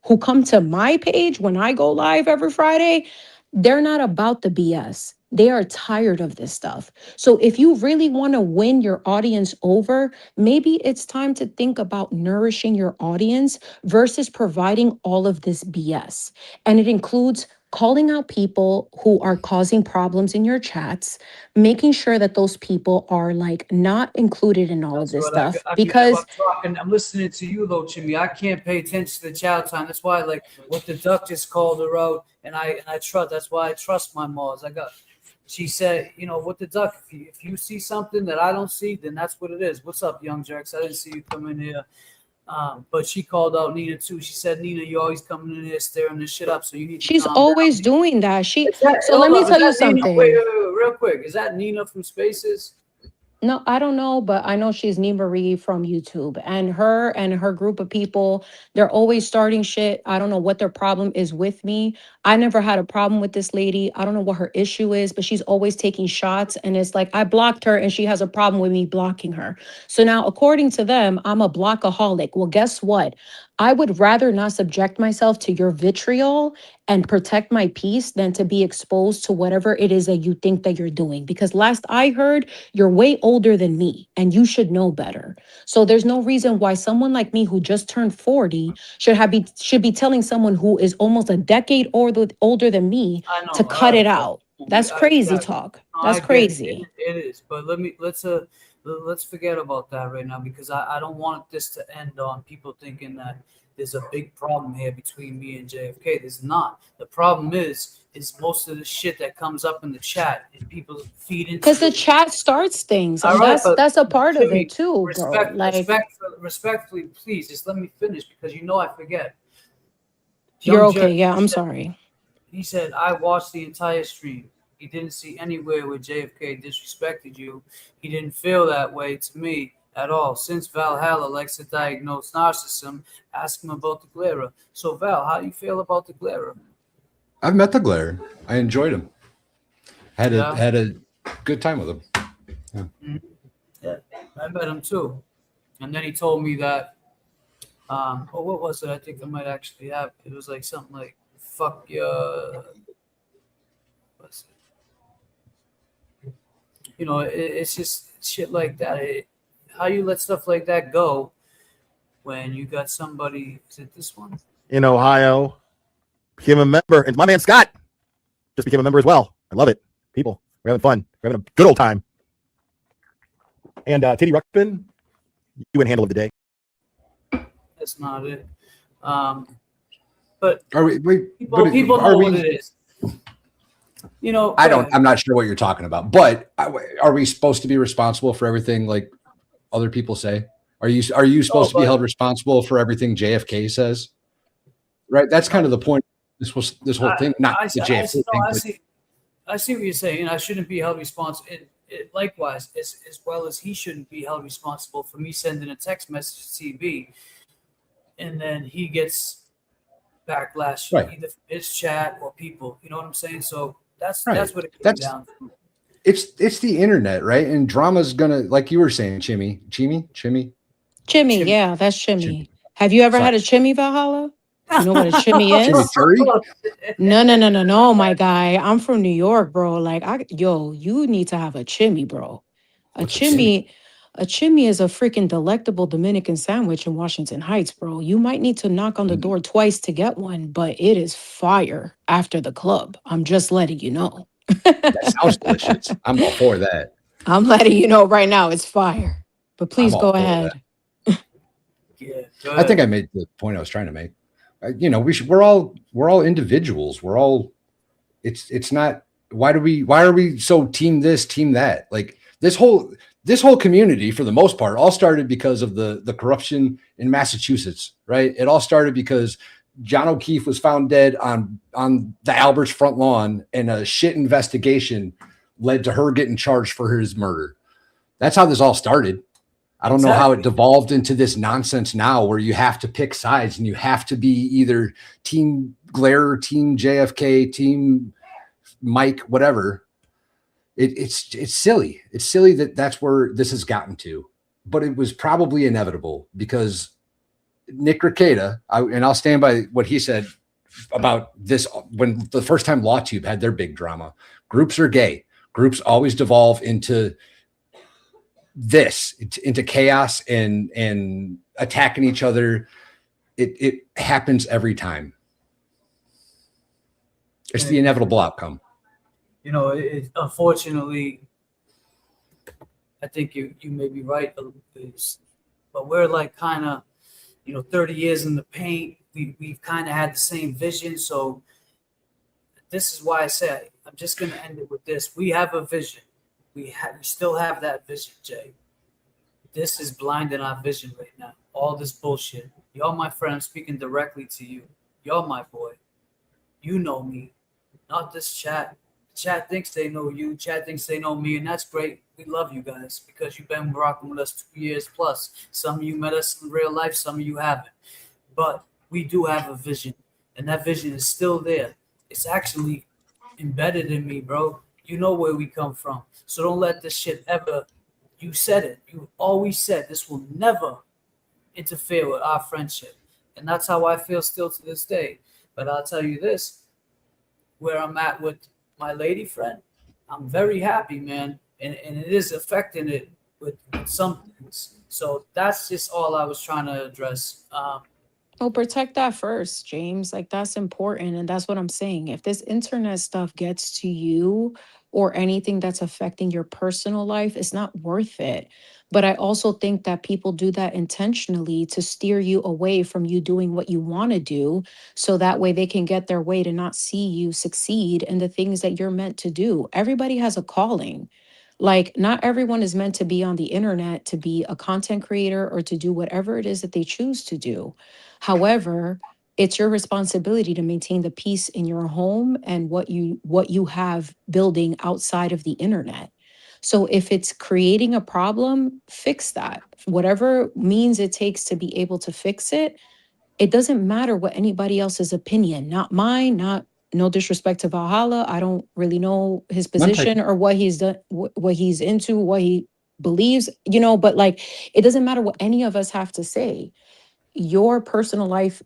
who come to my page when I go live every Friday, they're not about the BS. They are tired of this stuff. So if you really want to win your audience over, maybe it's time to think about nourishing your audience versus providing all of this BS. And it includes calling out people who are causing problems in your chats, making sure that those people are like not included in all of this stuff. Because I'm listening to you though, Jimmy. I can't pay attention to the child time. That's why, like, what the duck just called her out, and I trust. That's why I trust my moms. She said, you know, what the duck. If you see something that I don't see, then that's what it is. What's up, Young Jerks? I didn't see you come in here. But she called out Nina too. She said, Nina, you always coming in here stirring this shit up. So you need to she's calm always down. doing that. So Hold let me up, tell you is that Nina? something. Wait, real quick. Is that Nina from Spaces? No, I don't know, but I know she's Nee Marie from YouTube, and her group of people, they're always starting shit. I don't know what their problem is with me. I never had a problem with this lady. I don't know what her issue is, but she's always taking shots. And it's like, I blocked her and she has a problem with me blocking her. So now, according to them, I'm a blockaholic. Well, guess what? I would rather not subject myself to your vitriol and protect my peace than to be exposed to whatever it is that you think that you're doing. Because last I heard, you're way older than me and you should know better. So there's no reason why someone like me who just turned 40 should be telling someone who is almost a decade older than me I know. to cut it but out. That's crazy talk. That's crazy. It is. But let's forget about that right now, because I don't want this to end on people thinking that there's a big problem here between me and JFK. There's not. The problem is most of the shit that comes up in the chat and people feed into. Because the chat starts things. All And right, that's a part of Jimmy, it too, bro. Like respectfully, please just let me finish, because I forget. you're Young okay. Jeff, Yeah, I'm sorry. he said, I watched the entire stream. He didn't see anywhere where JFK disrespected you. He didn't feel that way to me at all. Since Valhalla likes to diagnose narcissism, ask him about the Glera. So, Val, how do you feel about the Glera? I've met the Glare. I enjoyed him. Had a good time with him. Yeah. Yeah, I met him too. And then he told me that, what was it? I think I might actually have. It was like something like, fuck your... What's it? It's just shit like that. How you let stuff like that go when you got somebody, is it this one? In Ohio, became a member. And my man Scott just became a member as well. I love it. People, we're having fun. We're having a good old time. And Titty Ruckman, you win handle of the day. That's not it. But are we? People know what it is. I'm not sure what you're talking about. But are we supposed to be responsible for everything like other people say? Are you supposed to be held responsible for everything JFK says? Right. That's kind of the point. This whole thing, not the JFK thing. I see what you're saying. I shouldn't be held responsible. Likewise, as well as he shouldn't be held responsible for me sending a text message to TB, and then he gets backlash, either from his chat or people. You know what I'm saying? So that's what it comes down to. It's the internet, right? And drama's gonna, like you were saying, Chimmy. Yeah, that's Chimmy. Have you ever had a Chimmy, Valhalla? You know what a Chimmy is? No, my guy. I'm from New York, bro. Like, you need to have a Chimmy, bro. A Chimmy is a freaking delectable Dominican sandwich in Washington Heights, bro. You might need to knock on the door twice to get one, but it is fire after the club. I'm just letting you know. That sounds delicious. I'm all for that. I'm letting you know right now it's fire. But please go ahead. I think I made the point I was trying to make. We're all individuals. We're all. It's not. Why are we so team this, team that? Like this whole community, for the most part, all started because of the corruption in Massachusetts, right? It all started because John O'Keefe was found dead on the Albert's front lawn, and a shit investigation led to her getting charged for his murder. That's how this all started. I don't know how it devolved into this nonsense now where you have to pick sides and you have to be either team Glare, team JFK, team Mike, whatever. It's silly. It's silly that's where this has gotten to, but it was probably inevitable because Nick Rekieta, and I'll stand by what he said about this when the first time LawTube had their big drama. Groups are gay. Groups always devolve into into chaos and attacking each other. It happens every time. It's the inevitable outcome. Unfortunately, I think you may be right, but we're like kind of 30 years in the paint. We've kind of had the same vision. So this is why I say I'm just going to end it with this. We have a vision. We still have that vision, Jay. This is blinding our vision right now. All this bullshit. You're my friend. I'm speaking directly to you. You're my boy. You know me, not this chat. Chat thinks they know you. Chat thinks they know me, and that's great. We love you guys because you've been rocking with us 2 years plus. Some of you met us in real life. Some of you haven't. But we do have a vision, and that vision is still there. It's actually embedded in me, bro. You know where we come from. So don't let this shit ever, you said it. You always said this will never interfere with our friendship. And that's how I feel still to this day. But I'll tell you this, where I'm at with my lady friend, I'm very happy, man. And it is affecting it with some things. So that's just all I was trying to address. Well, protect that first, James. Like, that's important. And that's what I'm saying. If this internet stuff gets to you or anything that's affecting your personal life, it's not worth it. But I also think that people do that intentionally to steer you away from you doing what you want to do. So that way they can get their way to not see you succeed in the things that you're meant to do. Everybody has a calling. Like, not everyone is meant to be on the internet to be a content creator or to do whatever it is that they choose to do. However, it's your responsibility to maintain the peace in your home and what you have building outside of the internet. So if it's creating a problem, fix that. Whatever means it takes to be able to fix it, it doesn't matter what anybody else's opinion, not mine, not no disrespect to Valhalla. I don't really know his position or what he's done, what he's into, what he believes, but like, it doesn't matter what any of us have to say. Your personal life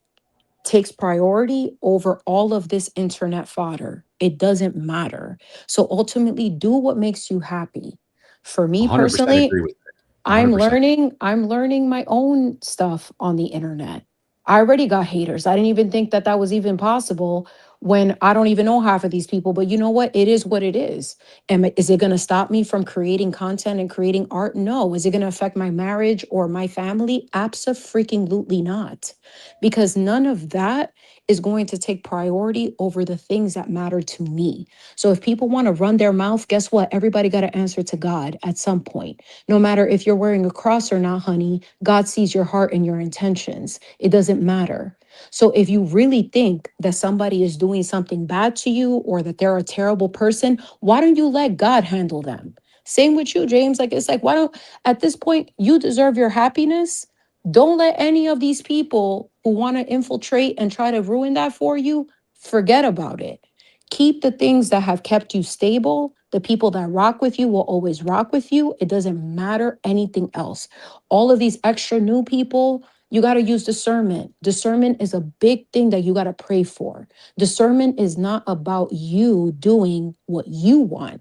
takes priority over all of this internet fodder. It doesn't matter. So ultimately, do what makes you happy. For me 100% personally, agree with that. I'm 100%. learning my own stuff on the internet. I already got haters. I didn't even think that that was even possible when I don't even know half of these people, but you know what? It is what it is. And is it going to stop me from creating content and creating art? No. Is it going to affect my marriage or my family? Abso-freaking-lutely not. Because none of that is going to take priority over the things that matter to me. So if people want to run their mouth, guess what? Everybody got to answer to God at some point. No matter if you're wearing a cross or not, honey, God sees your heart and your intentions. It doesn't matter. So if you really think that somebody is doing something bad to you or that they're a terrible person, why don't you let God handle them? Same with you, James. Like, it's like, why don't, at this point, you deserve your happiness. Don't let any of these people who want to infiltrate and try to ruin that for you, forget about it. Keep the things that have kept you stable. The people that rock with you will always rock with you. It doesn't matter anything else. All of these extra new people, you got to use discernment. Discernment is a big thing that you got to pray for. Discernment is not about you doing what you want.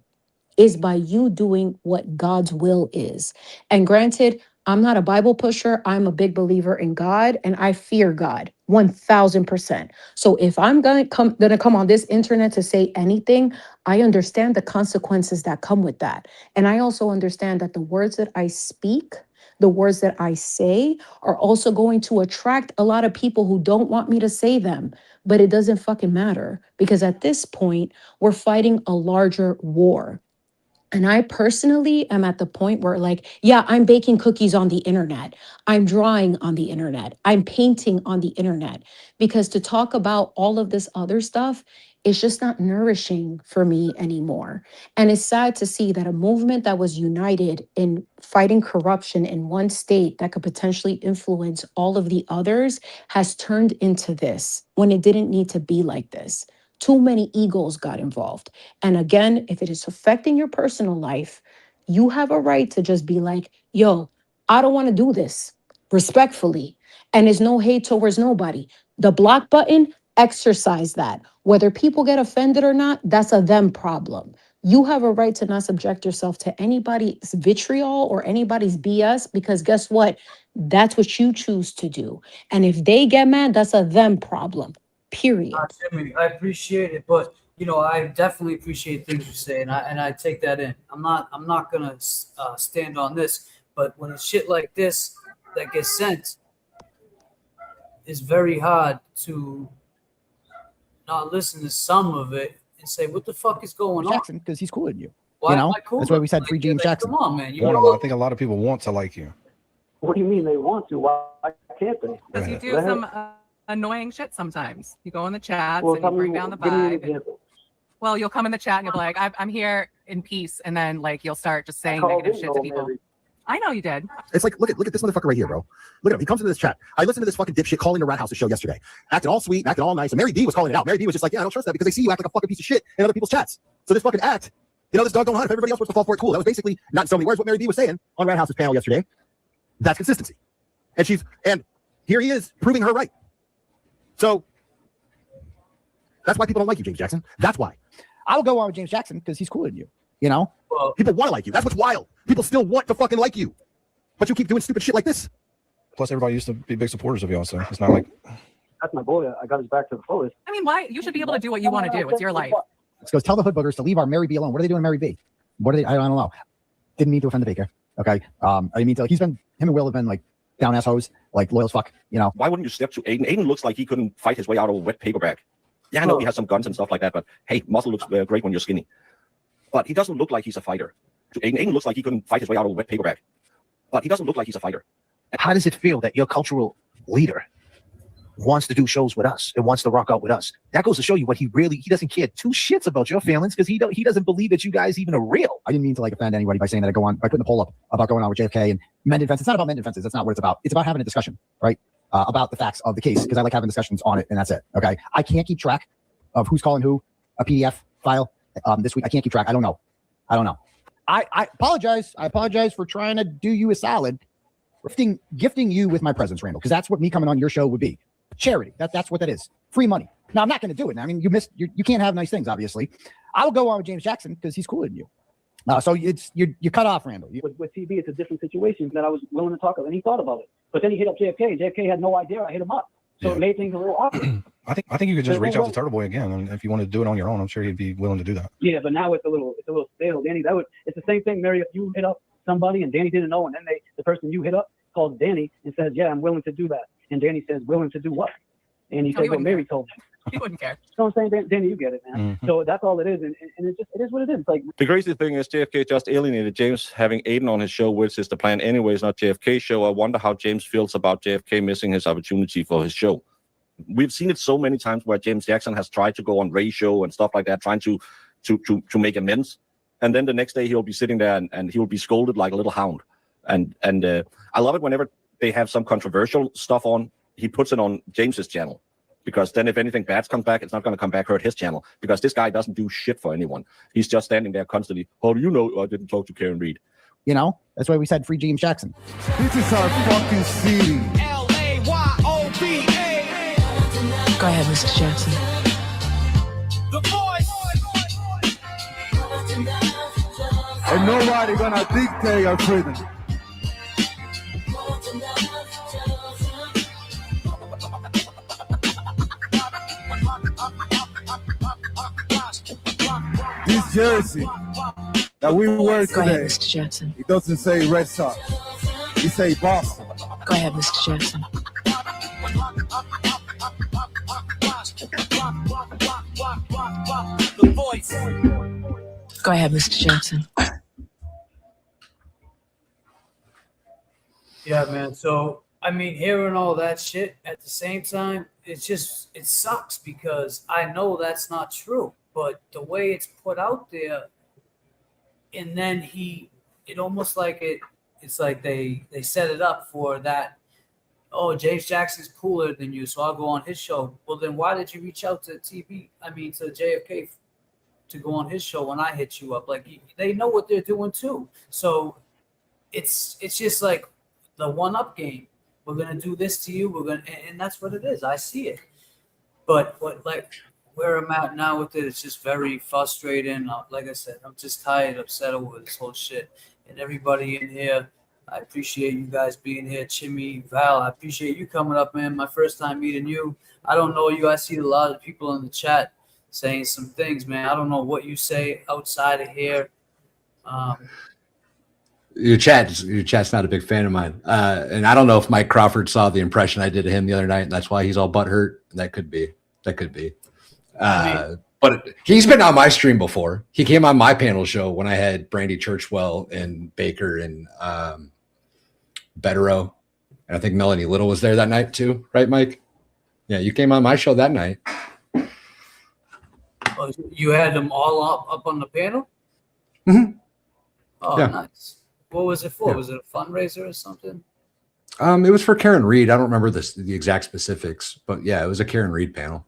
Is by you doing what God's will is. And granted, I'm not a Bible pusher. I'm a big believer in God and I fear God 1000%. So if I'm gonna come on this internet to say anything, I understand the consequences that come with that. And I also understand that the words that I speak, the words that I say are also going to attract a lot of people who don't want me to say them, but it doesn't fucking matter because at this point, we're fighting a larger war. And I personally am at the point where, like, yeah, I'm baking cookies on the internet. I'm drawing on the internet. I'm painting on the internet. Because to talk about all of this other stuff is just not nourishing for me anymore. And it's sad to see that a movement that was united in fighting corruption in one state that could potentially influence all of the others has turned into this when it didn't need to be like this. Too many egos got involved. And again, if it is affecting your personal life, you have a right to just be like, yo, I don't want to do this respectfully. And there's no hate towards nobody. The block button, exercise that. Whether people get offended or not, that's a them problem. You have a right to not subject yourself to anybody's vitriol or anybody's BS because guess what? That's what you choose to do. And if they get mad, that's a them problem. Period. Jimmy, I appreciate it, but I definitely appreciate things you say, and I take that in. I'm not gonna stand on this, but when it's shit like this that gets sent, it's very hard to not listen to some of it and say, "What the fuck is going on?" Jackson, because he's cooler than you. Why You am know, I cool? that's why we said free James Jackson. Come on, man. I think a lot of people want to like you. What do you mean they want to? Why can't they? Because you do some annoying shit sometimes. You go in the chats Well, and you bring down the vibe. Well, you'll come in the chat and you'll be like, I'm here in peace. And then like you'll start just saying negative shit to people. I know you did. It's like, look at this motherfucker right here, bro. Look at him. He comes into this chat. I listened to this fucking dipshit calling the Rat House's show yesterday. Acting all sweet, acting all nice. And Mary D was calling it out. Mary D was just like, yeah, I don't trust that because they see you act like a fucking piece of shit in other people's chats. So this fucking act, this dog don't hunt. If everybody else wants to fall for it, cool. That was basically, not in so many words, what Mary D was saying on Rat House's panel yesterday. That's consistency. And here he is proving her right. So that's why people don't like you, James Jackson. That's why. I will go on with James Jackson because he's cooler than you. You know, people want to like you. That's what's wild. People still want to fucking like you, but you keep doing stupid shit like this. Plus, everybody used to be big supporters of y'all, so it's not like. That's my boy. I got his back to the fullest. I mean, why? You should be able to do what you want to do. It's your life. Let's go. Tell the hood boogers to leave our Mary B alone. What are they doing, Mary B? What are they? I don't know. Didn't mean to offend the baker. Okay. I mean, like, him and Will have been like down ass hoes, like loyal as fuck. You know. Why wouldn't you step to Aiden? Aiden looks like he couldn't fight his way out of a wet paper bag. Yeah, I know he has some guns and stuff like that, but hey, muscle looks great when you're skinny. But he doesn't look like he's a fighter. To Aiden looks like he couldn't fight his way out of a wet paper bag. But he doesn't look like he's a fighter. How does it feel that your cultural leader wants to do shows with us and wants to rock out with us? That goes to show you what he doesn't care two shits about your feelings because he doesn't believe that you guys even are real. I didn't mean to like offend anybody by saying that by putting the poll up about going on with JFK and mended fences. It's not about mended fences. That's not what it's about. It's about having a discussion, right? About the facts of the case because I like having discussions on it and that's it. Okay. I can't keep track of who's calling who a PDF file this week. I can't keep track. I don't know. I apologize. I apologize for trying to do you a solid, gifting you with my presence, Randall, because that's what me coming on your show would be. Charity. That's what that is. Free money. Now I'm not going to do it. I mean, you can't have nice things, obviously. I will go on with James Jackson because he's cooler than you. So you're cut off, Randall. With TV, it's a different situation that I was willing to talk about, and he thought about it. But then he hit up JFK. JFK had no idea I hit him up, so it made things a little awkward. I think you could just reach out to Turtle Boy again, and if you want to do it on your own, I'm sure he'd be willing to do that. Yeah, but now it's a little stale, Danny. It's the same thing, Mary. If you hit up somebody and Danny didn't know, and then the person you hit up calls Danny and says, "Yeah, I'm willing to do that," and Danny says, "Willing to do what?" And he says, "What Mary told him." He wouldn't care. So I'm saying, Danny, you get it, man. So that's all it is, and it is what it is. It's like the crazy thing is JFK just alienated James having Aiden on his show, which is the plan anyways, not JFK's show. I wonder how James feels about JFK missing his opportunity for his show. We've seen it so many times where James Jackson has tried to go on Ray's show and stuff like that, trying to make amends, and then the next day he'll be sitting there and he'll be scolded like a little hound. And I love it whenever they have some controversial stuff on, he puts it on James's channel. Because then if anything bad comes back, it's not going to come back hurt his channel. Because this guy doesn't do shit for anyone. He's just standing there constantly. How do you know I didn't talk to Karen Reed? You know, that's why we said free James Jackson. This is our fucking city. L-A-Y-O-B-A. Go ahead, Mr. Jackson. The voice. And nobody gonna dictate our freedom. This jersey that we wear Go ahead, today, Mr. Jackson. it doesn't say Red Sox. It say Boston. Go ahead, Mr. Jackson. The voice. Go ahead, Mr. Jackson. Yeah, man. So, I mean, hearing all that shit at the same time, it sucks because I know that's not true. But the way it's put out there, and then it almost like it's like they set it up for that. Oh, James Jackson's cooler than you, so I'll go on his show. Well, then why did you reach out to to JFK to go on his show when I hit you up? Like, they know what they're doing too. So it's just like the one-up game. We're gonna do this to you. And that's what it is. I see it. But like where I'm at now with it, it's just very frustrating. Like I said, I'm just tired, upset over this whole shit. And everybody in here, I appreciate you guys being here. Chimmy, Val, I appreciate you coming up, man. My first time meeting you. I don't know you. I see a lot of people in the chat saying some things, man. I don't know what you say outside of here. Your chat's not a big fan of mine. And I don't know if Mike Crawford saw the impression I did to him the other night, and that's why he's all butthurt. That could be. But he's been on my stream before. He came on my panel show when I had Brandy Churchwell and Baker and Betterow. And I think Melanie Little was there that night too. Right, Mike? Yeah, you came on my show that night. Oh, you had them all up on the panel? Mm-hmm. Oh, Yeah. nice. What was it for? Yeah. Was it a fundraiser or something? It was for Karen Reed. I don't remember the exact specifics, but yeah, it was a Karen Reed panel.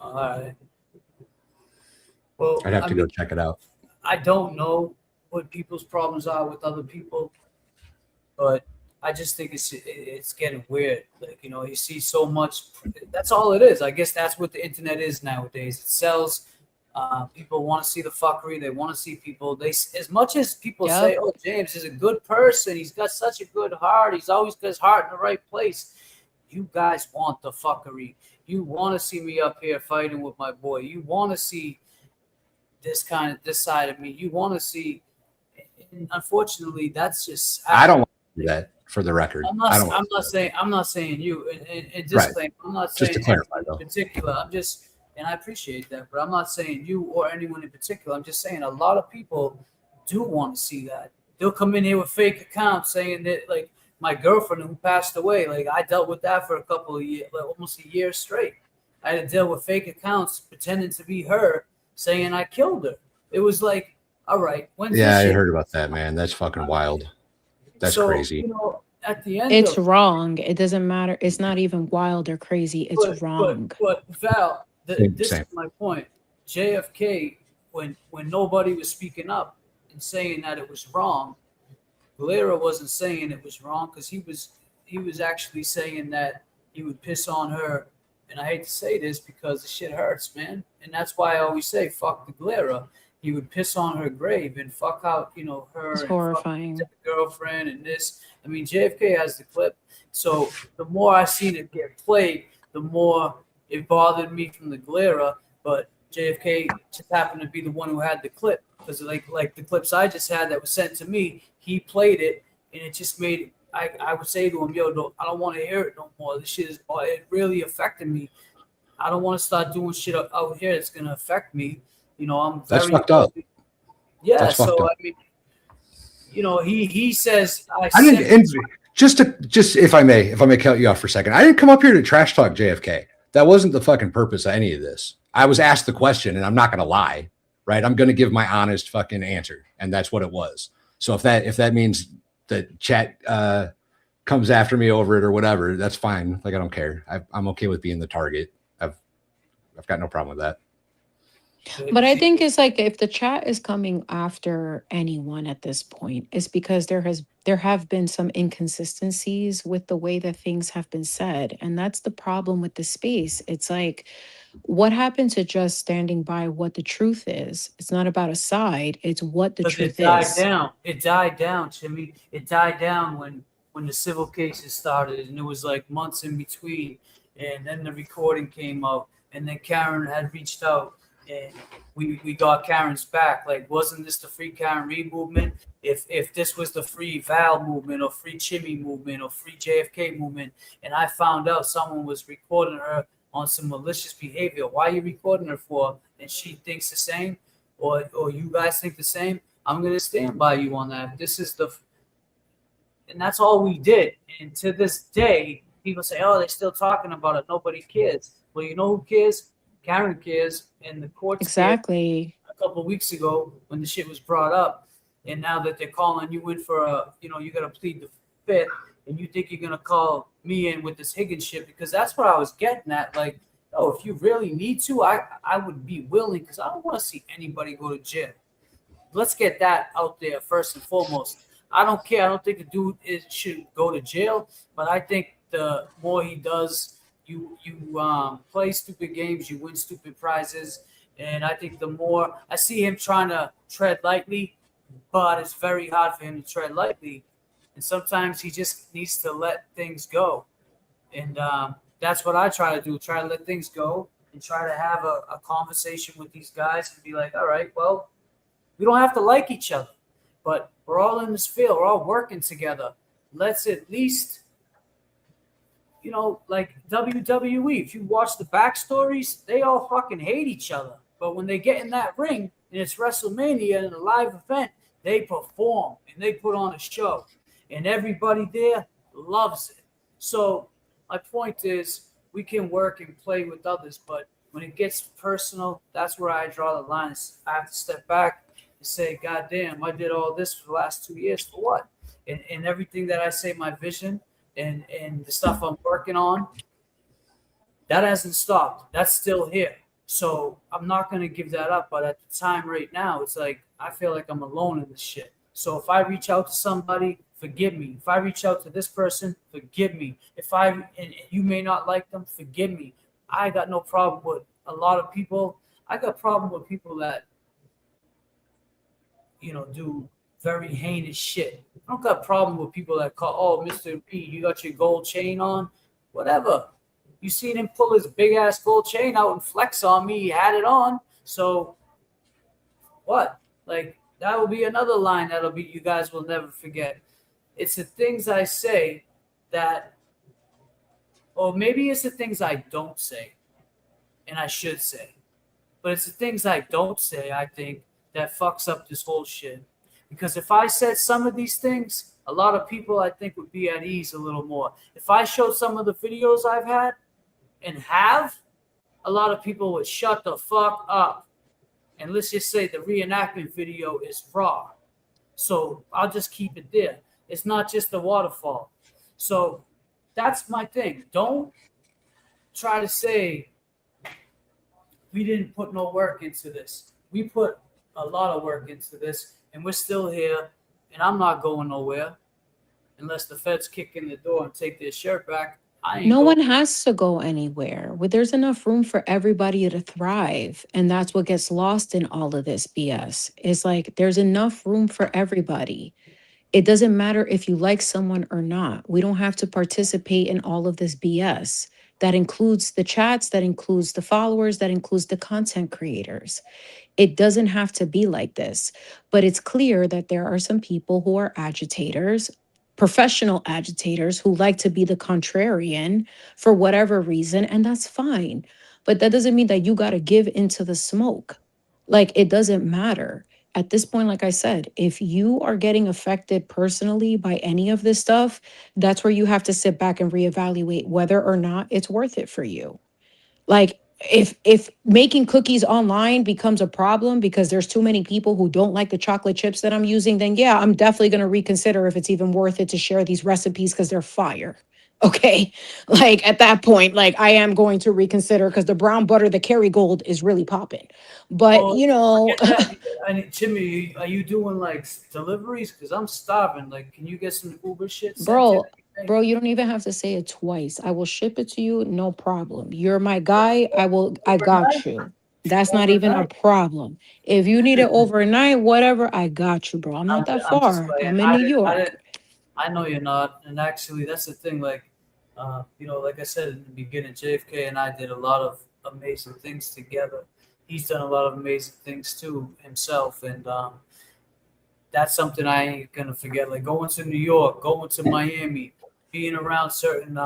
All right. Well, I'd have to go check it out. I don't know what people's problems are with other people, but I just think it's getting weird. Like, you know, you see so much. That's all it is. I guess that's what the internet is nowadays. It sells. People want to see the fuckery. They want to see people. As much as people say, "Oh, James is a good person. He's got such a good heart. He's always got his heart in the right place." You guys want the fuckery. You want to see me up here fighting with my boy. You want to see this side of me. You want to see. And unfortunately, that's just. I don't want to do that. For the record, I'm not saying you. And disclaimer, I'm not saying just to clarify though. In particular. I'm just, and I appreciate that, but I'm not saying you or anyone in particular. I'm just saying a lot of people do want to see that. They'll come in here with fake accounts saying that, like my girlfriend who passed away, like I dealt with that for a couple of years, like almost a year straight. I had to deal with fake accounts pretending to be her, saying I killed her. It was like, all right, yeah, I heard about that, man. That's fucking wild. That's crazy. You know, at the end, it's wrong. It doesn't matter. It's not even wild or crazy. It's wrong. But Val, this is my point. JFK, when nobody was speaking up and saying that it was wrong, Galera wasn't saying it was wrong because he was actually saying that he would piss on her. And I hate to say this because the shit hurts, man. And that's why I always say, fuck the Galera. He would piss on her grave and fuck out, you know, her. It's horrifying. And girlfriend and this. I mean, JFK has the clip. So the more I seen it get played, the more it bothered me from the Galera. But JFK just happened to be the one who had the clip because like the clips I just had that was sent to me, he played it and it just made I would say to him, yo, I don't want to hear it no more. This shit it really affected me. I don't want to start doing shit out here that's gonna affect me. You know, I'm very. That's fucked up. Yeah, that's so fucked up. I mean, you know, he says just if I may cut you off for a second. I didn't come up here to trash talk JFK. That wasn't the fucking purpose of any of this. I was asked the question, and I'm not gonna lie, right? I'm gonna give my honest fucking answer, and that's what it was. So if that means that chat comes after me over it or whatever, that's fine. Like I don't care. I'm okay with being the target. I've got no problem with that. But I think it's like if the chat is coming after anyone at this point, it's because there have been some inconsistencies with the way that things have been said. And that's the problem with the space. It's like, what happened to just standing by what the truth is? It's not about a side, it's what the truth is. It died down, Jimmy. It died down when the civil cases started, and it was like months in between. And then the recording came out, and then Karen had reached out. And we got Karen's back. Like, wasn't this the Free Karen Reed movement? If this was the Free Val movement or Free Chimmy movement or Free JFK movement, and I found out someone was recording her on some malicious behavior, why are you recording her for? And she thinks the same, or you guys think the same, I'm gonna stand by you on that. And that's all we did. And to this day, people say, oh, they're still talking about it. Nobody cares. Well, you know who cares? Karen cares, and the courts exactly a couple of weeks ago when the shit was brought up, and now that they're calling you in for you got to plead the fifth, and you think you're gonna call me in with this Higgins shit because that's what I was getting at. Like, oh, if you really need to, I would be willing because I don't want to see anybody go to jail. Let's get that out there first and foremost. I don't care. I don't think the dude should go to jail, but I think the more he does. You play stupid games, you win stupid prizes, and I think the more I see him trying to tread lightly, but it's very hard for him to tread lightly, and sometimes he just needs to let things go, and that's what I try to do, try to let things go and try to have a conversation with these guys and be like, all right, well, we don't have to like each other, but we're all in this field, we're all working together. Let's at least like WWE, if you watch the backstories, they all fucking hate each other. But when they get in that ring and it's WrestleMania and a live event, they perform and they put on a show. And everybody there loves it. So my point is we can work and play with others, but when it gets personal, that's where I draw the line. I have to step back and say, God damn, I did all this for the last 2 years for what? And everything that I say, my vision, and the stuff I'm working on, that hasn't stopped. That's still here. So I'm not going to give that up. But at the time right now, it's like I feel like I'm alone in this shit. So if I reach out to somebody, if forgive me. If I reach out to this person, forgive me. And you may not like them, forgive me. I got no problem with a lot of people. I got problem with people that, do very heinous shit. I don't got a problem with people that call, oh, Mr. P, you got your gold chain on? Whatever. You seen him pull his big ass gold chain out and flex on me. He had it on. So what? Like, that will be another line you guys will never forget. It's the things I say that, or maybe it's the things I don't say and I should say. But it's the things I don't say, I think, that fucks up this whole shit. Because if I said some of these things, a lot of people, I think, would be at ease a little more. If I showed some of the videos I've had and have, a lot of people would shut the fuck up. And let's just say the reenactment video is raw. So I'll just keep it there. It's not just the waterfall. So that's my thing. Don't try to say we didn't put no work into this. We put a lot of work into this, and we're still here, and I'm not going nowhere unless the feds kick in the door and take their shirt back. No one has to go anywhere. There's enough room for everybody to thrive. And that's what gets lost in all of this BS. It's like there's enough room for everybody. It doesn't matter if you like someone or not. We don't have to participate in all of this BS. That includes the chats, that includes the followers, that includes the content creators. It doesn't have to be like this. But it's clear that there are some people who are agitators, professional agitators who like to be the contrarian for whatever reason, and that's fine. But that doesn't mean that you got to give into the smoke. Like, it doesn't matter. At this point, like I said, if you are getting affected personally by any of this stuff, that's where you have to sit back and reevaluate whether or not it's worth it for you. Like, if making cookies online becomes a problem because there's too many people who don't like the chocolate chips that I'm using, then yeah, I'm definitely going to reconsider if it's even worth it to share these recipes because they're fire. Okay. Like, at that point, like, I am going to reconsider because the brown butter, the Kerrygold is really popping. But, Jimmy, are you doing like deliveries? Because I'm starving. Like, can you get some Uber shit? Bro, you don't even have to say it twice. I will ship it to you, no problem. You're my guy. I got you. That's not even a problem. If you need it overnight, whatever, I got you, bro. I'm not that far. I'm in New York. I know you're not. And actually, that's the thing. Like, like I said in the beginning, JFK and I did a lot of amazing things together. He's done a lot of amazing things too himself. And, that's something I ain't gonna forget. Like going to New York, going to Miami, being around certain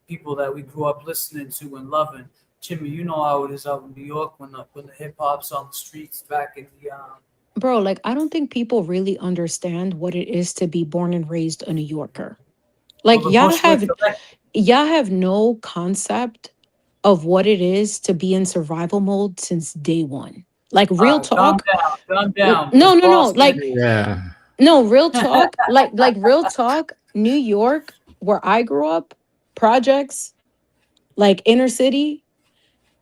people that we grew up listening to and loving. Jimmy, you know how it is out in New York when the hip hop's on the streets back in the Bro, like, I don't think people really understand what it is to be born and raised a New Yorker. Like, y'all have no concept of what it is to be in survival mode since day one. Like, real talk. Calm down. No. Like, yeah. No, real talk. like real talk. New York, where I grew up, projects, like inner city,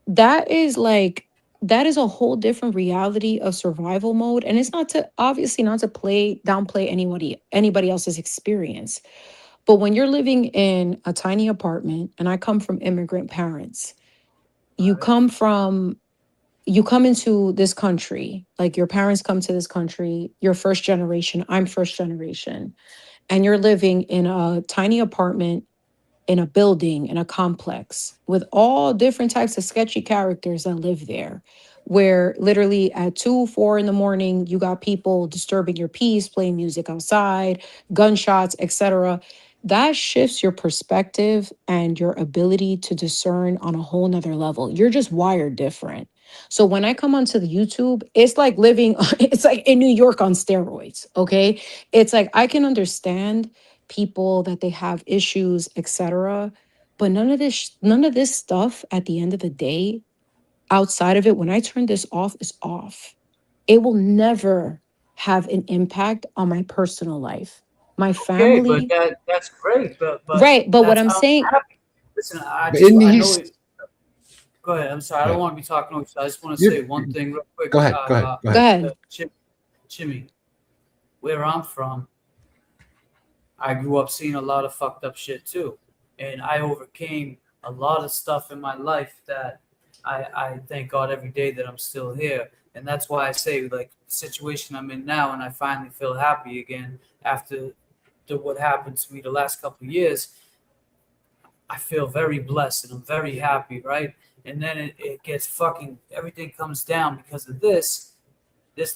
that is a whole different reality of survival mode. And it's not to downplay anybody else's experience. But when you're living in a tiny apartment, and I come from immigrant parents, you come into this country, like your parents come to this country, you're first generation, I'm first generation, and you're living in a tiny apartment, in a building, in a complex with all different types of sketchy characters that live there, where literally at 2, 4 in the morning, you got people disturbing your peace, playing music outside, gunshots, etc. That shifts your perspective and your ability to discern on a whole nother level. You're just wired different. So when I come onto the YouTube, it's like it's like in New York on steroids, okay? It's like I can understand people that they have issues, etc. But none of this stuff at the end of the day, outside of it, when I turn this off, is off. It will never have an impact on my personal life. My family. Okay, but that's great. But right. But what I'm saying. Listen, I know it. Go ahead. I'm sorry. I don't want to be talking over you. I just want to say one thing real quick. Go ahead. Jimmy, where I'm from, I grew up seeing a lot of fucked up shit too. And I overcame a lot of stuff in my life that I thank God every day that I'm still here. And that's why I say, like, the situation I'm in now, and I finally feel happy again after what happened to me the last couple of years. I feel very blessed and I'm very happy, right? And then it gets fucking, everything comes down because of this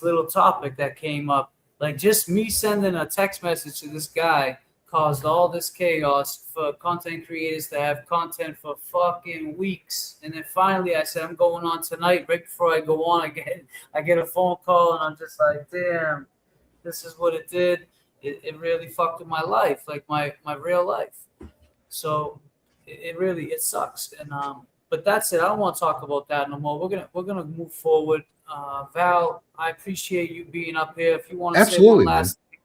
little topic that came up. Like, just me sending a text message to this guy caused all this chaos for content creators to have content for fucking weeks. And then finally I said, I'm going on tonight. Right before I go on, I get a phone call and I'm just like, damn, this is what it did. It really fucked with my life, like my real life. So it really sucks. And but that's it. I don't want to talk about that no more. We're gonna move forward. Val, I appreciate you being up here. If you want to say one last thing,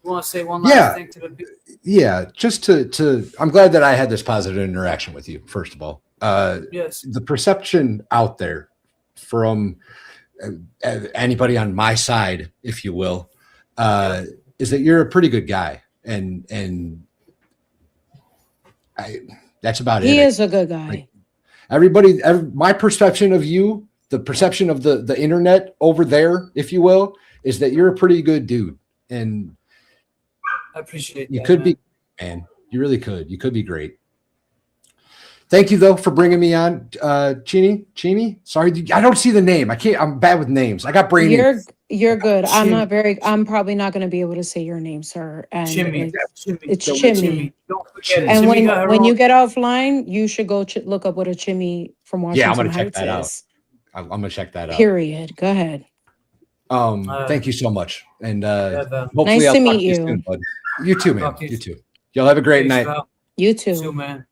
you want to say one last thing to the people? Yeah, just to I'm glad that I had this positive interaction with you, first of all. Yes. The perception out there from anybody on my side, if you will, is that you're a pretty good guy. And that's about it. He is a good guy. Like, my perception of you, the perception of the internet over there, if you will, is that you're a pretty good dude. And I appreciate you that, could man. be, man. You really could. You could be great. Thank you though for bringing me on, Chini. Sorry, I don't see the name. I'm bad with names. I got brain. You're good. I'm probably not going to be able to say your name, sir. And Chimmy. It's Don't Chimmy. forget it. And Chimmy got her when own- you get offline, you should go look up what a Chimmy from Washington Yeah, I'm gonna check Heights that out. is. I'm gonna check that out. Period. Go ahead. Thank you so much, and hopefully Nice I'll to talk meet you you. soon, bud. You too, man. Talk to you You too. Y'all have a great Thanks, night. Val. You too. You too, man.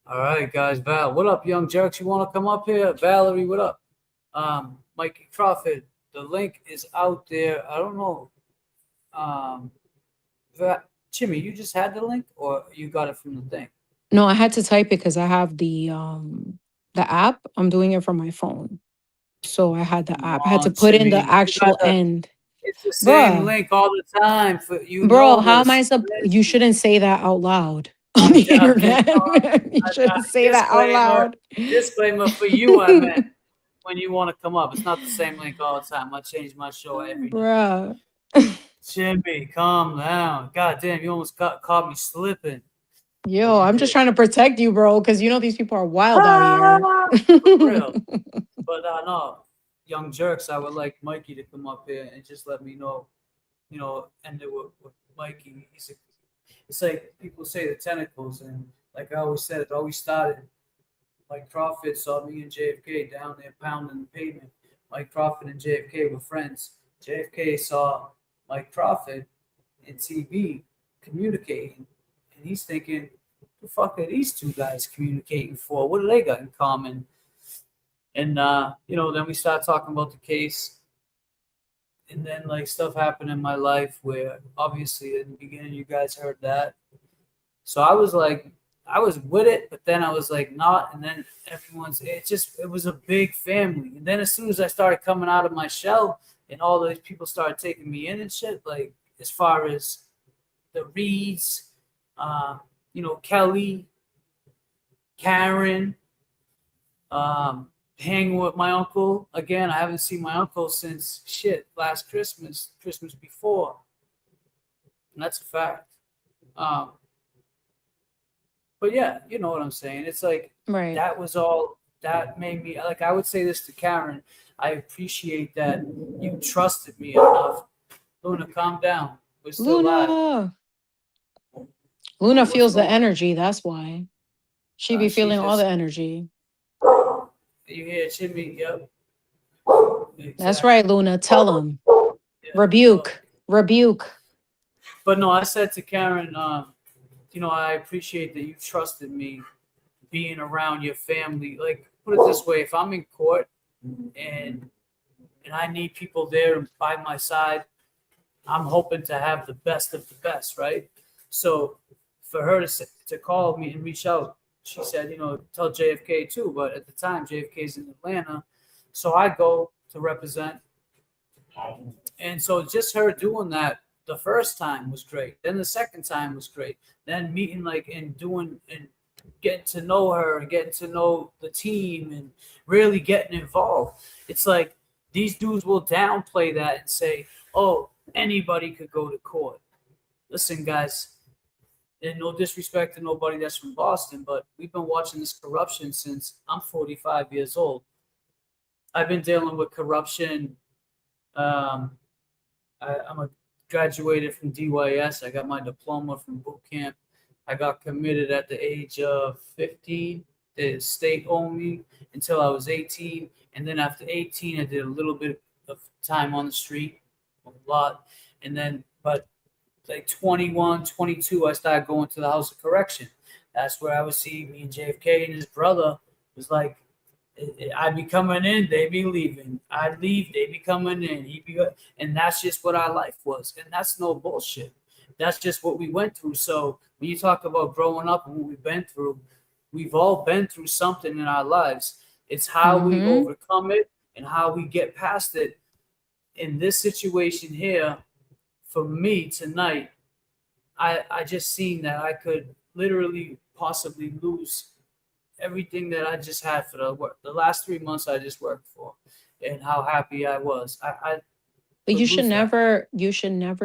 All right, guys. Val, what up, young jerks? You want to come up here? Valerie, what up? Mikey Crawford, the link is out there. I don't know. Chimmy, you just had the link, or you got it from the thing? No, I had to type it because I have the app. I'm doing it from my phone. So I had the app. I had to put in the Chimmy, actual end. It's the same Bruh. link all the time for you. Bro, know how am this. I you shouldn't say that out loud on the internet. You shouldn't say that out loud. Disclaimer for you, I meant when you want to come up. It's not the same link all the time. I change my show every day. Bruh. Jimmy, calm down. God damn, you almost caught me slipping. Yo, I'm just trying to protect you, bro, because you know these people are wild out here. For real. But no, young jerks, I would like Mikey to come up here and just let me know, end it with Mikey. It's like people say the tentacles, and like I always said, it always started. Mike Crawford saw me and JFK down there pounding the pavement. Mike Crawford and JFK were friends. JFK saw Mike Crawford in TV communicating, and he's thinking, the fuck are these two guys communicating for? What do they got in common? And, then we start talking about the case. And then, like, stuff happened in my life where, obviously, in the beginning, you guys heard that. So I was like, I was with it, but then I was like, not. And then it was a big family. And then as soon as I started coming out of my shell and all those people started taking me in and shit, like, as far as the Reeds, Kelly, Karen, hanging with my uncle. Again, I haven't seen my uncle since last Christmas before. And that's a fact. But yeah, you know what I'm saying. It's like, right. That was all that made me, like, I would say this to Karen. I appreciate that you trusted me enough. Luna, calm down. We're still live. Luna feels the energy. That's why. She be She feeling all just- the energy. You hear Jimmy? Yep. That's right, Luna. Tell him. Rebuke. But no, I said to Karen, I appreciate that you trusted me being around your family. Like, put it this way, if I'm in court and I need people there by my side, I'm hoping to have the best of the best, So for her to call me and reach out, she said, tell JFK too. But at the time, JFK's in Atlanta. So I go to represent. And so just her doing that the first time was great. Then the second time was great. Then meeting like and doing and getting to know her and getting to know the team and really getting involved. It's like these dudes will downplay that and say, oh, anybody could go to court. Listen, guys, and no disrespect to nobody that's from Boston, but we've been watching this corruption since I'm 45 years old. I've been dealing with corruption. I'm a graduated from DYS. I got my diploma from boot camp. I got committed at the age of 15. The state owned me until I was 18. And then after 18, I did a little bit of time on the street, a lot. And then, but like 21, 22, I started going to the House of Correction. That's where I would see me and JFK and his brother was like, I'd be coming in, they'd be leaving. I'd leave, they'd be coming in. And that's just what our life was. And that's no bullshit. That's just what we went through. So when you talk about growing up and what we've been through, we've all been through something in our lives. It's how we overcome it and how we get past it. In this situation here, for me tonight, I just seen that I could literally possibly lose everything that I just had for the last 3 months I just worked for, and how happy I was. But you should never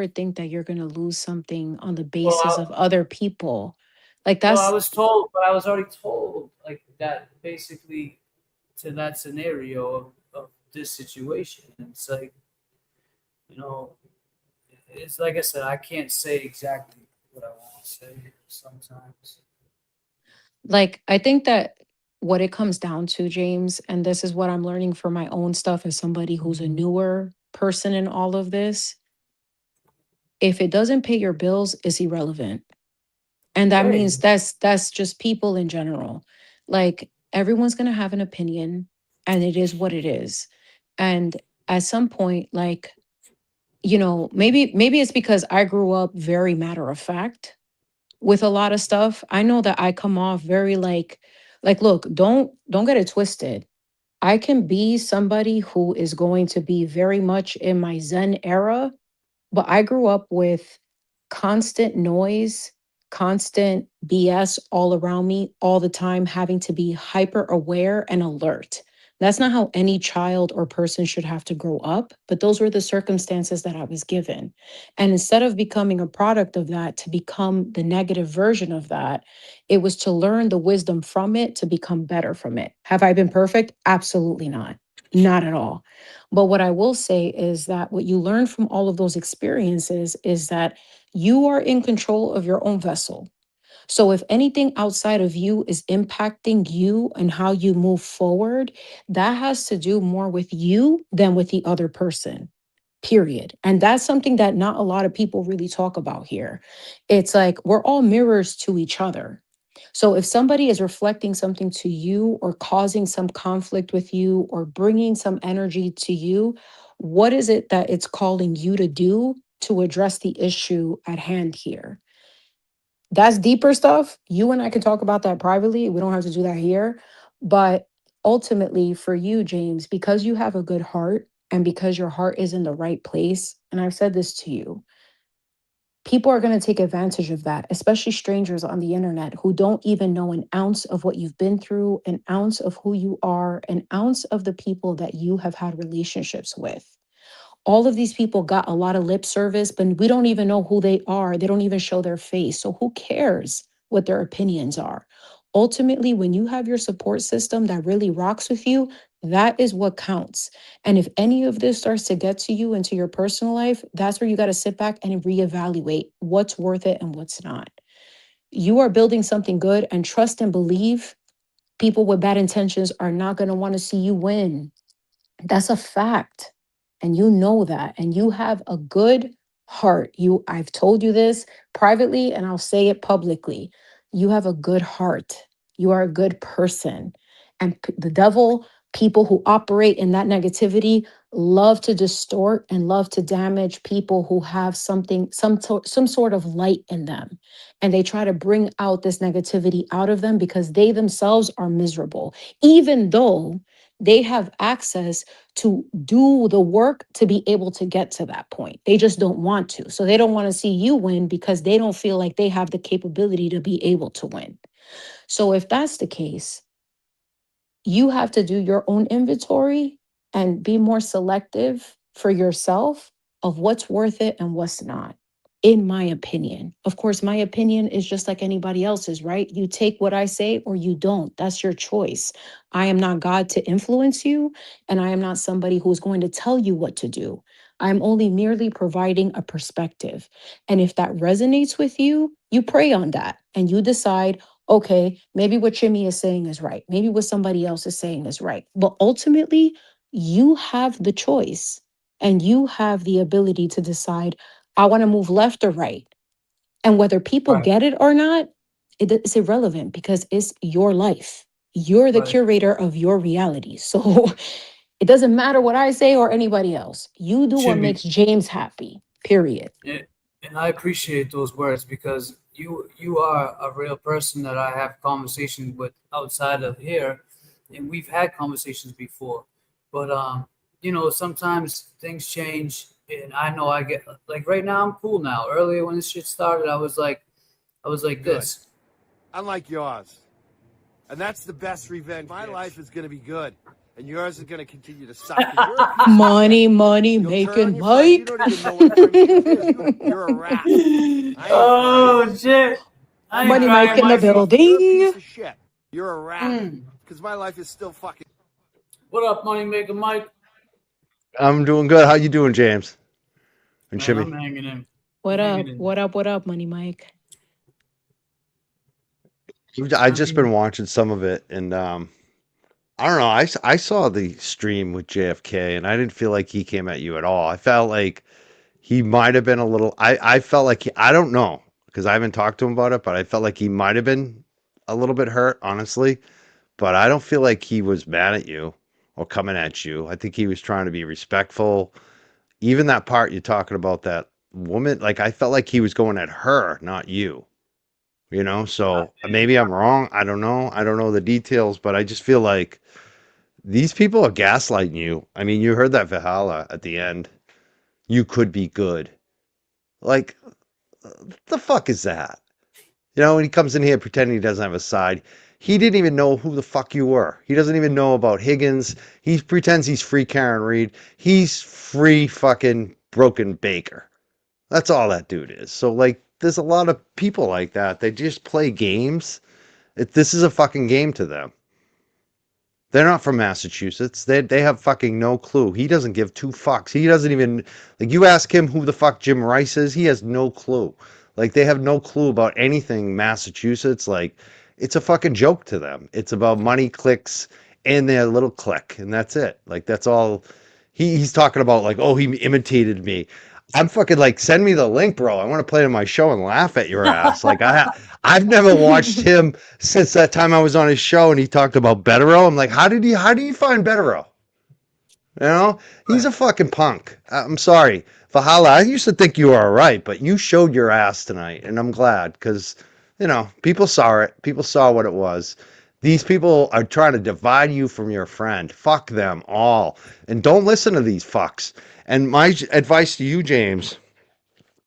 think that you're going to lose something on the basis of other people. Like that's. Well, I was told, but I was already told like that basically to that scenario of this situation. And it's like, it's like I said, I can't say exactly what I want to say sometimes. Like, I think that what it comes down to, James, and this is what I'm learning for my own stuff as somebody who's a newer person in all of this, if it doesn't pay your bills, it's irrelevant. And that means that's just people in general. Like, everyone's going to have an opinion, and it is what it is. And at some point, like, maybe it's because I grew up very matter of fact with a lot of stuff. I know that I come off very like look, don't get it twisted. I can be somebody who is going to be very much in my Zen era, but I grew up with constant noise, constant BS all around me all the time, having to be hyper aware and alert. That's not how any child or person should have to grow up, but those were the circumstances that I was given. And instead of becoming a product of that to become the negative version of that, it was to learn the wisdom from it to become better from it. Have I been perfect? Absolutely not. Not at all. But what I will say is that what you learn from all of those experiences is that you are in control of your own vessel. So if anything outside of you is impacting you and how you move forward, that has to do more with you than with the other person, period. And that's something that not a lot of people really talk about here. It's like we're all mirrors to each other. So if somebody is reflecting something to you or causing some conflict with you or bringing some energy to you, what is it that it's calling you to do to address the issue at hand here? That's deeper stuff. You and I can talk about that privately. We don't have to do that here. But ultimately, for you, James, because you have a good heart and because your heart is in the right place, and I've said this to you, people are going to take advantage of that, especially strangers on the internet who don't even know an ounce of what you've been through, an ounce of who you are, an ounce of the people that you have had relationships with. All of these people got a lot of lip service, but we don't even know who they are. They don't even show their face. So who cares what their opinions are? Ultimately, when you have your support system that really rocks with you, that is what counts. And if any of this starts to get to you into your personal life, that's where you got to sit back and reevaluate what's worth it and what's not. You are building something good, and trust and believe people with bad intentions are not going to want to see you win. That's a fact. And you know that, and you have a good heart. I've told you this privately, and I'll say it publicly. You have a good heart. You are a good person. And the devil People who operate in that negativity love to distort and love to damage people who have something, some sort of light in them. And they try to bring out this negativity out of them because they themselves are miserable, even though they have access to do the work to be able to get to that point. They just don't want to. So they don't want to see you win because they don't feel like they have the capability to be able to win. So if that's the case, you have to do your own inventory and be more selective for yourself of what's worth it and what's not, in my opinion. Of course, my opinion is just like anybody else's, right? You take what I say or you don't. That's your choice. I am not God to influence you, and I am not somebody who's going to tell you what to do. I'm only merely providing a perspective. And if that resonates with you, you pray on that and you decide, okay, maybe what Jimmy is saying is right. Maybe what somebody else is saying is right. But ultimately, you have the choice and you have the ability to decide, I want to move left or right. And whether people get it or not, it's irrelevant because it's your life. You're the curator of your reality. So it doesn't matter what I say or anybody else. You do what Jimmy. makes James happy, period. Yeah, and I appreciate those words because you are a real person that I have conversations with outside of here, and we've had conversations before. But sometimes things change, and I know I get like right now I'm cool now. Earlier when this shit started, I was like this. Unlike yours. And that's the best revenge. My life is going to be good. And yours is going to continue to suck. 'Cause you're a piece of Money, shit. money, You'll turn on making your friends. You Mike. don't even know what friendship is. You're a rat. Oh shit! I ain't Money, crying, Mike in the Mikey. You're a building. piece of shit. You're a rat. Because my life is still fucking. What up, money maker Mike? I'm doing good. How you doing, James? And Man, Jimmy? I'm hanging in. What I'm up? hanging in. What up? What up, Money Mike? I've just been watching some of it, and I don't know. I saw the stream with JFK, and I didn't feel like he came at you at all. I felt like he might have been a little. I felt like I don't know because I haven't talked to him about it, but I felt like he might have been a little bit hurt, honestly. But I don't feel like he was mad at you or coming at you. I think he was trying to be respectful. Even that part you're talking about, that woman, like I felt like he was going at her, not you. So maybe I'm wrong. I don't know. I don't know the details, but I just feel like these people are gaslighting you. I mean, you heard that Valhalla at the end. You could be good. Like, the fuck is that? When he comes in here pretending he doesn't have a side, he didn't even know who the fuck you were. He doesn't even know about Higgins. He pretends he's free Karen Reed. He's free fucking Broken Baker. That's all that dude is. So, like, there's a lot of people like that. They just play games. This is a fucking game to them. They're not from Massachusetts. They have fucking no clue. He doesn't give two fucks. He doesn't even, like, you ask him who the fuck Jim Rice is, he has no clue. Like, they have no clue about anything Massachusetts. Like, it's a fucking joke to them. It's about money, clicks, and their little clique, and that's it. Like, that's all. He's talking about, like, oh, he imitated me. I'm fucking like, send me the link, bro. I want to play it on my show and laugh at your ass. Like, I've never watched him since that time I was on his show and he talked about Betero. I'm like, how do you find Betero? He's a fucking punk. I'm sorry. Valhalla, I used to think you were all right, but you showed your ass tonight, and I'm glad because, people saw it. People saw what it was. These people are trying to divide you from your friend. Fuck them all. And don't listen to these fucks. And my advice to you, James,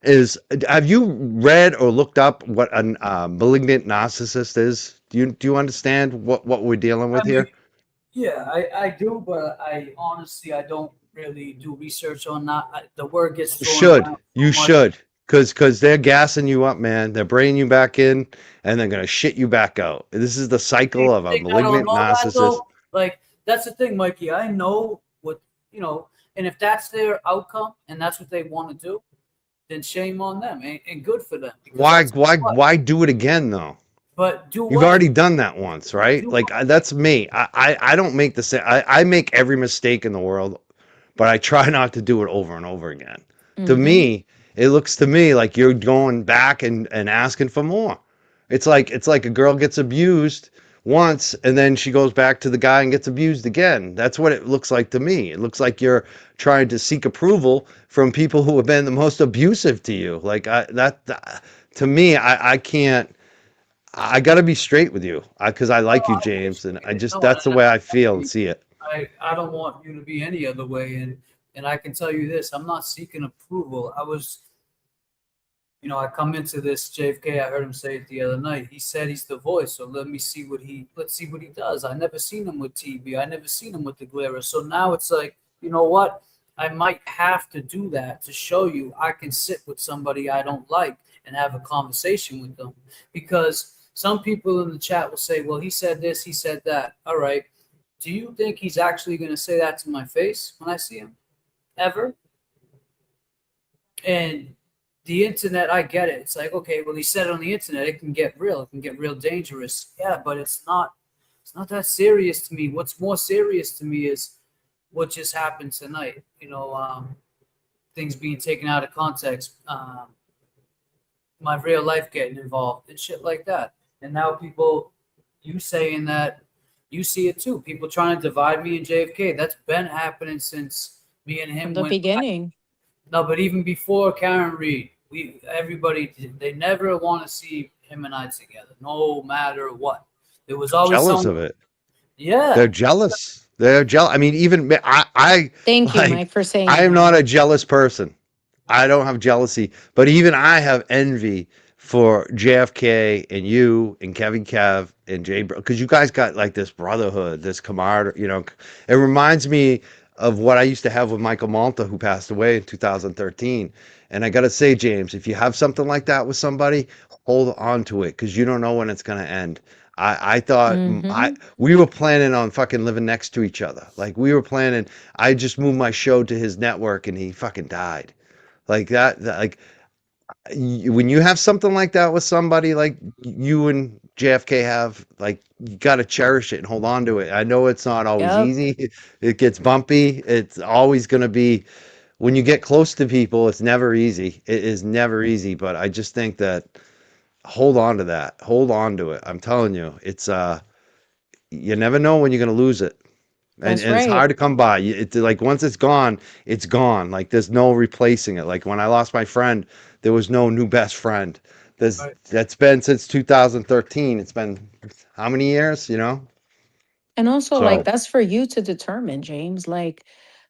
is have you read or looked up what a malignant narcissist is? Do you understand what we're dealing with here? Yeah, I do, but I honestly don't really do research on that. The word gets thrown around so much. Should. Because they're gassing you up, man. They're bringing you back in, and they're going to shit you back out. This is the cycle of a malignant narcissist. Like, that's the thing, Mikey. I know what, and if that's their outcome and that's what they want to do, then shame on them and good for them. Why do it again, though? But you've already done that once, right? Like, that's me. I don't make the same. I make every mistake in the world, but I try not to do it over and over again. To me, it looks to me like you're going back and asking for more. It's like a girl gets abused once, and then she goes back to the guy and gets abused again. That's what it looks like to me. It looks like you're trying to seek approval from people who have been the most abusive to you. Like to me, I can't. I got to be straight with you because I like you, James, and that's the way I feel and see it. I don't want you to be any other way, and I can tell you this: I'm not seeking approval. I come into this JFK. I heard him say it the other night. He said he's the voice, so let's see what he does. I never seen him with TV. I never seen him with the glare. So now it's like, you know what? I might have to do that to show you I can sit with somebody I don't like and have a conversation with them. Because some people in the chat will say, well, he said this, he said that. All right. Do you think he's actually going to say that to my face when I see him? Ever? And the internet, I get it. It's like, okay, well, he said it on the internet. It can get real. It can get real dangerous. Yeah, but it's not that serious to me. What's more serious to me is what just happened tonight. Things being taken out of context, my real life getting involved and shit like that. And now you saying that you see it too. People trying to divide me and JFK. That's been happening since me and him From the beginning. No, but even before Karen Reed, they never want to see him and I together, no matter what. There was always jealous of it. Yeah, they're jealous. They're jealous. I mean, even I Thank you, Mike, for saying I am that. not a jealous person. I don't have jealousy, but even I have envy for JFK and you and Kevin Kev and Jay, because you guys got like this brotherhood, this camaraderie. It reminds me of what I used to have with Michael Malta, who passed away in 2013. And I got to say, James, if you have something like that with somebody, hold on to it, because you don't know when it's going to end. I thought we were planning on fucking living next to each other. Like we were planning, I just moved my show to his network and he fucking died. Like that when you have something like that with somebody like you and JFK have, like, you got to cherish it and hold on to it. I know it's not always easy. It gets bumpy. It's always going to be, when you get close to people, it's never easy. It is never easy. But I just think that hold on to that. Hold on to it. I'm telling you, it's, you never know when you're going to lose it. And it's hard to come by. It's like once it's gone, it's gone. Like there's no replacing it. Like when I lost my friend, there was no new best friend. That's been since 2013. It's been how many years, And also, So- like, that's for you to determine, James. Like,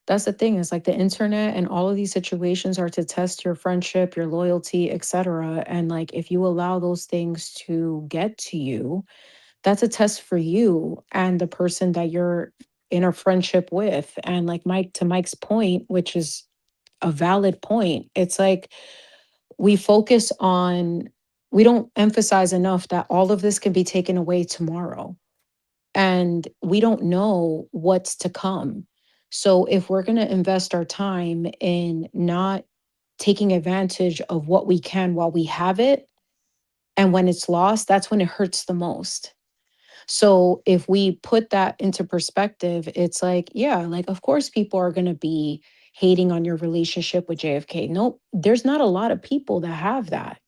that's the thing, is like the internet and all of these situations are to test your friendship, your loyalty, etc. And like, if you allow those things to get to you, that's a test for you and the person that you're in a friendship with. And like Mike's point, which is a valid point, it's like we don't emphasize enough that all of this can be taken away tomorrow. And we don't know what's to come. So if we're going to invest our time in not taking advantage of what we can while we have it, and when it's lost, that's when it hurts the most. So if we put that into perspective, it's like, yeah, like, of course, people are going to be hating on your relationship with JFK. Nope, there's not a lot of people that have that.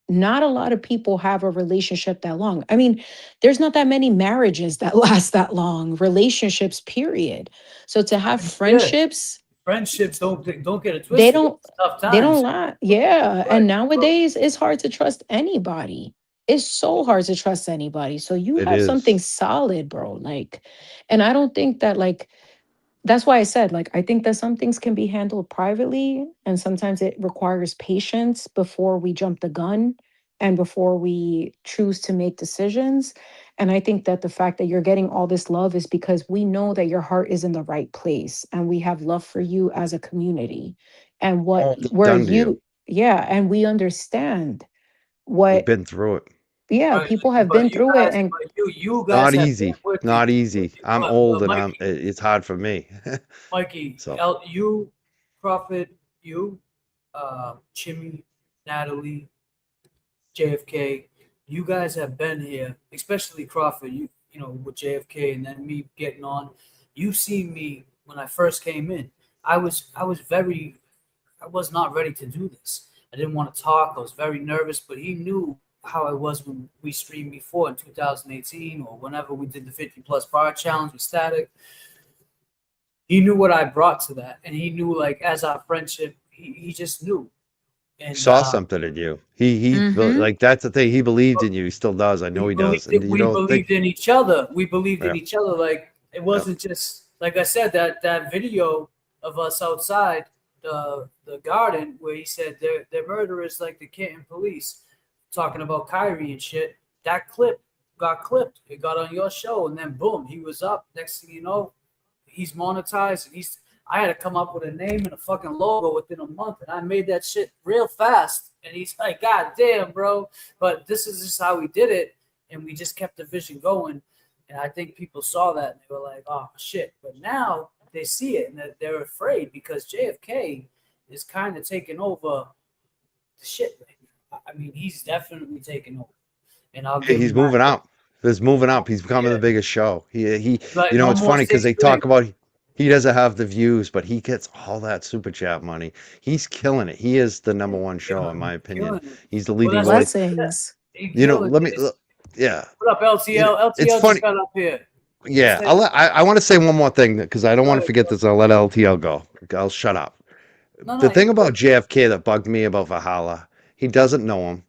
Not a lot of people have a relationship that long. I mean, there's not that many marriages that last that long, relationships, period. So to have friendships, friendships don't get it twisted. they don't It's tough times. they don't lie. Yeah. And nowadays it's hard to trust anybody. It's so hard to trust anybody. So you It have is. something solid, bro. Like, and I don't think that, like, that's why I said, like, I think that some things can be handled privately, and sometimes it requires patience before we jump the gun and before we choose to make decisions. And I think that the fact that you're getting all this love is because we know that your heart is in the right place and we have love for you as a community. And All done to you. yeah, and we understand We've what, been through it. yeah, people have been through it. And you guys Not have easy. been with Not me. easy. I'm But old and Mikey, it's hard for me. Mikey, So. you, Prophet, you, Chimmy, Natalie, JFK, you guys have been here, especially Crawford, you know, with JFK and then me getting on. You've seen me when I first came in. I was not ready to do this. I didn't want to talk. I was very nervous, but he knew how it was when we streamed before in 2018 or whenever we did the 50+ bar challenge with Static. He knew what I brought to that, and he knew, like, as our friendship, he just knew. And Saw something in you. He like that's the thing. He believed in you. He still does. I know he does. And we believed in each other. We believed in Yeah. each other. Like, it wasn't just, like I said, that video of us outside the garden where he said they're murderers like the Canton police, talking about Kyrie and shit. That clip got clipped. It got on your show, and then boom, he was up. Next thing you know, he's monetized, and I had to come up with a name and a fucking logo within a month, and I made that shit real fast. And he's like, God damn, bro. But this is just how we did it, and we just kept the vision going. And I think people saw that, and they were like, oh, shit. But now they see it, and they're afraid because JFK is kind of taking over the shit right now. I mean, he's definitely taking over. And He's moving up. He's moving up. He's becoming the biggest show. He Like, you know, no it's more funny because they sixth talk grade. about he doesn't have the views, but he gets all that super chat money. He's killing it. He is the number one show, in my opinion. He's the leading voice. Blessings. You know, let me, yeah. What up, LTL? You know, LTL it's just funny. got up here. Yeah, I want to say one more thing because I don't want to forget this. I'll let LTL go. I'll shut up. No, The no, thing about JFK that bugged me about Valhalla, he doesn't know him.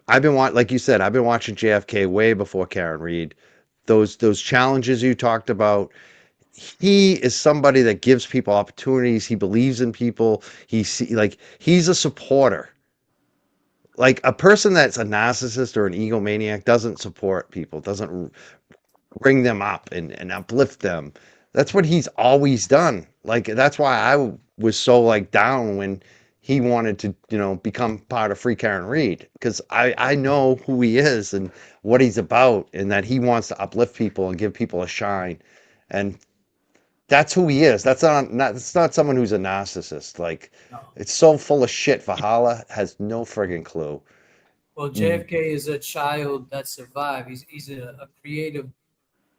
I've been like you said, I've been watching JFK way before Karen Reed. Those challenges you talked about. He is somebody that gives people opportunities. He believes in people. He's a supporter. Like a person that's a narcissist or an egomaniac doesn't support people, doesn't bring them up and uplift them. That's what he's always done. Like that's why I was so like down when he wanted to, you know, become part of Free Karen Reed because I know who he is and what he's about and that he wants to uplift people and give people a shine. And that's who he is. That's not someone who's a narcissist. Like it's so full of shit. Valhalla has no friggin' clue. Well, JFK is a child that survived. He's a creative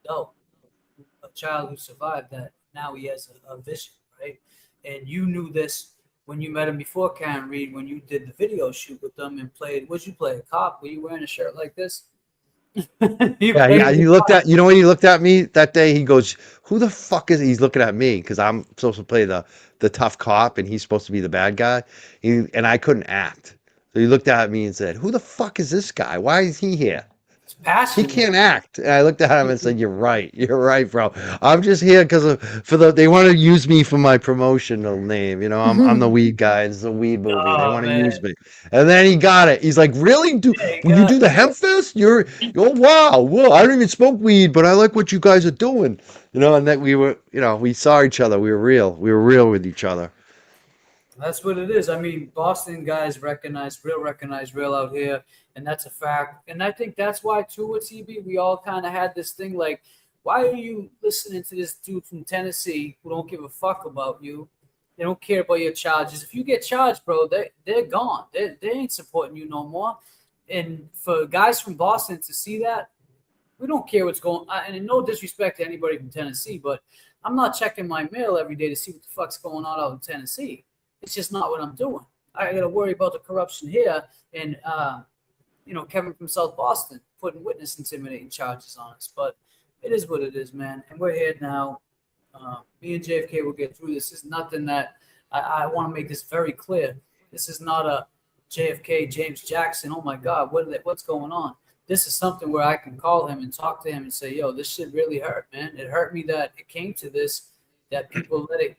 adult, a child who survived that. Now he has a vision, right? And you knew this when you met him before, Karen Reed, when you did the video shoot with them and played. What'd you play? A cop? Were you wearing a shirt like this? Yeah. He looked at, you know, when he looked at me that day, he goes, "Who the fuck is?" He's looking at me because I'm supposed to play the tough cop and he's supposed to be the bad guy. And I couldn't act. So he looked at me and said, "Who the fuck is this guy? Why is he here? He can't act." And I looked at him and said, You're right, bro. I'm just here because they want to use me for my promotional name. You know, I'm the weed guy. It's a weed movie. They want to use me." And then he got it. He's like, "Really? When you do the hemp fest, oh wow, whoa! I don't even smoke weed, but I like what you guys are doing." You know, and that we were, you know, we saw each other. We were real. We were real with each other. That's what it is. I mean, Boston guys recognize real out here, and that's a fact. And I think that's why, too, with TB, we all kind of had this thing like, why are you listening to this dude from Tennessee who don't give a fuck about you? They don't care about your charges. If you get charged, bro, they're gone. They ain't supporting you no more. And for guys from Boston to see that, we don't care what's going on. And no disrespect to anybody from Tennessee, but I'm not checking my mail every day to see what the fuck's going on out in Tennessee. It's just not what I'm doing. I got to worry about the corruption here and, you know, Kevin from South Boston putting witness intimidating charges on us. But it is what it is, man. And we're here now. Me and JFK will get through this. This is nothing that I want to make this very clear. This is not a JFK, James Jackson. Oh, my God, what's going on? This is something where I can call him and talk to him and say, yo, this shit really hurt, man. It hurt me that it came to this, that people let it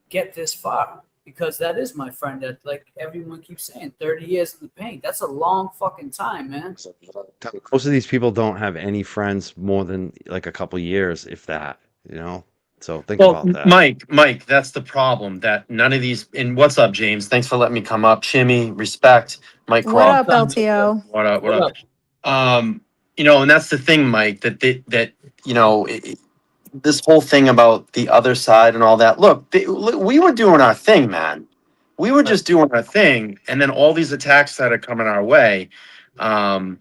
get this far. Because that is my friend that, like everyone keeps saying, 30 years in the paint. That's a long fucking time, man. Most of these people don't have any friends more than like a couple years, if that, you know? So think about that. Mike, that's the problem. That none of these. And what's up, James? Thanks for letting me come up. Chimmy, respect. Mike What Craw. up, LTO? What up? You know, and that's the thing, Mike. That you know. This whole thing about the other side and all that. Look, we were doing our thing, man. We were just doing our thing, and then all these attacks started coming our way, and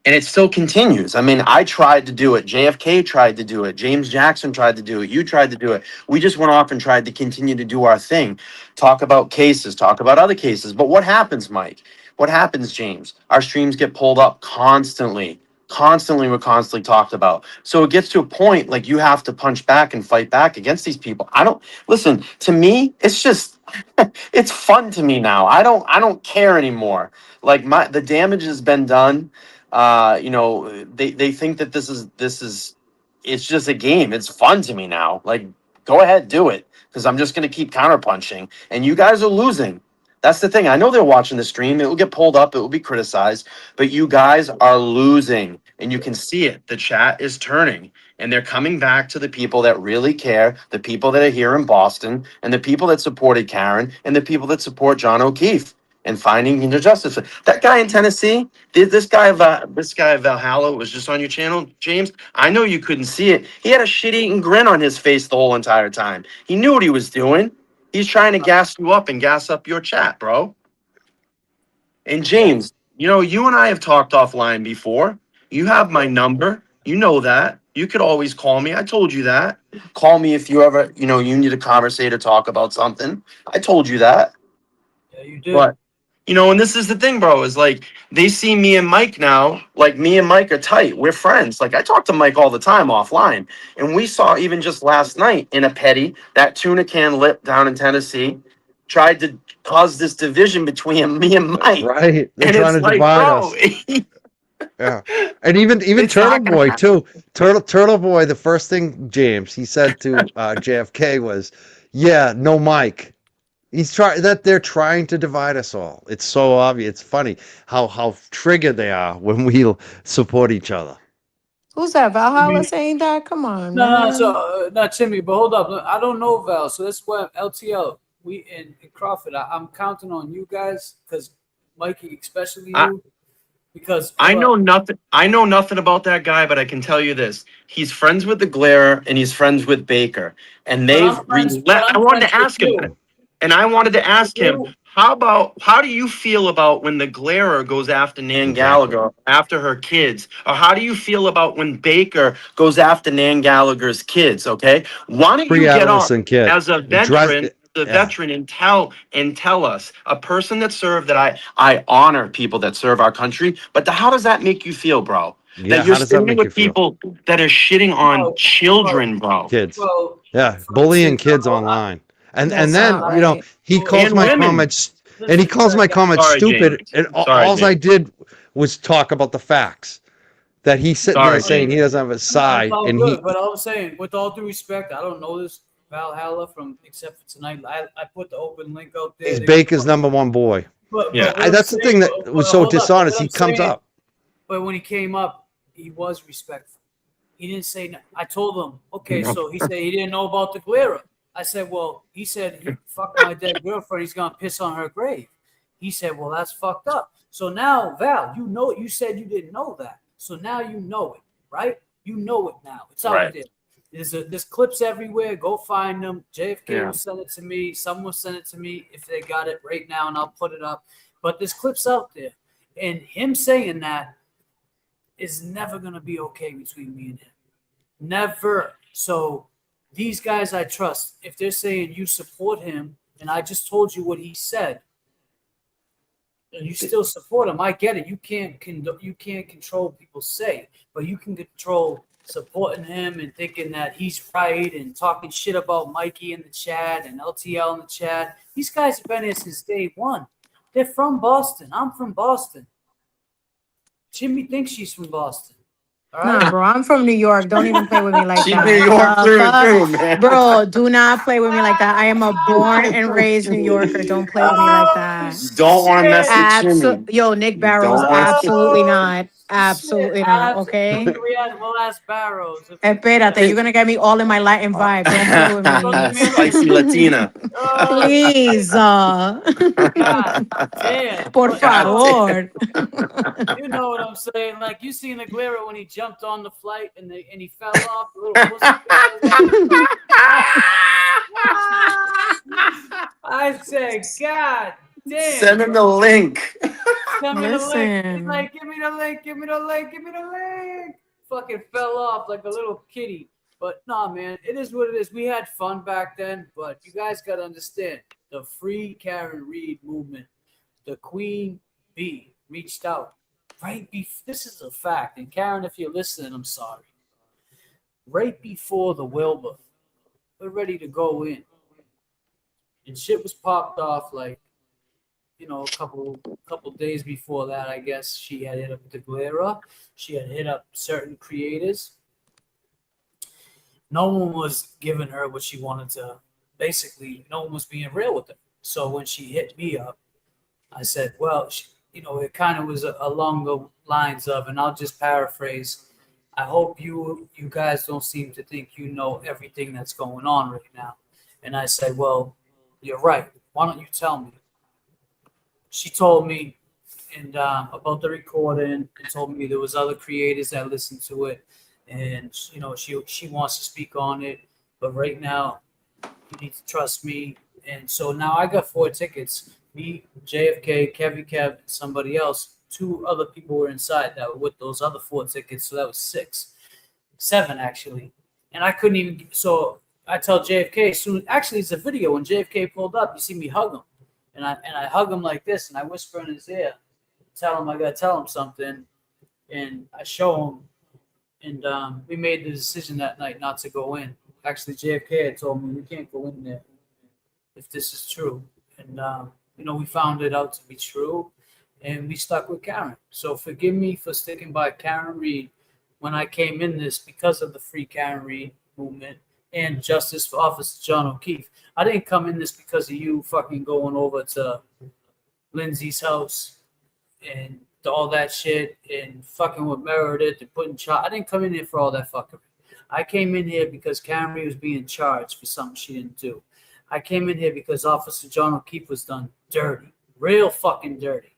it still continues. I mean, I tried to do it. JFK tried to do it. James Jackson tried to do it. You tried to do it. We just went off and tried to continue to do our thing, talk about cases, talk about other cases. But what happens, Mike? What happens, James? Our streams get pulled up constantly. We're constantly talked about. So it gets to a point like you have to punch back and fight back against these people. I don't listen, to me, it's just it's fun to me now. I don't care anymore. Like the damage has been done. They think that this is it's just a game. It's fun to me now. Like, go ahead, do it. Because I'm just gonna keep counterpunching. And you guys are losing. That's the thing. I know they're watching the stream. It will get pulled up. It will be criticized. But you guys are losing. And you can see it. The chat is turning. And they're coming back to the people that really care, the people that are here in Boston, and the people that supported Karen, and the people that support John O'Keefe and finding injustice. That guy in Tennessee, this guy Valhalla was just on your channel, James. I know you couldn't see it. He had a shit-eating grin on his face the whole entire time. He knew what he was doing. He's trying to gas you up and gas up your chat, bro. And James, you and I have talked offline before. You have my number. You know that. You could always call me. I told you that. Call me if you ever, you need to conversate or talk about something. I told you that. Yeah, you did. But, and this is the thing, bro, is like they see me and Mike now, like me and Mike are tight. We're friends. Like I talk to Mike all the time offline. And we saw even just last night in a petty, that tuna can lip down in Tennessee tried to cause this division between me and Mike. Right. They're And trying it's to like, divide bro, us. Yeah. And even It's Turtle not gonna Boy happen. too. Turtle Boy, the first thing James he said to JFK was, "Yeah, no Mike." He's trying that they're trying to divide us all. It's so obvious. It's funny how triggered they are when we support each other. Who's that? Valhalla saying that? Come on, man. Not Timmy, but hold up. I don't know Val, so that's why LTL. We in Crawford. I'm counting on you guys because Mikey, especially you, because I know nothing about that guy, but I can tell you this: he's friends with the Glare and he's friends with Baker, and they've. I wanted to ask him that, and I wanted to ask him how do you feel about when the Glare goes after Nan Gallagher after her kids, or how do you feel about when Baker goes after Nan Gallagher's kids? Okay, why don't you get on Pre-adolescent kid. as a veteran? Veteran and tell us, a person that served, that I honor people that serve our country, but how does that make you feel, bro? Yeah, That you're how does that standing make you with feel? people that are shitting on children, bro. Kids. Well, Yeah, bullying kids online. And That's then, not right. he calls And my women. comments and he calls my comments Sorry, stupid. James. And Sorry, all I James. did was talk about the facts. That he's sitting there saying he doesn't have a It's side all and good, but I was saying, with all due respect, I don't know this Valhalla except for tonight. I put the open link out there. he's Baker's number one boy. But That's the thing that was so dishonest. He comes up. But when he came up, he was respectful. He didn't say. I told him, okay. So he said he didn't know about the Glera. I said, well, he said he fucked my dead girlfriend. He's gonna piss on her grave. He said, well, that's fucked up. So now, Val, you said you didn't know that. So now you know it, right? You know it now. It's out there. There's clips everywhere. Go find them. JFK will send it to me. Someone will send it to me if they got it right now, and I'll put it up. But there's clips out there. And him saying that is never going to be okay between me and him. Never. So these guys I trust, if they're saying you support him, and I just told you what he said, and you still support him, I get it. You can't control people's say, but you can control supporting him and thinking that he's right and talking shit about Mikey in the chat and LTL in the chat. These guys have been here since day one. They're from Boston. I'm from Boston. Jimmy thinks she's from Boston. All right? Nah, bro, I'm from New York. Don't even play with me like She's that. New York through, man. Bro, do not play with me like that. I am a born and raised New Yorker. Don't play with me like that. You don't want to mess with Jimmy. Yo, Nick Barrows, absolutely not. Absolutely not, okay? We'll ask Barrows. Espérate, you're going to get me all in my Latin vibe. Don't play with me. Spicy Latina. Please. Damn. Por favor. You know what I'm saying? Like, you seen Aguero when he jumped on the flight and he fell off. The little pussy. I said, God damn. Send him the link. Send me the link. He's like, give me the link, give me the link, give me the link. Fucking fell off like a little kitty. But nah, man, it is what it is. We had fun back then, but you guys got to understand the free Karen Reed movement, the Queen B reached out this is a fact. And Karen, if you're listening, I'm sorry. Right before the Wilbur, we're ready to go in. And shit was popped off like, a couple days before that, I guess. She had hit up the Glera. She had hit up certain creators. No one was giving her what she wanted to. Basically, no one was being real with her. So when she hit me up, I said, well, it kind of was along the lines of, and I'll just paraphrase, I hope you guys don't seem to think you know everything that's going on right now. And I said, well, you're right. Why don't you tell me? She told me about the recording and told me there was other creators that listened to it. And, she wants to speak on it. But right now, you need to trust me. And so now I got 4 tickets. Me, JFK, Kevy Kev, and somebody else. 2 other people were inside that were with those other 4 tickets. So that was 7 actually. And I couldn't even. So I tell JFK soon. Actually, it's a video when JFK pulled up. You see me hug him, and I hug him like this, and I whisper in his ear, tell him I gotta tell him something, and I show him. And we made the decision that night not to go in. Actually, JFK had told me we can't go in there if this is true. And we found it out to be true, and we stuck with Karen. So forgive me for sticking by Karen Reed when I came in this because of the Free Karen Reed movement and Justice for Officer John O'Keefe. I didn't come in this because of you fucking going over to Lindsay's house and all that shit and fucking with Meredith and putting charge. I didn't come in here for all that fucking. I came in here because Karen Reed was being charged for something she didn't do. I came in here because Officer John O'Keefe was done dirty, real fucking dirty.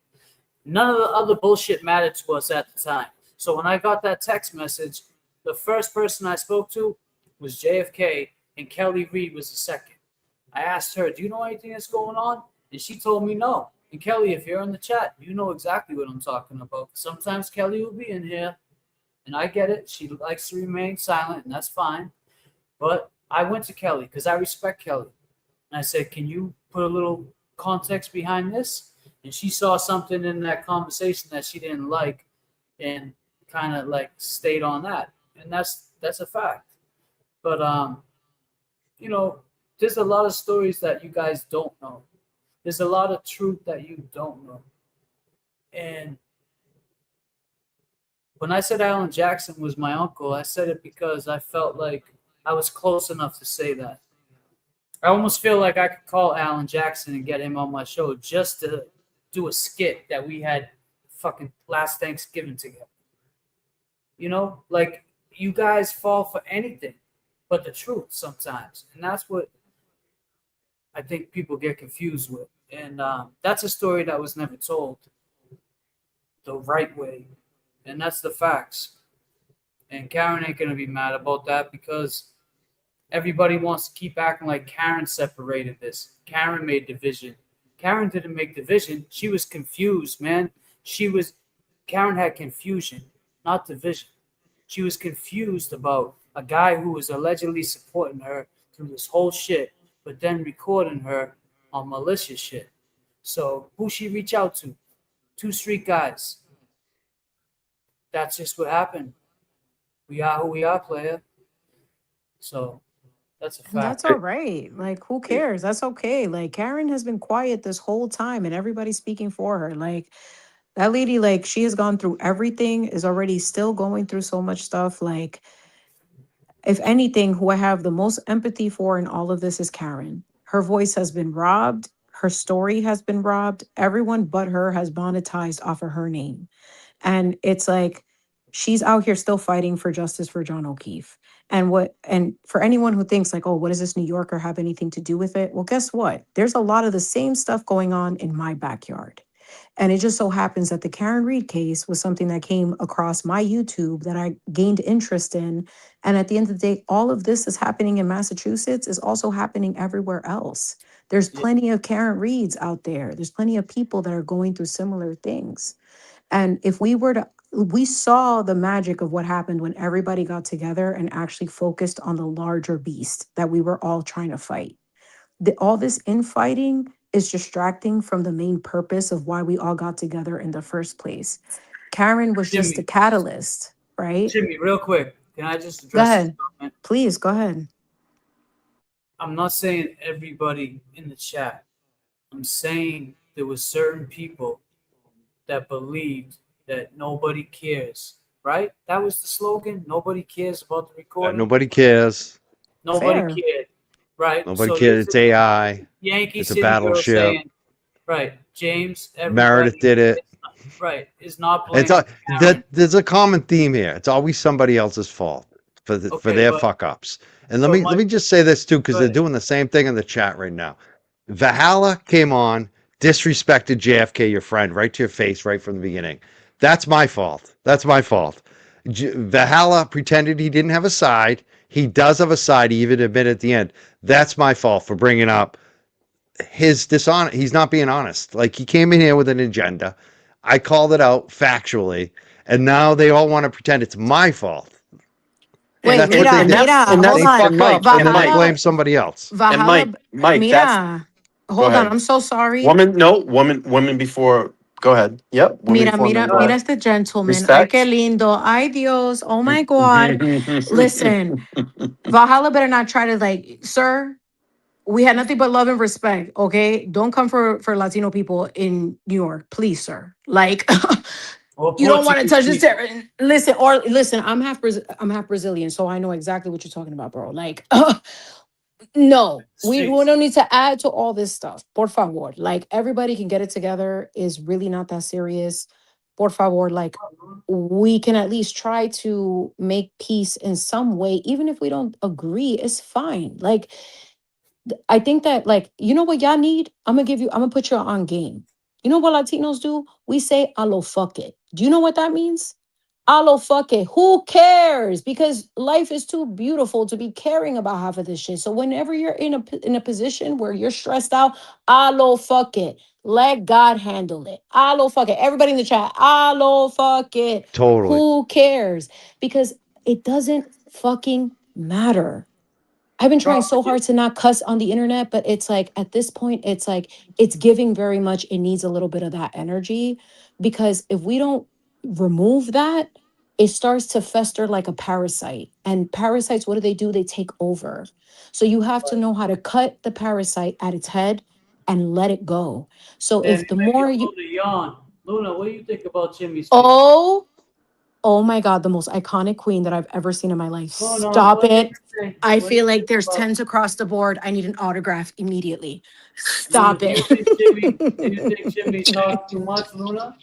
None of the other bullshit mattered to us at the time. So when I got that text message, the first person I spoke to was JFK, and Kelly Reed was the second. I asked her, do you know anything that's going on? And she told me no. And Kelly, if you're in the chat, you know exactly what I'm talking about. Sometimes Kelly will be in here, and I get it. She likes to remain silent, and that's fine. But I went to Kelly because I respect Kelly. And I said, can you put a little context behind this? And she saw something in that conversation that she didn't like and kind of like stayed on that. And that's a fact. But, there's a lot of stories that you guys don't know. There's a lot of truth that you don't know. And when I said Alan Jackson was my uncle, I said it because I felt like I was close enough to say that. I almost feel like I could call Alan Jackson and get him on my show just to do a skit that we had fucking last Thanksgiving together. Like you guys fall for anything but the truth sometimes. And that's what I think people get confused with. And that's a story that was never told the right way. And that's the facts. And Karen ain't going to be mad about that because everybody wants to keep acting like Karen separated this. Karen made division. Karen didn't make division. She was confused, man. Karen had confusion, not division. She was confused about a guy who was allegedly supporting her through this whole shit, but then recording her on malicious shit. So who she reach out to? 2 street guys. That's just what happened. We are who we are, player. So that's a fact. And that's all right. Like, who cares? That's okay. Like, Karen has been quiet this whole time and everybody's speaking for her. Like, that lady, like, she has gone through everything, is already still going through so much stuff. Like, if anything, who I have the most empathy for in all of this is Karen. Her voice has been robbed. Her story has been robbed. Everyone but her has monetized off of her name. And it's like, she's out here still fighting for justice for John O'Keefe. And for anyone who thinks like, oh, what does this New Yorker have anything to do with it? Well, guess what? There's a lot of the same stuff going on in my backyard. And it just so happens that the Karen Reed case was something that came across my YouTube that I gained interest in. And at the end of the day, all of this is happening in Massachusetts is also happening everywhere else. There's plenty of Karen Reeds out there. There's plenty of people that are going through similar things. And if we saw the magic of what happened when everybody got together and actually focused on the larger beast that we were all trying to fight. All this infighting is distracting from the main purpose of why we all got together in the first place. Karen was just a Jimmy. catalyst, right? Jimmy, real quick, can I just Go address this ahead. comment? Please go ahead. I'm not saying everybody in the chat. I'm saying there were certain people that believed that nobody cares, right? That was the slogan. Nobody cares about the recording. Nobody cares. Nobody Fair. cared, right? Nobody So cares. there's It's AI. Yankee It's a City girl battleship. saying, right, James, Meredith everybody, did it. right, is not It's blaming Karen. there's a common theme here. It's always somebody else's fault for Okay, their but- fuck ups. And let but me just say this too, because Go they're ahead. doing the same thing in the chat right now. Valhalla came on, disrespected JFK, your friend, right to your face, right from the beginning. That's my fault. That's my fault. Valhalla pretended he didn't have a side. He does have a side. He even admitted at the end. That's my fault for bringing up his dishonest. He's not being honest. Like, he came in here with an agenda. I called it out factually, and now they all want to pretend it's my fault. Wait, That's what they mira, did. hold They on. fuck up and then they Valhalla, blame somebody else. Valhalla, Mike, that's mira, go hold on. ahead. I'm so sorry. Woman before. Go ahead. Yep. Woman Mira, before men. mira, Go mira ahead. este gentleman. Ay, Respect. qué lindo. Ay, Dios. Oh my God. Listen, Valhalla better not try to, like, sir, we had nothing but love and respect. Okay. Don't come for Latino people in New York, please, sir. Like, you don't want to touch this territory. Listen, I'm half Brazilian, so I know exactly what you're talking about, bro. Like, no, we don't need to add to all this stuff. Por favor. Like, everybody can get it together. Is really not that serious. Por favor. Like, we can at least try to make peace in some way, even if we don't agree. It's fine. Like, I think that, like, you know what y'all need? I'm gonna put you on game. You know what Latinos do? We say a lo fuck it. Do you know what that means? A lo fuck it. Who cares? Because life is too beautiful to be caring about half of this shit. So whenever you're in a position where you're stressed out, a lo fuck it. Let God handle it. A lo fuck it. Everybody in the chat, a lo fuck it. Totally. Who cares? Because it doesn't fucking matter. I've been trying so hard to not cuss on the internet, but it's like, at this point, it's like, it's giving very much. It needs a little bit of that energy, because if we don't remove that, it starts to fester like a parasite. And parasites, what do? They take over. So you have to know how to cut the parasite at its head and let it go. So Man, if the you're making more you, Luna yawn. Luna, what do you think about Jimmy's? oh my God, the most iconic queen that I've ever seen in my life. No, no, Stop what do you it. think? I What do feel you like think there's about- 10s across the board. I need an autograph immediately. Luna, Stop do you it. think Jimmy? Do you think Jimmy talks too much, Luna?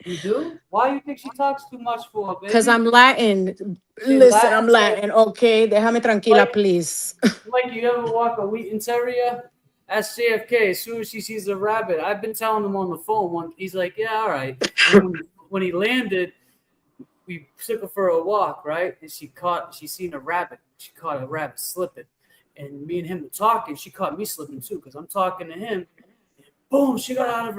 You do? Why do you think she talks too much for, baby? Because I'm Latin. She's Listen, I'm Latin, Latin. Okay, déjame tranquila, please. Like, you ever walk a Wheaton Terrier? Ask JFK. As soon as she sees a rabbit, I've been telling him on the phone. He's like, "Yeah, all right." And when he landed, we took her for a walk, right? And she seen a rabbit. She caught a rabbit slipping, and me and him were talking. She caught me slipping too, because I'm talking to him. And boom! She got out of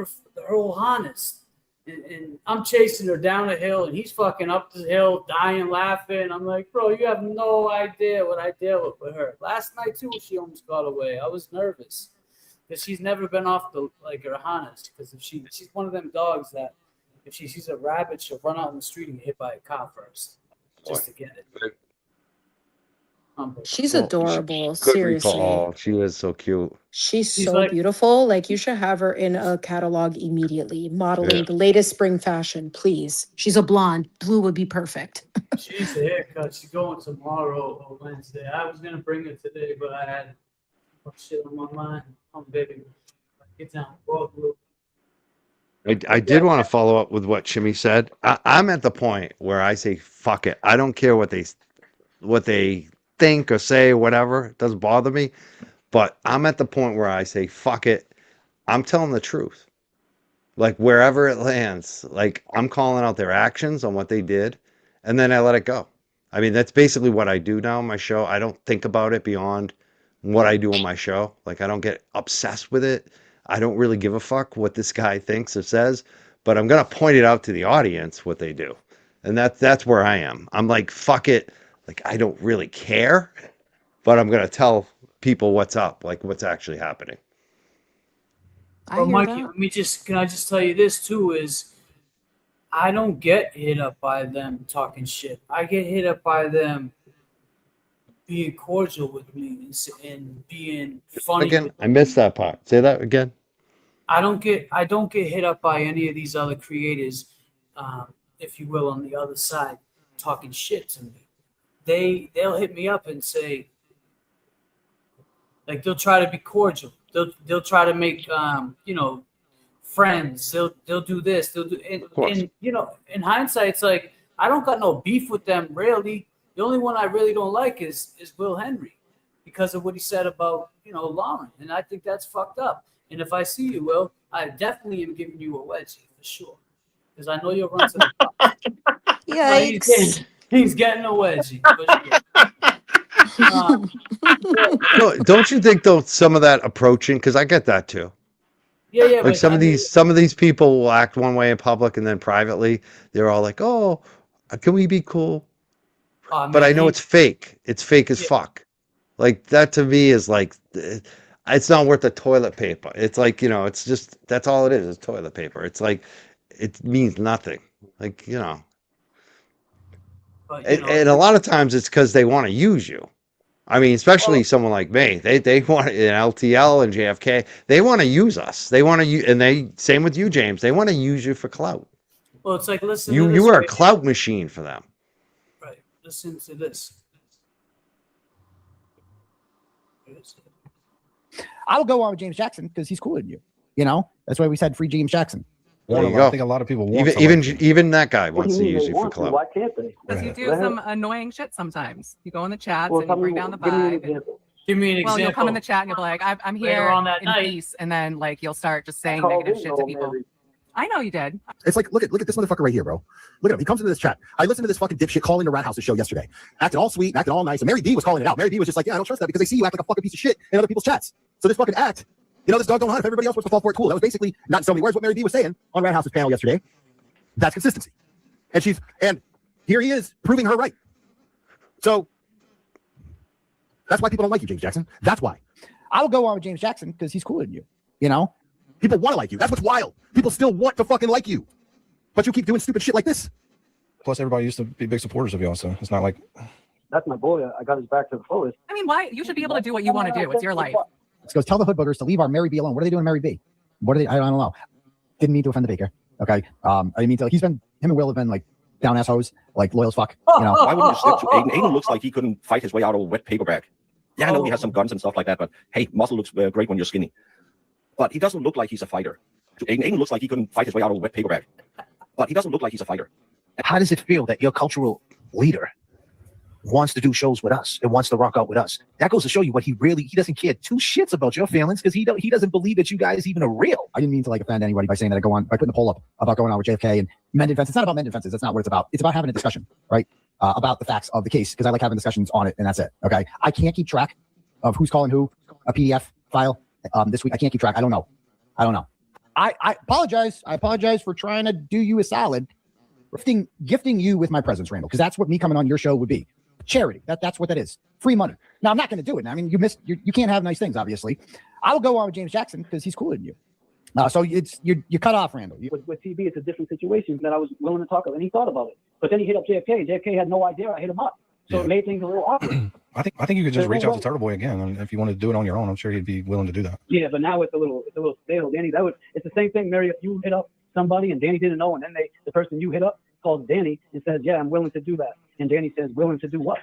her old harness. And I'm chasing her down the hill, and he's fucking up the hill, dying, laughing. I'm like, bro, you have no idea what I deal with her. Last night, too, she almost got away. I was nervous because she's never been off her harness. Because if she's one of them dogs that if she sees a rabbit, she'll run out in the street and get hit by a car first just to get it. She's Well, adorable. Good Seriously. recall. She is so cute. She's She's so like- beautiful. Like, you should have her in a catalog immediately, modeling Yeah. the latest spring fashion, please. She's a blonde. Blue would be perfect. She needs a haircut. She's going tomorrow or Wednesday. I was gonna bring her today, but I had shit on my mind. Baby, get down. Go blue. I did want to follow up with what Chimmy said. I'm at the point where I say, fuck it. I don't care what they think or say, whatever. It doesn't bother me. But I'm at the point where I say, fuck it. I'm telling the truth. Like, wherever it lands, like, I'm calling out their actions on what they did, and then I let it go. I mean, that's basically what I do now on my show. I don't think about it beyond what I do on my show. Like, I don't get obsessed with it. I don't really give a fuck what this guy thinks or says, but I'm going to point it out to the audience what they do. And that's where I am. I'm like, fuck it. Like, I don't really care, but I'm going to tell people what's up, like what's actually happening. But Mikey, can I just tell you this too is I don't get hit up by them talking shit. I get hit up by them being cordial with me and being funny. Again, I missed that part. Say that again. I don't get hit up by any of these other creators, if you will, on the other side, talking shit to me. They'll hit me up and say, like, they'll try to be cordial. They'll try to make friends. They'll do this. They'll do and in hindsight, it's like I don't got no beef with them really. The only one I really don't like is Will Henry because of what he said about Lauren, and I think that's fucked up. And if I see you, Will, I definitely am giving you a wedgie for sure because I know you'll run to the top. Yikes! He's getting a wedgie. No, don't you think though some of that approaching? Because I get that too. Yeah. Like some of these people will act one way in public and then privately they're all like, "Oh, can we be cool?" But I know it's fake. It's fake as fuck. Like that to me is like, it's not worth the toilet paper. It's like it's just that's all it is. It's toilet paper. It's like it means nothing. Like But, and a lot of times it's because they want to use you. I mean, especially someone like me. They want LTL and JFK. They want to use us. They want to and same with you, James. They want to use you for clout. Well, it's like listen. You are a clout machine for them. Right. Listen to this. I will go on with James Jackson because he's cooler than you. That's why we said free James Jackson. There you go. I think a lot of people want even that guy wants to use you for clout. Why can't they? Because you do some annoying shit sometimes. You go in the chats and you bring down the vibe. Give me an example. Well, you'll come in the chat and you'll be like, I'm here in peace. And then like you'll start just saying negative shit to people. I know you did. It's like, look at this motherfucker right here, bro. Look at him. He comes into this chat. I listened to this fucking dipshit calling the Rat House's show yesterday. Acting all sweet, acting all nice. And Mary D was calling it out. Mary D was just like, yeah, I don't trust that because they see you act like a fucking piece of shit in other people's chats. So this fucking act, this dog don't hunt. If everybody else wants to fall for it, cool. That was basically not in so many words what Mary D was saying on Rat House's panel yesterday. That's consistency. And here he is proving her right. So that's why people don't like you, James Jackson. That's why. I will go on with James Jackson because he's cooler than you. People want to like you. That's what's wild. People still want to fucking like you. But you keep doing stupid shit like this. Plus, everybody used to be big supporters of y'all, so it's not like... That's my boy. I got his back to the fullest. I mean, why? You should be able to do what you want to do. It's your life. Let's go tell the hood boogers to leave our Mary B alone. What are they doing Mary B? What are they? I don't know. Didn't mean to offend the baker. Okay. I didn't mean to. Him and Will have been like down ass hoes, like loyal as fuck. Why wouldn't you stick to Aiden? Aiden looks like he couldn't fight his way out of a wet paper bag. Yeah, I know he has some guns and stuff like that, but hey, muscle looks great when you're skinny. But he doesn't look like he's a fighter. Aiden looks like he couldn't fight his way out of a wet paper bag. But he doesn't look like he's a fighter. How does it feel that your cultural leader wants to do shows with us and wants to rock out with us? That goes to show you what he doesn't care two shits about your feelings because he doesn't believe that you guys even are real. I didn't mean to like offend anybody by saying that by putting the poll up about going on with JFK and men defense. It's not about men defenses. That's not what it's about. It's about having a discussion, right? About the facts of the case because I like having discussions on it and that's it. Okay. I can't keep track of who's calling who a PDF file this week. I can't keep track. I don't know. I apologize. I apologize for trying to do you a solid, gifting you with my presence, Randall, because that's what me coming on your show would be. Charity. That's what that is. Free money. Now I'm not going to do it. I mean, you can't have nice things, obviously. I will go on with James Jackson because he's cooler than you. So you cut off Randall. With TB, it's a different situation that I was willing to talk about, and he thought about it. But then he hit up JFK, and JFK had no idea I hit him up. So it made things a little awkward. I think you could just reach out to Turtle Boy again, and if you want to do it on your own, I'm sure he'd be willing to do that. Yeah, but now it's a little stale, Danny. It's the same thing, Mary. If you hit up somebody and Danny didn't know, and then the person you hit up calls Danny and says, "Yeah, I'm willing to do that," and Danny says, "Willing to do what?"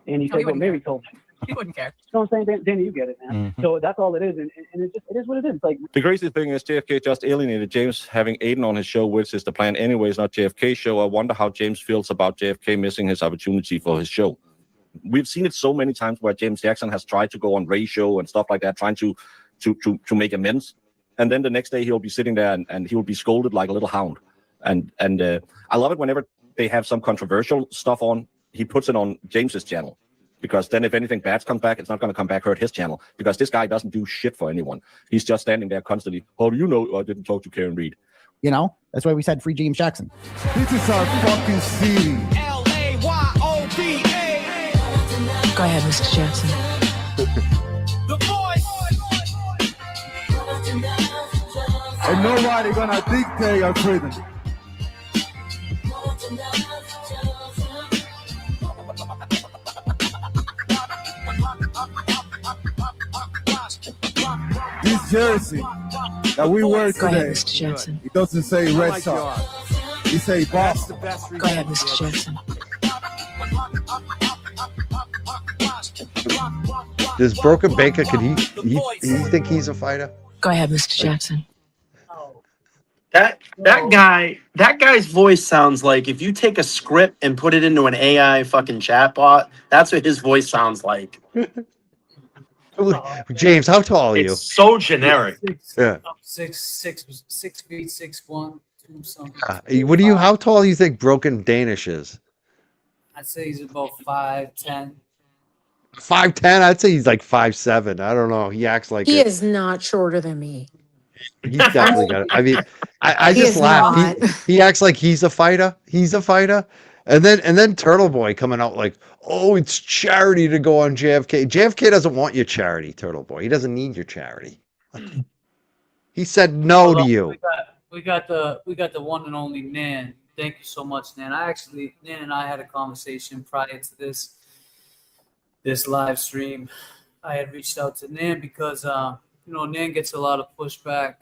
And he says, "What Mary told me." He wouldn't care. You know what I'm saying, Danny? You get it, man. Mm-hmm. So that's all it is, and it is what it is. It's like the craziest thing is JFK just alienated James having Aiden on his show, which is the plan anyways, not JFK's show. I wonder how James feels about JFK missing his opportunity for his show. We've seen it so many times where James Jackson has tried to go on Ray's show and stuff like that, trying to make amends. And then the next day he'll be sitting there and he'll be scolded like a little hound. And I love it whenever they have some controversial stuff on, he puts it on James's channel. Because then if anything bad comes back, it's not going to come back hurt his channel. Because this guy doesn't do shit for anyone. He's just standing there constantly. Oh, do you know I didn't talk to Karen Reed? That's why we said free James Jackson. This is our fucking city. L-A-Y-O-B-A. Go ahead, Mr. Jackson. The voice. and nobody gonna dictate our freedom. This jersey that we wear Go ahead, today, Mr. Jackson. it doesn't say Red like Sox. It say Boston. Go ahead, Mr. Jackson. Does Broken Baker, could he think he's a fighter? Go ahead, Mr. Jackson. That guy's voice sounds like if you take a script and put it into an AI fucking chatbot, that's what his voice sounds like. James, how tall are you? It's so generic. Yeah. 6 feet 6'1", 2 something. What do you? How tall do you think Broken Danish is? I'd say he's about 5'10". 5'10". I'd say he's like 5'7". I don't know. He acts like He it. is not shorter than me. He's definitely got it. I mean, I He just is laugh. not. He acts like he's a fighter. He's a fighter. And then Turtle Boy coming out like, oh, it's charity to go on JFK. JFK doesn't want your charity, Turtle Boy. He doesn't need your charity. He said no to you. We got the one and only Nan. Thank you so much, Nan. Nan and I had a conversation prior to this live stream. I had reached out to Nan because Nan gets a lot of pushback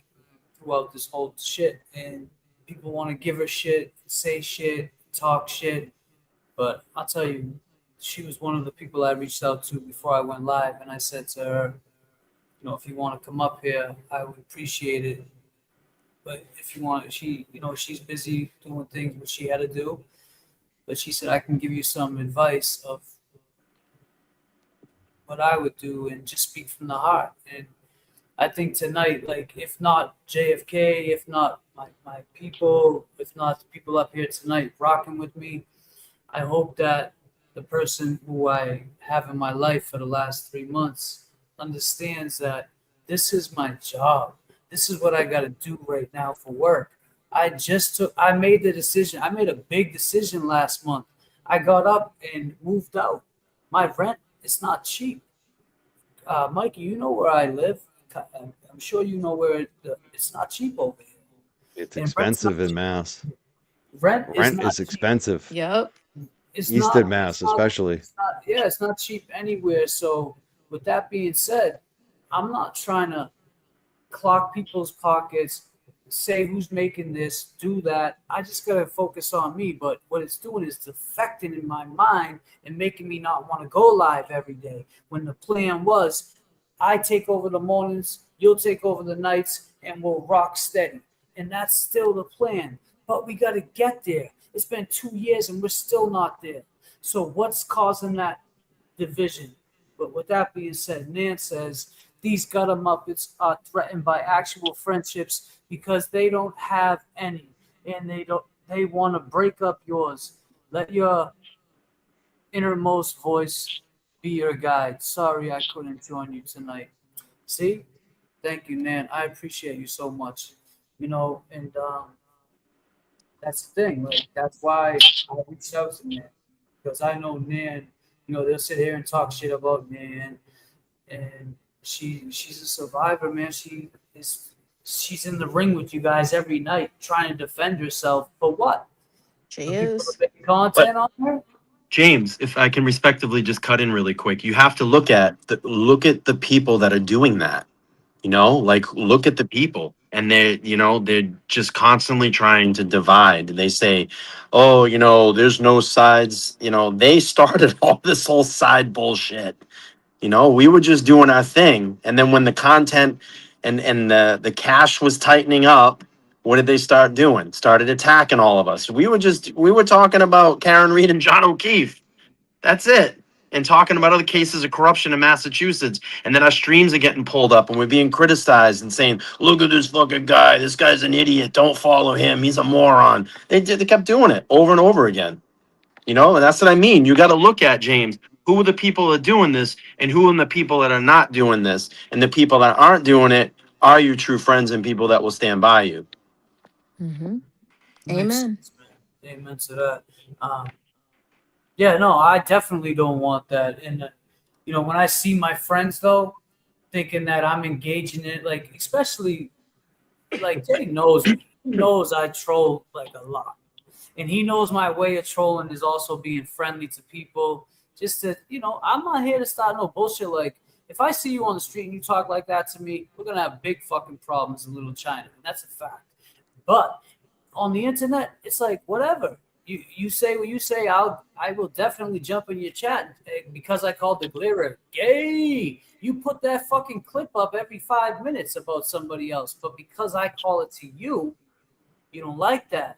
throughout this whole shit, and people want to give her shit, say shit, talk shit. But I'll tell you, she was one of the people I reached out to before I went live, and I said to her, if you want to come up here, I would appreciate it. But if you want, she's busy doing things what she had to do. But she said, I can give you some advice of what I would do and just speak from the heart. And I think tonight, like, if not JFK, if not my people, if not the people up here tonight rocking with me, I hope that the person who I have in my life for the last 3 months understands that this is my job. This is what I got to do right now for work. I made the decision. I made a big decision last month. I got up and moved out. My rent is not cheap. Mikey, you know where I live. I'm sure you know where it's not cheap over here. It's expensive in Mass. Rent is expensive. Yep. Easton, Mass, especially. It's not cheap anywhere. So with that being said, I'm not trying to clock people's pockets, say who's making this, do that. I just got to focus on me. But what it's doing is affecting in my mind and making me not want to go live every day. When the plan was, I take over the mornings, you'll take over the nights, and we'll rock steady. And that's still the plan. But we got to get there. It's been 2 years and we're still not there. So what's causing that division? But with that being said, Nan says these gut-em-ups are threatened by actual friendships because they don't have any, and they want to break up yours. Let your innermost voice be your guide. Sorry I couldn't join you tonight. See? Thank you, Nan. I appreciate you so much. And that's the thing. Like, that's why I reached out to Nan, because I know Nan. They'll sit here and talk shit about Nan, and she's a survivor, man. She's in the ring with you guys every night, trying to defend herself. But what? She is content on her. James, if I can respectively just cut in really quick, you have to look at the people that are doing that. Look at the people, and they're just constantly trying to divide. They say, oh, there's no sides. They started all this whole side bullshit. We were just doing our thing. And then when the content and the cash was tightening up, what did they start doing? Started attacking all of us. We were talking about Karen Reed and John O'Keefe. That's it. And talking about other cases of corruption in Massachusetts. And then our streams are getting pulled up and we're being criticized and saying, look at this fucking guy. This guy's an idiot. Don't follow him. He's a moron. They kept doing it over and over again. And that's what I mean. You got to look at, James, who are the people that are doing this and who are the people that are not doing this. And the people that aren't doing it are your true friends and people that will stand by you. Mm-hmm. Amen. Amen to that. Yeah, no, I definitely don't want that. And, when I see my friends, though, thinking that I'm engaging in it, like, especially like Jay knows me. He knows I troll like a lot. And he knows my way of trolling is also being friendly to people. Just to, I'm not here to start no bullshit. Like, if I see you on the street and you talk like that to me, we're going to have big fucking problems in Little China. And that's a fact. But on the internet, it's like, whatever. You say what you say, I will definitely jump in your chat because I called the Glera gay. You put that fucking clip up every 5 minutes about somebody else. But because I call it to you, you don't like that.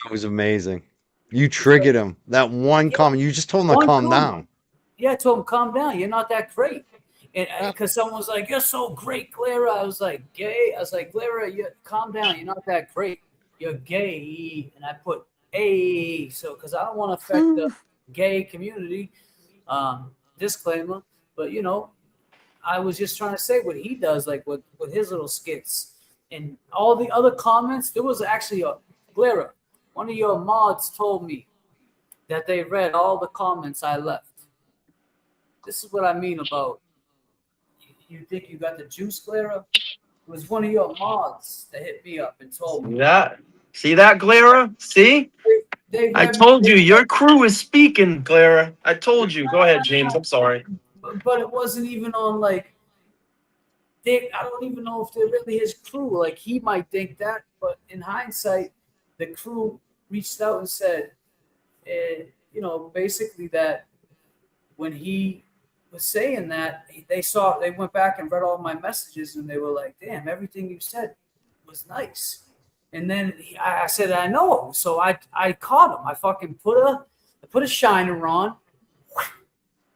That was amazing. You triggered him. That one comment. You just told him to calm down. Yeah, I told him, calm down. You're not that great. And because someone was like, you're so great, Glera. I was like, gay. I was like, Glera, calm down. You're not that great. You're gay. And I put A. So, because I don't want to affect the gay community. Disclaimer. But, I was just trying to say what he does, like with his little skits. And all the other comments, there was actually a Glera. One of your mods told me that they read all the comments I left. This is what I mean about you think you got the juice, Glera? It was one of your mods that hit me up and told me. See that, Glera? See? I told you, your crew is speaking, Glera. I told you. Go ahead, James. I'm sorry. But it wasn't even on, like, I don't even know if they're really his crew. Like, he might think that, but in hindsight, the crew reached out and said, basically that when he was saying that, they went back and read all my messages and they were like, damn, everything you said was nice. And then I said, I know. So I caught him. I fucking put a shiner on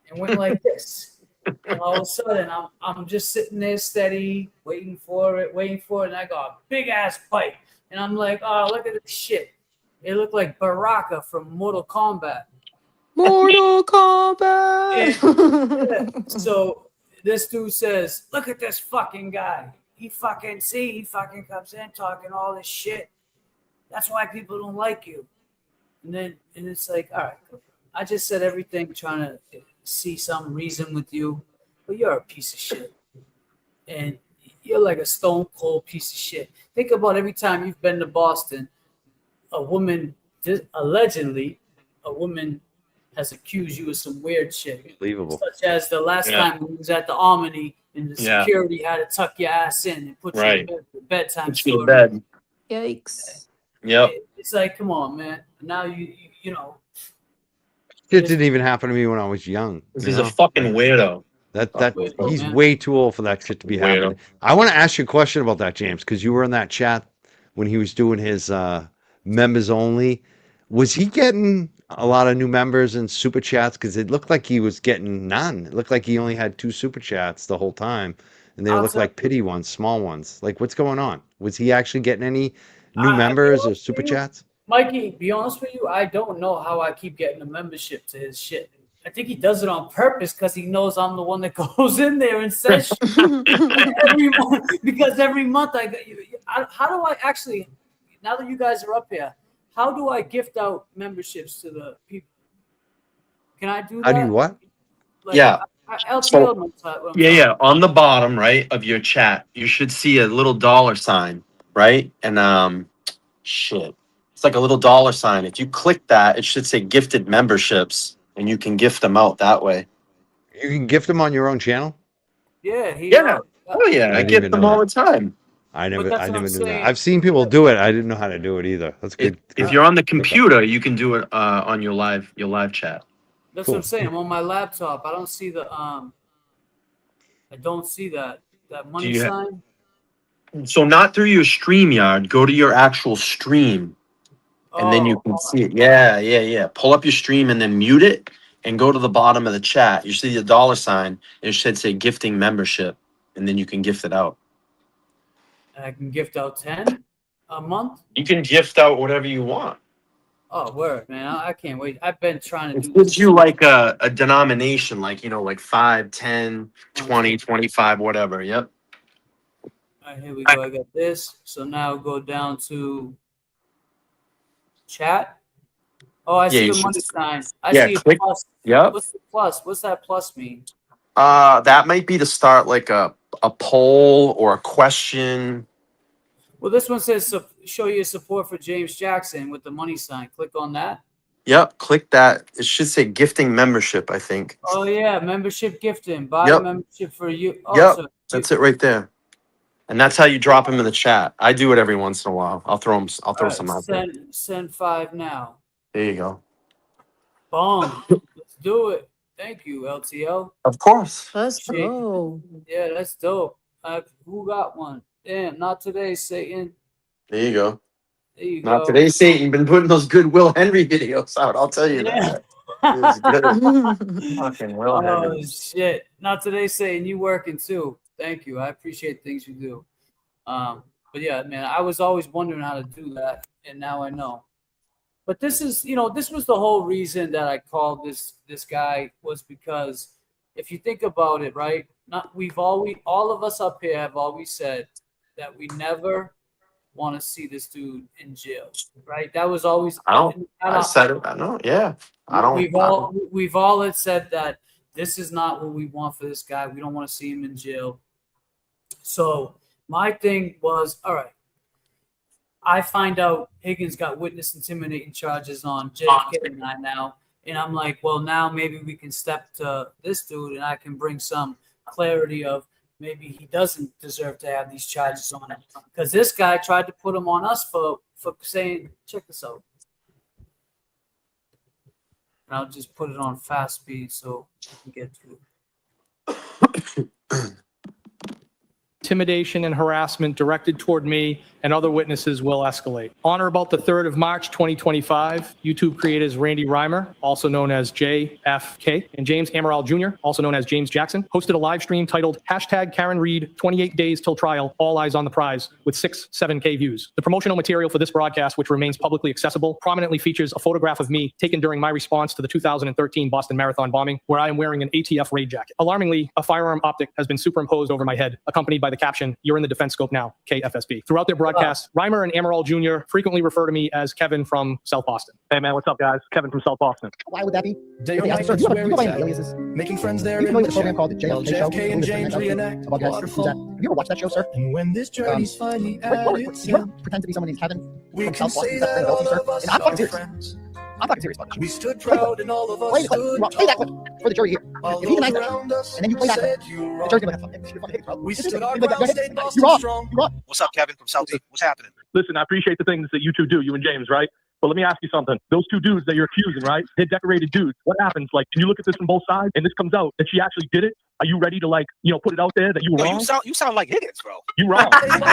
and went like this. And all of a sudden, I'm just sitting there steady, waiting for it. And I got a big ass bite. And I'm like, oh, look at this shit. It looked like Baraka from Mortal Kombat. Mortal Kombat. So this dude says, look at this fucking guy. He fucking comes in talking all this shit. That's why people don't like you. And it's like, all right, I just said everything trying to see some reason with you, but you're a piece of shit. And you're like a stone cold piece of shit. Think about every time you've been to Boston, allegedly, a woman has accused you of some weird shit. Unbelievable. Such as the last time we was at the Omni and the security had to tuck your ass in and put you in bed for bedtime story. Bed. Yikes. Yep. It's like, come on, man. Now you know. It didn't even happen to me when I was young. He's a fucking weirdo. He's way too old for that shit to be happening. I want to ask you a question about that, James, because you were in that chat when he was doing his members only. Was he getting a lot of new members and super chats? Because it looked like he was getting none. It looked like he only had 2 super chats the whole time, and they looked like pity ones, small ones. Like, what's going on? Was he actually getting any new members or super chats? Mikey, be honest with you, I don't know how I keep getting a membership to his shit. I think he does it on purpose because he knows I'm the one that goes in there and says shit every month. Because every month how do I actually, now that you guys are up here, how do I gift out memberships to the people? Can I do that? How do you what? Like, Yeah. Yeah. On the bottom right of your chat, you should see a little $sign, right? And shit, it's like a little $sign. If you click that, it should say gifted memberships, and you can gift them out that way. You can gift them on your own channel? Yeah. Oh yeah, I gift them all the time. I never knew that. I've seen people do it. I didn't know how to do it either. That's good. If you're on the computer, you can do it on your live chat. That's what I'm saying. I'm on my laptop. I don't see the I don't see that money sign. So not through your StreamYard. Go to your actual stream, and then you can see it. Yeah. Pull up your stream and then mute it, and go to the bottom of the chat. You see the $sign. And it should say gifting membership, and then you can gift it out. I can gift out 10 a month. You can gift out whatever you want. Oh, word, man. I can't wait. I've been trying to do It gives you like a denomination, like, like 5, 10, 20, 25, whatever. Yep. All right, here we go. I got this. So now go down to chat. Oh, I see the money sign. I see a plus. Yep. What's the plus? What's that plus mean? That might be to start like a poll or a question. Well, this one says show your support for James Jackson with the money sign. Click on that. Yep, click that. It should say gifting membership, I think. Oh yeah, membership gifting. Buy Yep. membership for you. Oh, Yep, so that's it right there. And that's how you drop him in the chat. I do it every once in a while. I'll throw some out there. Send 5 now. There you go. Boom. Let's do it. Thank you, LTL. Of course. Let's go. Yeah, that's dope. Who got one? Damn, not today, Satan. There you go. There you Not go. today, Satan. Been putting those good Will Henry videos out. I'll tell you that. It's good. Fucking Will Henry. Oh shit! Not today, Satan. You working too? Thank you. I appreciate things you do. But yeah, man, I was always wondering how to do that, and now I know. But this is, this was the whole reason that I called this guy, was because if you think about it, right? All of us up here have always said that we never want to see this dude in jail, right? That was always. I said it. I know. Yeah. We've all had said that this is not what we want for this guy. We don't want to see him in jail. So my thing was, all right. I find out Higgins got witness intimidating charges on JFK and I now, and I'm like, well, now maybe we can step to this dude, and I can bring some clarity of maybe he doesn't deserve to have these charges on him, because this guy tried to put them on us for saying, check this out. And I'll just put it on fast speed so we can get to it. Intimidation and harassment directed toward me and other witnesses will escalate. On or about the 3rd of March, 2025, YouTube creators Randy Reimer, also known as JFK, and James Amaral Jr., also known as James Jackson, hosted a live stream titled #Karen Reed 28 Days Till Trial, All Eyes on the Prize, with 7K views. The promotional material for this broadcast, which remains publicly accessible, prominently features a photograph of me taken during my response to the 2013 Boston Marathon bombing, where I am wearing an ATF raid jacket. Alarmingly, a firearm optic has been superimposed over my head, accompanied by the caption, "You're in the defense scope now, KFSB." Throughout their broadcast, Reimer and Amaral Jr. frequently refer to me as Kevin from South Boston. Hey man, what's up guys? Kevin from South Boston. Why would that be? Do you Sir, do you know any aliases? Making friends there. Are you familiar with a program called the Well, JFK Show? and James reenact About guys, who's that? Have you ever watched that show, sir? And when this journey's finally at its you ever end, pretend to be someone named Kevin we from can South Boston? say Is that that all sir? of us And I'm are fucking serious. friends. I'm fucking serious about this. We stood proud and all of us Play the clip. stood Play that clip tall. for the jury here. While If he denies those that, around us and then you play that said clip, you the wrong. jury's gonna be like, "Fuck, you're fucking Higgins, bro." We Seriously, stood our you're like, ground, "Go stayed ahead." Boston You're wrong. strong. You're wrong. What's up, Kevin from Southie? What's happening? Listen, I appreciate the things that you two do, you and James, right? But let me ask you something. Those two dudes that you're accusing, right? They're decorated dudes. What happens? Like, can you look at this from both sides and this comes out that she actually did it? Are you ready to put it out there that you were No, wrong? you sound like Higgins, bro. You wrong.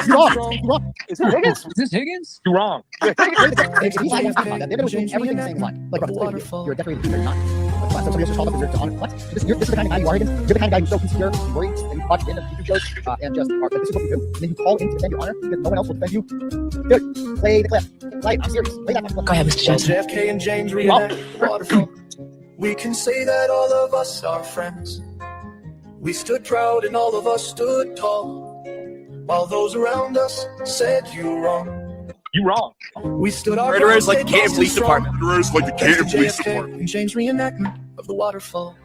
You're wrong. You're wrong. Is this Higgins? Is this Higgins? You wrong. If he's not used to that, they're going to assume everything the same line. Like, bro, you're a decorated dude, you're not. What? So somebody else just called up and you're on it. What? This is the kind of guy you are, Higgins. You're the kind of guy who's so insecure and worried that you watch random YouTube shows and just are like, this is what you do. And then you call in to defend your honor because no one else will defend you. Dude, play the clip. Play it. I'm serious. Play that clip. Go ahead, Mr. Jackson. JFK and James reenact the waterfall. We can say that all of us are friends. We stood proud and all of us stood tall, while those around us said you wrong. You wrong. We stood our Murderers ground, like the stayed Canton Police strong. Department. Murderers like the Thanks Canton to Police JFK Department. and James reenactment of the waterfall.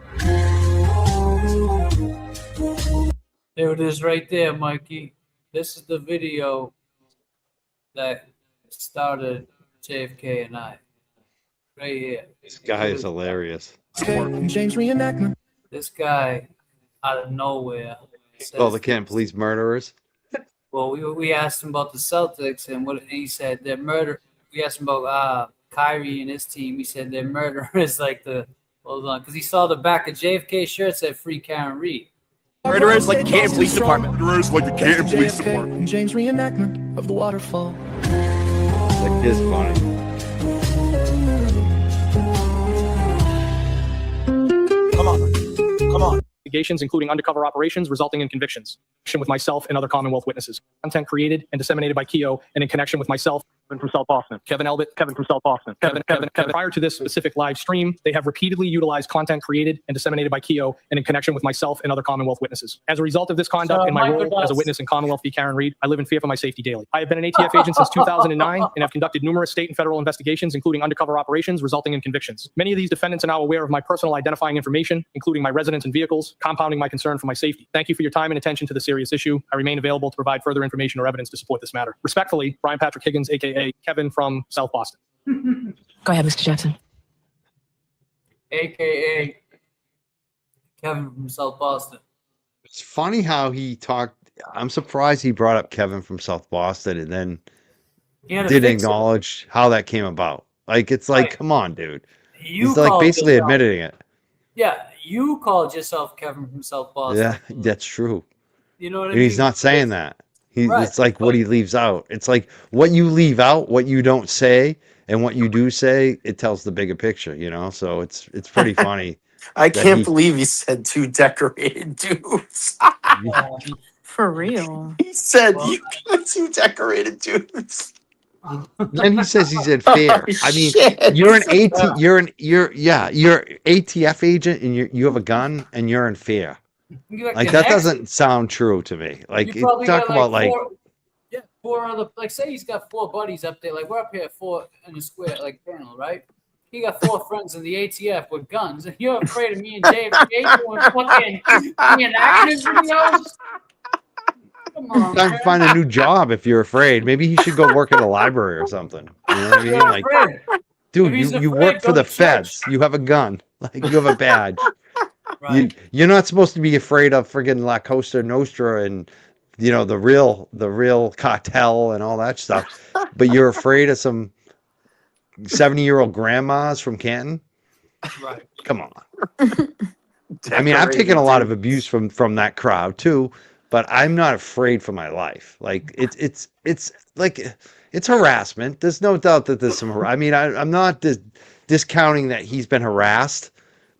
There it is right there, Mikey. This is the video that started JFK and I. Right here. This guy is hilarious. And James reenactment. This guy, out of nowhere. Oh, the Canton Police murderers. Well, we asked him about the Celtics, and he said they're murder. We asked him about Kyrie and his team. He said their murder is like the hold on, because he saw the back of JFK shirt said "Free Karen Reed." Murderers like the Canton Police Department. Murderers like the Canton Police JFK Department. and James reenactment of the waterfall. Like this funny. Come on. Come on. Investigations, including undercover operations, resulting in convictions. With myself and other Commonwealth witnesses. Content created and disseminated by Keo and in connection with myself Kevin from South Boston. Kevin Elbit, Kevin from South Boston. Kevin. Prior to this specific live stream, they have repeatedly utilized content created and disseminated by Keogh and in connection with myself and other Commonwealth witnesses. As a result of this conduct and my role as a witness in Commonwealth v. Karen Reed, I live in fear for my safety daily. I have been an ATF agent since 2009 and have conducted numerous state and federal investigations, including undercover operations, resulting in convictions. Many of these defendants are now aware of my personal identifying information, including my residence and vehicles, compounding my concern for my safety. Thank you for your time and attention to the serious issue. I remain available to provide further information or evidence to support this matter. Respectfully, Brian Patrick Higgins, aka Kevin from South Boston. Go ahead, Mr. Jackson. AKA Kevin from South Boston. It's funny how he talked. I'm surprised he brought up Kevin from South Boston and then didn't acknowledge how that came about. Like, it's like, come on, dude. He's like basically admitting it. Yeah, you called yourself Kevin from South Boston. Yeah, that's true. You know what I And mean? he's not saying that. Right. It's like what he leaves out. It's like what you leave out, what you don't say, and what you do say, it tells the bigger picture, you know? So it's pretty funny. I can't believe he said 2 decorated dudes. For real. He said you got 2 decorated dudes. Then he says he's in fair. I mean, shit. you're an you're ATF agent and you have a gun and you're in fair. Like that doesn't sound true to me. Like talk about like 4 other, like say he's got 4 buddies up there. Like we're up here 4 in a square like panel, right? He got 4 friends in the ATF with guns. And you're afraid of me and JFK doing fucking reenactment videos? Come on, time to find a new job if you're afraid. Maybe he should go work at a library or something. You know what I mean? Like, dude, you work for the feds. You have a gun. Like you have a badge. Right. You're not supposed to be afraid of friggin' La Costa Nostra and you know the real cartel and all that stuff. But you're afraid of some 70-year-old grandmas from Canton? Right. Come on. I mean, I've taken a lot of abuse from that crowd too, but I'm not afraid for my life. Like it's like it's harassment. There's no doubt that there's some. I mean, I'm not discounting that he's been harassed,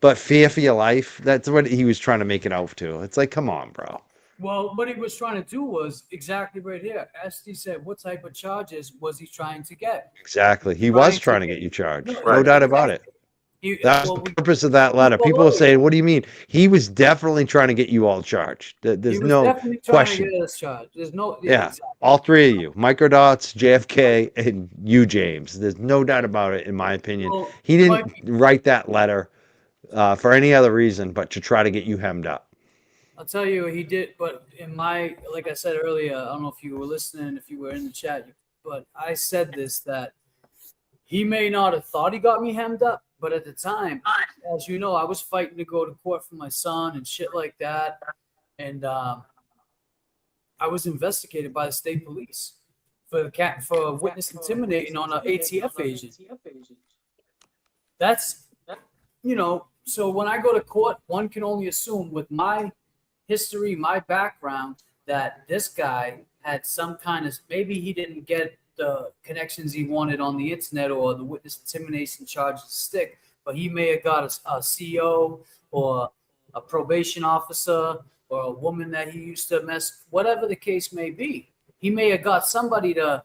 but fear for your life. That's what he was trying to make it out to. It's like, come on, bro. Well, what he was trying to do was exactly right here. Esty said, what type of charges was he trying to get? Exactly. He was trying to get you charged. No doubt about it. That's the purpose of that letter. People are saying, what do you mean? He was definitely trying to get you all charged. There's no question. There's no, yeah, all 3 of you, Microdots, JFK, and you, James. There's no doubt about it, in my opinion. Well, he didn't write that letter for any other reason but to try to get you hemmed up. I'll tell you, he did. But in my, like I said earlier, I don't know if you were listening, if you were in the chat, but I said this, that he may not have thought he got me hemmed up. But at the time, as you know, I was fighting to go to court for my son and shit like that. And I was investigated by the state police for witness intimidating on an ATF agent. That's, you know, so when I go to court, one can only assume with my history, my background, that this guy had some kind of, maybe he didn't get the connections he wanted on the internet or the witness intimidation charges stick, but he may have got a CO or a probation officer or a woman that he used to mess, whatever the case may be. He may have got somebody to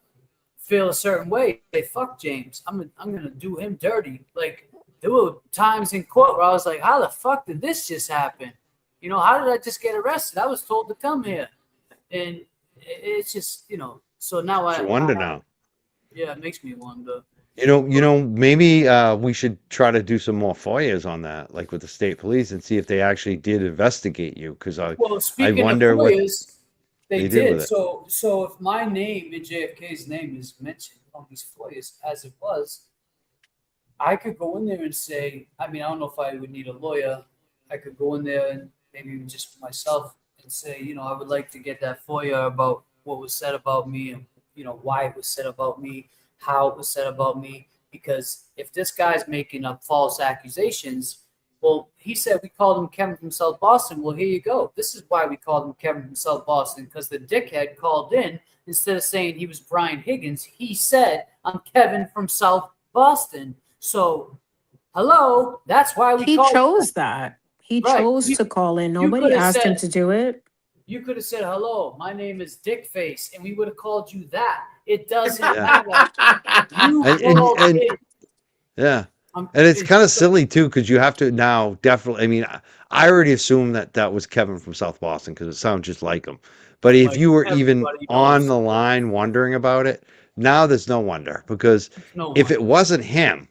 feel a certain way. Say, fuck James, I'm gonna do him dirty. Like there were times in court where I was like, how the fuck did this just happen? You know, how did I just get arrested? I was told to come here, and it's just, you know. So now I wonder now. Yeah, it makes me wonder. You know, maybe we should try to do some more FOIAs on that, like with the state police, and see if they actually did investigate you. Because I wonder of FOIAs, what they did. With it. So if my name and JFK's name is mentioned on these FOIAs as it was, I could go in there and say, I mean, I don't know if I would need a lawyer. I could go in there and maybe just myself and say, you know, I would like to get that FOIA about what was said about me and, you know, why it was said about me, how it was said about me. Because if this guy's making up false accusations, well, he said we called him Kevin from South Boston. Well, here you go. This is why we called him Kevin from South Boston, because the dickhead called in. Instead of saying he was Brian Higgins, he said, I'm Kevin from South Boston. So, hello, that's why we chose that. He chose to call in. Nobody asked him to do it. You could have said, hello, my name is Dickface, and we would have called you that. It doesn't Yeah. matter. You And called it. yeah. And it's kind of silly too, because you have to now definitely. I mean, I already assumed that was Kevin from South Boston because it sounds just like him. But if Like, you were even everybody on knows. the line wondering about it, now there's no wonder, because No if it wonder. wasn't him,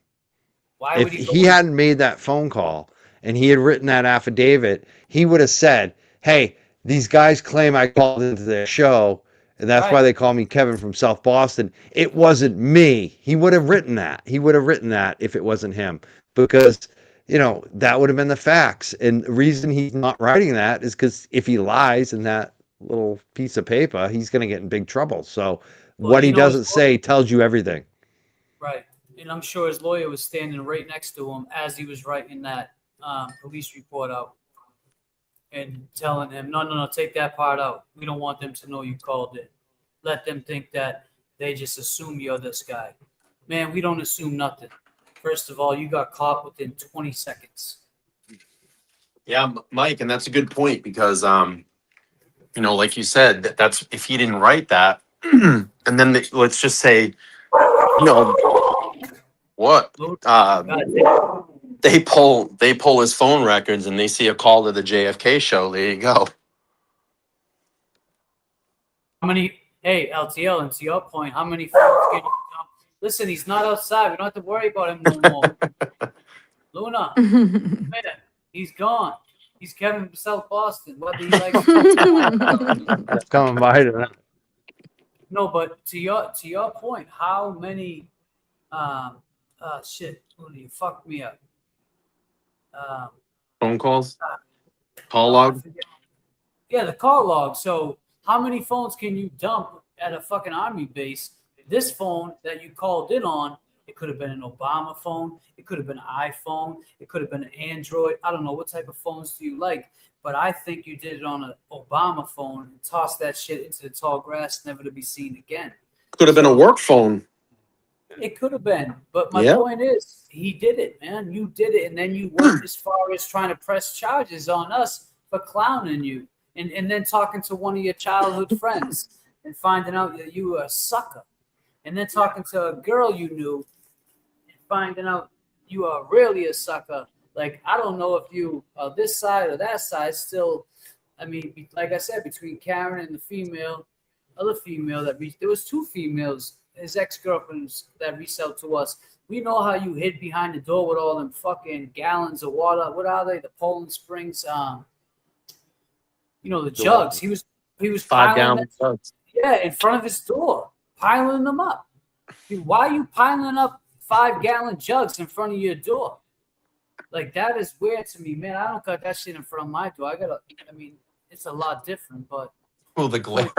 Why if would he go he in? hadn't made that phone call and he had written that affidavit, he would have said, "Hey, these guys claim I called into their show, and that's why Right. they call me Kevin from South Boston. It wasn't me." He would have written that. He would have written that if it wasn't him, because that would have been the facts. And the reason he's not writing that is because if he lies in that little piece of paper, he's going to get in big trouble. So Well, what he you know, doesn't say tells you everything. right. And I'm sure his lawyer was standing right next to him as he was writing that police report out and telling him, no, take that part out. We don't want them to know you called it. Let them think that they just assume you're this guy. Man, we don't assume nothing. First of all, you got caught within 20 seconds. Yeah, Mike, and that's a good point because, like you said, that's if he didn't write that, and then let's just say, what they pull his phone records and they see a call to the JFK show. There you go. How many? Hey, LTL, and to your point, how many phones can you dump? Listen, he's not outside. We don't have to worry about him no more. Luna, man, he's gone. He's Kevin from South Boston. Whether he likes Coming by to that. No, but to your point, how many shit, Luna, you fucked me up. Phone calls, call log. Yeah, the call log. So how many phones can you dump at a fucking army base? This phone that you called in on, it could have been an Obama phone. It could have been an iPhone. It could have been an Android. I don't know what type of phones do you like, but I think you did it on an Obama phone and tossed that shit into the tall grass, never to be seen again. Could have been a work phone. It could have been, but my point is, he did it, man. You did it, and then you went as far as trying to press charges on us for clowning you, and then talking to one of your childhood friends and finding out that you were a sucker, and then talking to a girl you knew and finding out you are really a sucker. Like, I don't know if you are this side or that side still. I mean, like I said, between Karen and the other female that there was two females, his ex-girlfriends that reached out to us. We know how you hid behind the door with all them fucking gallons of water. What are they? The Poland Springs, the jugs. He was 5 gallon jugs. Yeah, in front of his door, piling them up. Dude, why are you piling up 5-gallon jugs in front of your door? Like, that is weird to me, man. I don't got that shit in front of my door. It's a lot different, but Oh, the glare.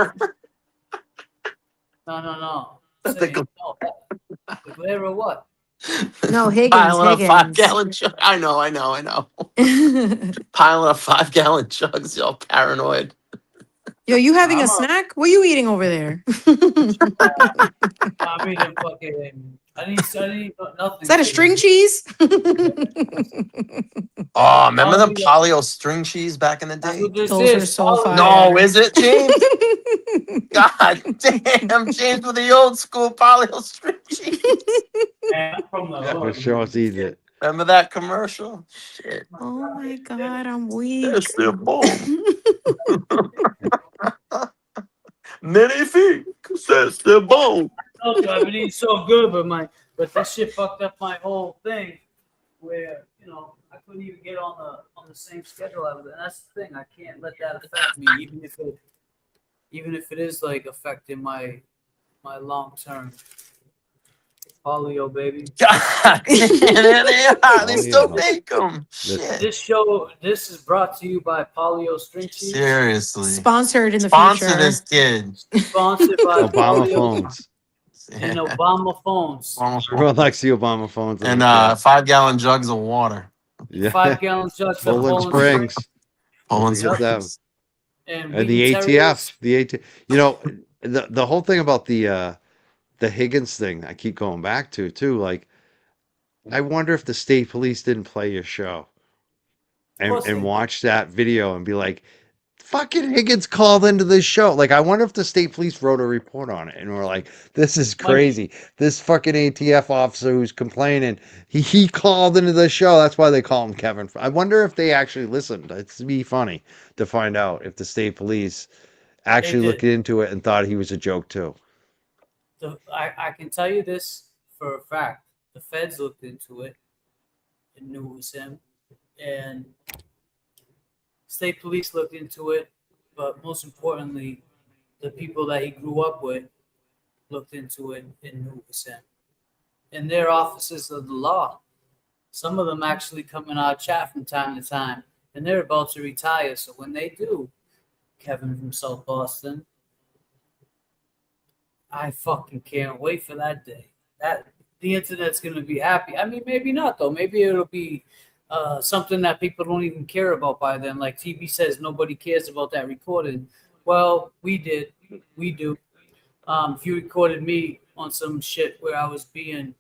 no. The glare or what? No, Higgins. Piling up Higgins. 5-gallon jugs. I know. Piling up 5-gallon jugs. Y'all paranoid. Yo, you having a snack? What are you eating over there? I'm eating fucking. I didn't eat nothing. Is that a string cheese? Oh, remember the Polio string cheese back in the day? Those are so fire. No, is it, James? God damn, James with the old school Polio string cheese. For sure, it's easy. it. Remember that commercial? Shit. Oh my God, I'm weak. It's the bone. Many feet, cause that's the bone. I mean, it's so good, but that shit fucked up my whole thing. Where I couldn't even get on the same schedule. And that's the thing. I can't let that affect me, even if it is like affecting my long term. Polio, baby. God damn, they still make them. Shit. This is brought to you by Polio String Cheese. Seriously. Sponsored in the Sponsor future. this kid. Sponsored by Obama Polio phones. and Obama phones. Everyone likes the Obama phones. And 5-gallon jugs of water. Yeah. 5-gallon jugs of Poland Springs. Poland Yep. Springs. And the ATF. The ATF. The whole thing about the Higgins thing, I keep going back to too. Like, I wonder if the state police didn't play your show and watch that video and be like, fucking Higgins called into this show. Like, I wonder if the state police wrote a report on it and we're like, this is crazy. This fucking ATF officer who's complaining, he called into the show. That's why they call him Kevin. I wonder if they actually listened. It'd be funny to find out if the state police actually looked into it and thought he was a joke too. I can tell you this for a fact. The feds looked into it and knew it was him. And state police looked into it, but most importantly, the people that he grew up with looked into it and knew it was him. And they're officers of the law. Some of them actually come in our chat from time to time, and they're about to retire. So when they do, Kevin from South Boston, I fucking can't wait for that day. That the internet's gonna be happy. I mean, maybe not though. Maybe it'll be something that people don't even care about by then. Like TV says, nobody cares about that recording. Well, we did. We do. If you recorded me on some shit where I was being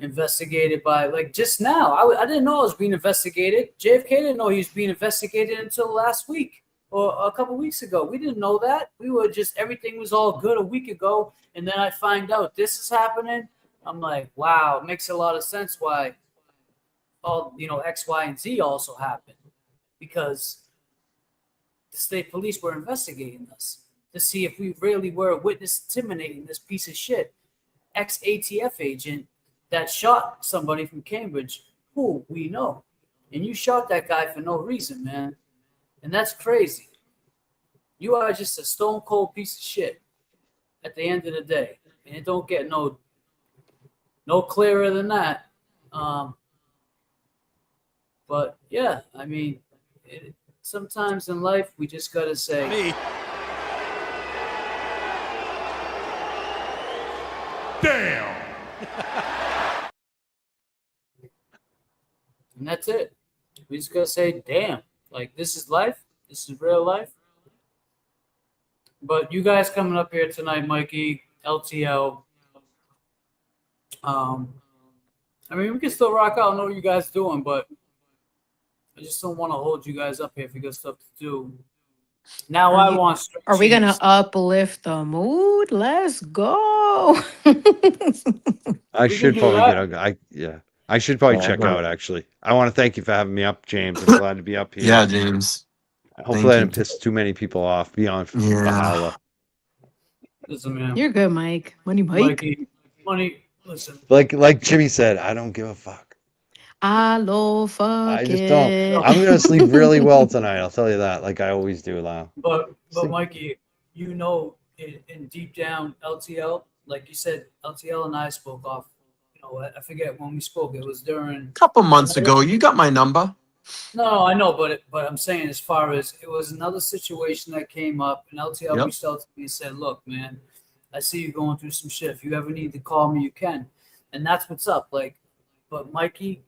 investigated by, like just now, I didn't know I was being investigated. JFK didn't know he was being investigated until last week or a couple weeks ago. We didn't know that. We were just, everything was all good a week ago. And then I find out this is happening. I'm like, wow, it makes a lot of sense why all, X, Y, and Z also happened, because the state police were investigating us to see if we really were witness intimidating this piece of shit ex-ATF agent that shot somebody from Cambridge who we know. And you shot that guy for no reason, man. And that's crazy. You are just a stone cold piece of shit at the end of the day. And it don't get no clearer than that. But yeah, I mean, sometimes in life we just gotta say, damn. And that's it. We just gotta say, damn. Like, this is life. This is real life. But you guys coming up here tonight, Mikey, LTL. I mean, we can still rock out. I know what you guys doing, but I just don't want to hold you guys up here if you got stuff to do. Now I want. Are we gonna uplift the mood? Let's go. I should do probably that. I should probably Yeah, check go. out actually. I want to thank you for having me up, James. I'm glad to be up here. Yeah, James. Hopefully Thank I you. didn't piss too many people off beyond Yeah. Bahala. Listen, man. You're good, Mike. Money, Mike. Mikey, money. Listen. Like Jimmy said, I don't give a fuck. Fuck I just don't. it. I'm gonna sleep really well tonight. I'll tell you that, like I always do, Lau. But Mikey, in deep down LTL, like you said, LTL and I spoke off. I forget when we spoke. It was during Couple months ago, you got my number. No, I know, but I'm saying, as far as it was another situation that came up, and LTL Yep. reached out to me and said, "Look, man, I see you going through some shit. If you ever need to call me, you can." And that's what's up. Like, but Mikey,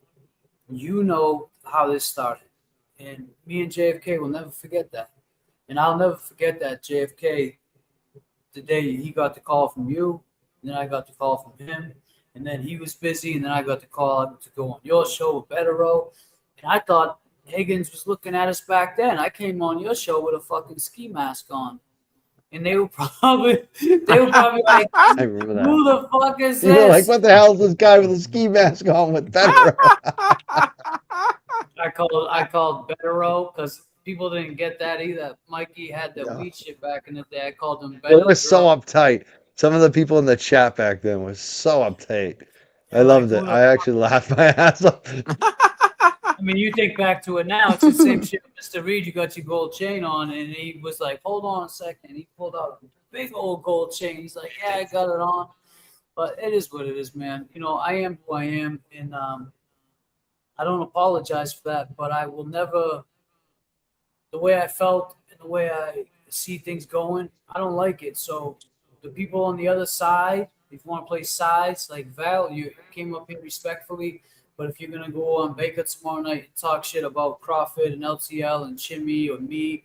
you know how this started, and me and JFK will never forget that, and I'll never forget that JFK. The day he got the call from you, and then I got the call from him, and then he was busy, and then I got the call to go on your show with Betero. And I thought Higgins was looking at us back then. I came on your show with a fucking ski mask on. And they were probably like, I remember that. who the fuck is You this? were like, what the hell is this guy with a ski mask on with better? I called Betero because people didn't get that either. Mikey had the weed shit back in the day. I called him They Betero. were so uptight. Some of the people in the chat back then were so uptight. I loved it. I actually laughed my ass off. I mean, you think back to it now, it's the same shit. Mr. Reed, you got your gold chain on, and he was like, hold on a second. He pulled out a big old gold chain. He's like, yeah, I got it on. But it is what it is, man. I am who I am, and I don't apologize for that, but I will never, the way I felt and the way I see things going, I don't like it. So the people on the other side, if you want to play sides, like Val, you came up here respectfully. But if you're going to go on Baker tomorrow night and talk shit about Crawford and LTL and Chimmy or me,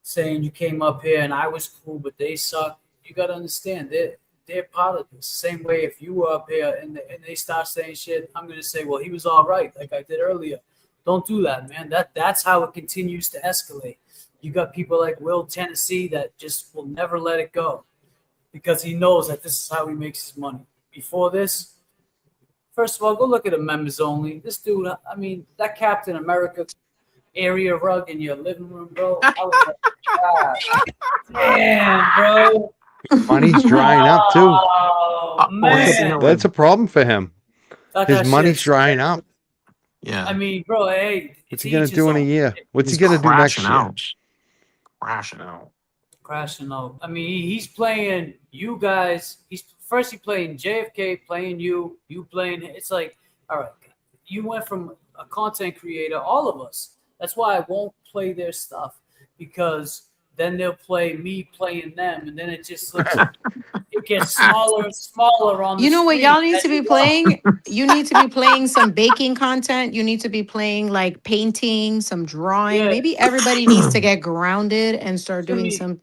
saying you came up here and I was cool, but they suck, you got to understand, they're part of this. Same way if you were up here and they start saying shit, I'm going to say, well, he was all right, like I did earlier. Don't do that, man. That's how it continues to escalate. You got people like Will Tennessee that just will never let it go because he knows that this is how he makes his money. Before this, first of all, go look at the members only. This dude, I mean, that Captain America area rug in your living room, bro. I was like, God damn, bro. Money's drying up too. Oh, man. That's a problem for him. Thought His that money's shit- drying up. Yeah. I mean, bro, hey. What's he gonna do in a year? What's he gonna do next year? Crashing out. Crashing out. I mean, he's playing you guys. He playing JFK, playing you playing. It's like, all right, you went from a content creator, all of us. That's why I won't play their stuff because then they'll play me playing them, and then it just looks. It gets smaller and smaller on the You know what screen y'all need as to be you go. playing? You need to be playing some baking content. You need to be playing like painting, some drawing. Yeah. Maybe everybody needs to get grounded and start doing some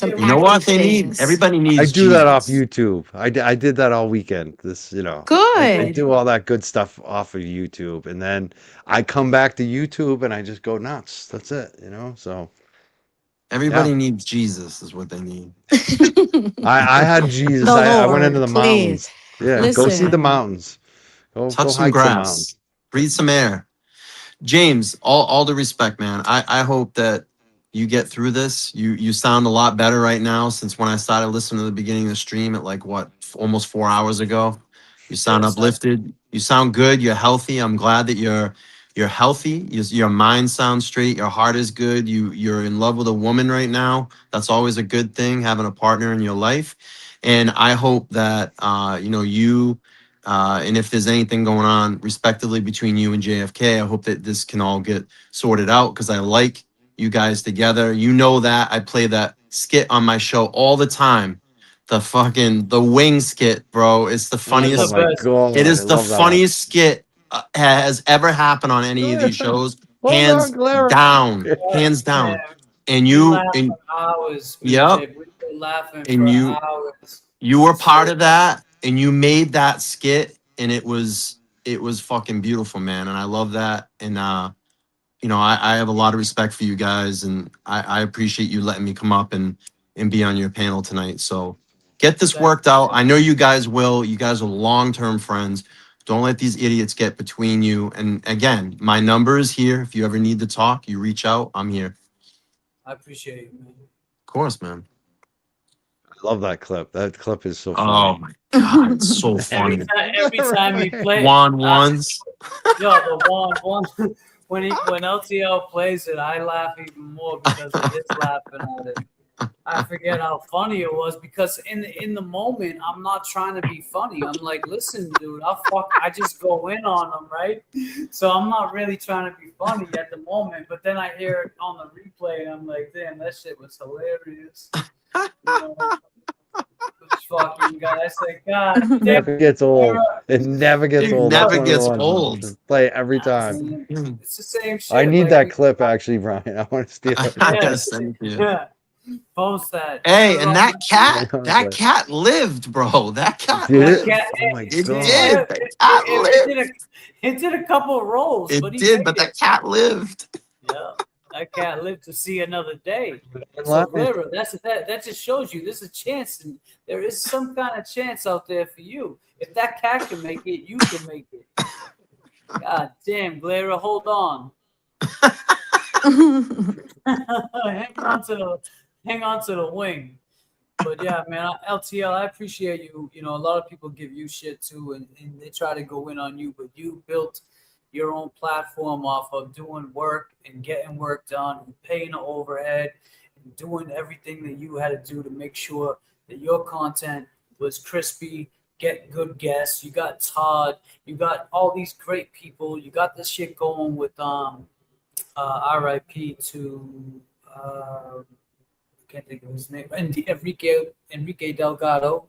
You know what active they need? things. Everybody I needs do that off Jesus. YouTube. I did that all weekend. I Good. do all that good stuff off of YouTube, and then I come back to YouTube and I just go nuts. That's it, So Everybody needs Jesus is what they need. I had Jesus. The I went into Lord, the please. mountains. Yeah, go see the Listen. mountains. Go Touch some hike some grass. mountains. Breathe some air. James, all the respect, man. I hope that you get through this. You sound a lot better right now since when I started listening to the beginning of the stream at like what, almost 4 hours ago. You sound uplifted. You sound good. You're healthy. I'm glad that you're healthy. Your mind sounds straight. Your heart is good. You're in love with a woman right now. That's always a good thing, having a partner in your life. And I hope that you and if there's anything going on respectively between you and JFK, I hope that this can all get sorted out because I like you guys together. You know that I play that skit on my show all the time. The wing skit, bro. It's the funniest. Oh my God, it is I the love that one. funniest skit has ever happened on any of these shows. Hold Hands on, Clara. down, hands down. And We you, laugh and for hours. yep. We were laughing And for you, hours. you were part of that, and you made that skit, and it was fucking beautiful, man. And I love that. And I have a lot of respect for you guys, and I appreciate you letting me come up and be on your panel tonight. So get this worked out. I know you guys will. You guys are long-term friends. Don't let these idiots get between you. And again, my number is here. If you ever need to talk, you reach out. I'm here. I appreciate it, man. Of course, man. I love that clip. That clip is so Oh funny. my God, it's so funny. Every time he plays, Ones. yo, the one when LTL plays it, I laugh even more because of his laughing at it. I forget how funny it was because in the moment I'm not trying to be funny. I'm like, listen, dude, I just go in on them, right? So I'm not really trying to be funny at the moment. But then I hear it on the replay and I'm like, damn, that shit was hilarious. This fucking guy. I say, God It damn. never gets old. It never gets It old. never That's one of the gets ones. old. Just play it every time. It's the same shit. I need like that we- clip actually, Brian. I want to steal it. Yeah. Post that. Hey, and that Yeah, cat lived, bro. That cat Did lived. it? Oh my It God. did. That cat lived. It did a couple of rolls, It but he did, made but it. that cat lived. Yeah, that cat lived to see another day. So, Life. Clara, that just shows you there's a chance, and there is some kind of chance out there for you. If that cat can make it, you can make it. God damn, Clara, hold on. hang on to the wing. But yeah, man, LTL, I appreciate you. You know, a lot of people give you shit too, and they try to go in on you, but you built your own platform off of doing work and getting work done and paying the overhead and doing everything that you had to do to make sure that your content was crispy, get good guests. You got Todd, you got all these great people. You got this shit going with RIP to I can't think of his name, Enrique Delgado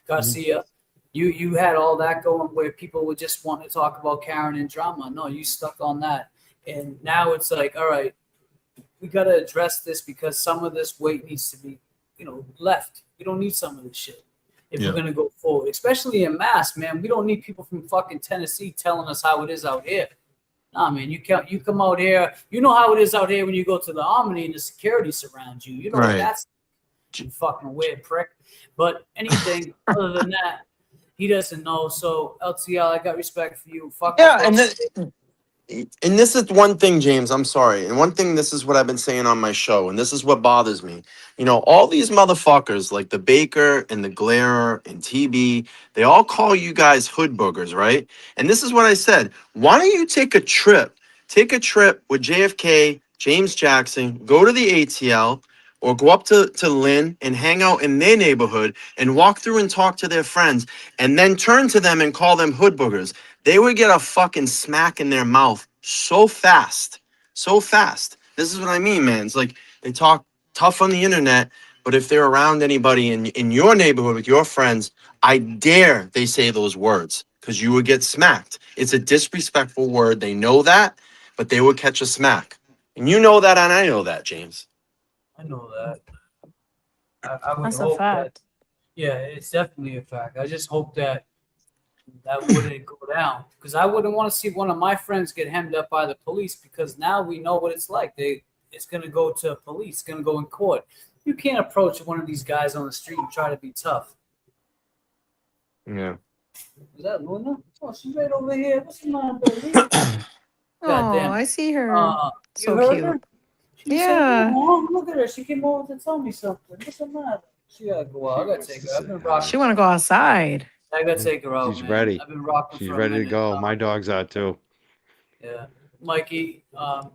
Garcia. You had all that going where people would just want to talk about Karen and drama. No, you stuck on that. And now it's like, all right, we got to address this because some of this weight needs to be, left. We don't need some of this shit if we're going to go forward, especially in mass, man. We don't need people from fucking Tennessee telling us how it is out here. Nah, man, you come out here. You know how it is out here when you go to the Omni and the security surrounds you. You know Right. that's you fucking weird prick. But anything other than that, he doesn't know. So LTL, I got respect for you. Fuck Yeah, the and this is one thing, James, I'm sorry. And one thing, this is what I've been saying on my show, and this is what bothers me. You know, all these motherfuckers like the Baker and the Glare and TB, they all call you guys hood boogers, right? And this is what I said. Why don't you take a trip? Take a trip with JFK, James Jackson, go to the ATL, or go up to Lynn and hang out in their neighborhood and walk through and talk to their friends, and then turn to them and call them hood boogers. They would get a fucking smack in their mouth so fast. So fast. This is what I mean, man. It's like they talk tough on the internet, but if they're around anybody in your neighborhood with your friends, I dare they say those words because you would get smacked. It's a disrespectful word. They know that, but they would catch a smack. And you know that, and I know that, James. I know that. I would That's a hope fact. that. Yeah, it's definitely a fact. I just hope that wouldn't go down because I wouldn't want to see one of my friends get hemmed up by the police because now we know what it's like. It's going to go to police. It's going to go in court. You can't approach one of these guys on the street and try to be tough. Yeah. Is that Luna? Oh, she's right over here. What's the matter, baby? Oh, Goddamn. I see her. You So heard cute. her? She Yeah. said, "Oh, look at her. She came over to tell me something. What's the matter?" She gotta go out. I gotta take her. I've been rocking. She want to go outside. I gotta take her out, She's man. ready. I've been rocking She's for a ready to minute. go. My dog's out too. Yeah, Mikey. I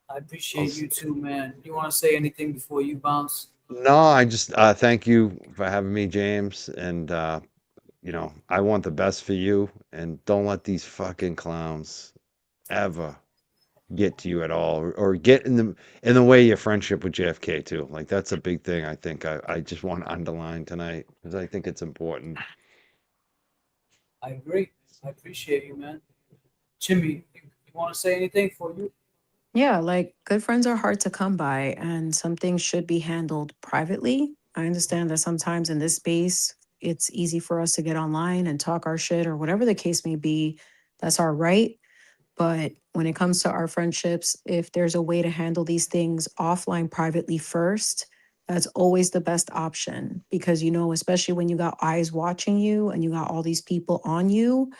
appreciate you too, man. You want to say anything before you bounce? No, I just thank you for having me, James. And you know, I want the best for you. And don't let these fucking clowns ever get to you at all, or get in the way of your friendship with JFK too. Like that's a big thing. I think I just want to underline tonight because I think it's important. I agree. I appreciate you, man. Jimmy, you want to say anything for you? Yeah, like good friends are hard to come by, and some things should be handled privately. I understand that sometimes in this space, it's easy for us to get online and talk our shit or whatever the case may be. That's our right. But when it comes to our friendships, if there's a way to handle these things offline privately first, that's always the best option because, you know, especially when you got eyes watching you and you got all these people on you,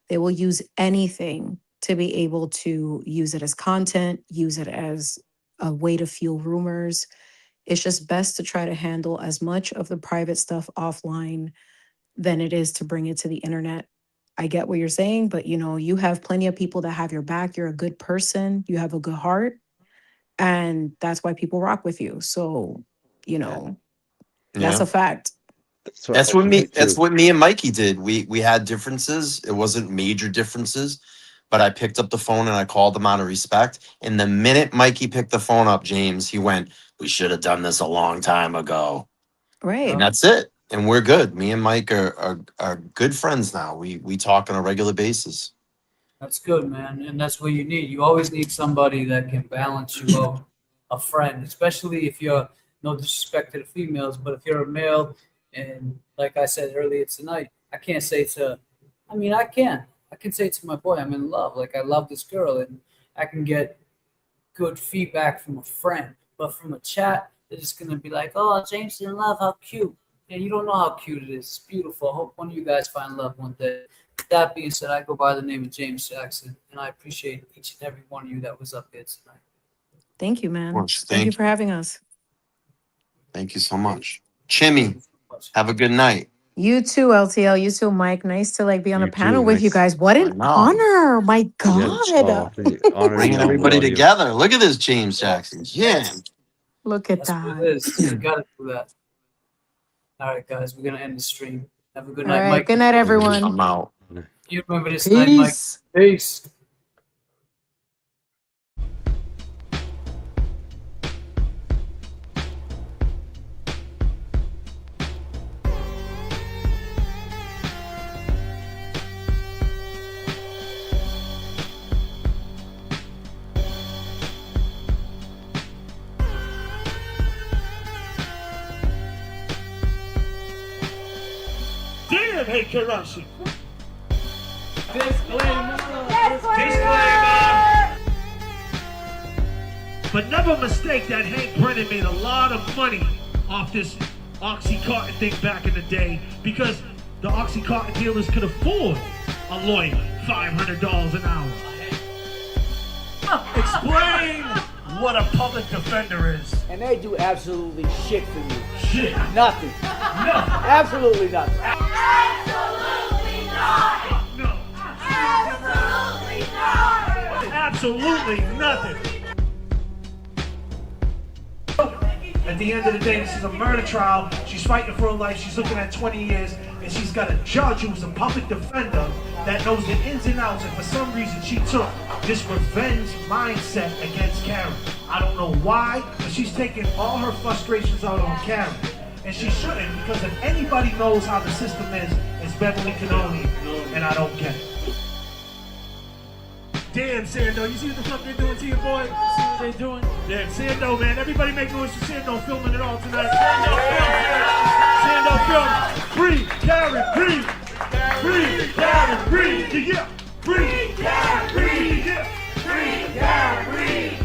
they will use anything to be able to use it as content, use it as a way to fuel rumors. It's just best to try to handle as much of the private stuff offline than it is to bring it to the internet. I get what you're saying, but you know, you have plenty of people that have your back. You're a good person. You have a good heart. And that's why people rock with you. So, you know, that's Yeah. a fact. That's what me and Mikey did. We had differences. It wasn't major differences, but I picked up the phone and I called him out of respect. And the minute Mikey picked the phone up, James, he went, "We should have done this a long time ago." Right. And that's it. And we're good. Me and Mike are good friends now. We talk on a regular basis. That's good, man. And that's what you need. You always need somebody that can balance you out, a friend, especially if you're, no disrespect to the females, but if you're a male, and like I said earlier tonight, I can't say to, I mean, I can say to my boy, I'm in love. Like, I love this girl, and I can get good feedback from a friend. But from a chat, they're just going to be like, "Oh, James is in love. How cute." And you don't know how cute it is. It's beautiful. I hope one of you guys find love one day. That being said, I go by the name of James Jackson, and I appreciate each and every one of you that was up here tonight. Thank you, man. course. Thank you Thank for having us. Thank you so much. Chimmy, have a good night. You too, LTL. You too, Mike. Nice to like be on a You panel too, with you nice. guys. What I an know. honor. My Yeah. God. Honor Bringing to know everybody all you. together. Look at this James Jackson. Yeah. Look at That's what that. it is. You got to do that. All right, guys, we're going to end the stream. Have a good All night, right. Mike. Good night, everyone. I'm out. You remember this night, Mike. Peace. Peace. Damn, hey, Karashi. Disclaimer! Disclaimer! But never mistake that Hank Brennan made a lot of money off this Oxycontin thing back in the day because the Oxycontin dealers could afford a lawyer $500 an hour. Explain what a public defender is. And they do absolutely shit for you. Shit. Nothing. No. Absolutely nothing. Absolutely not. No. Absolutely not. Absolutely nothing. At the end of the day, this is a murder trial. She's fighting for her life. She's looking at 20 years, and she's got a judge who's a public defender that knows the ins and outs, and for some reason she took this revenge mindset against Karen. I don't know why, but she's taking all her frustrations out on Karen. And she shouldn't, because if anybody knows how the system is, it's Beverly Cannoli, and I don't get it. Damn, Sando, you see what the fuck they're doing to you, boy? See what they're doing? Damn, Sando, man. Everybody make noise for Sando filming it all tonight. Sando film. Free Karen, free. Free Karen, free. Yeah. Free Karen, free. Yeah. Free Karen, free.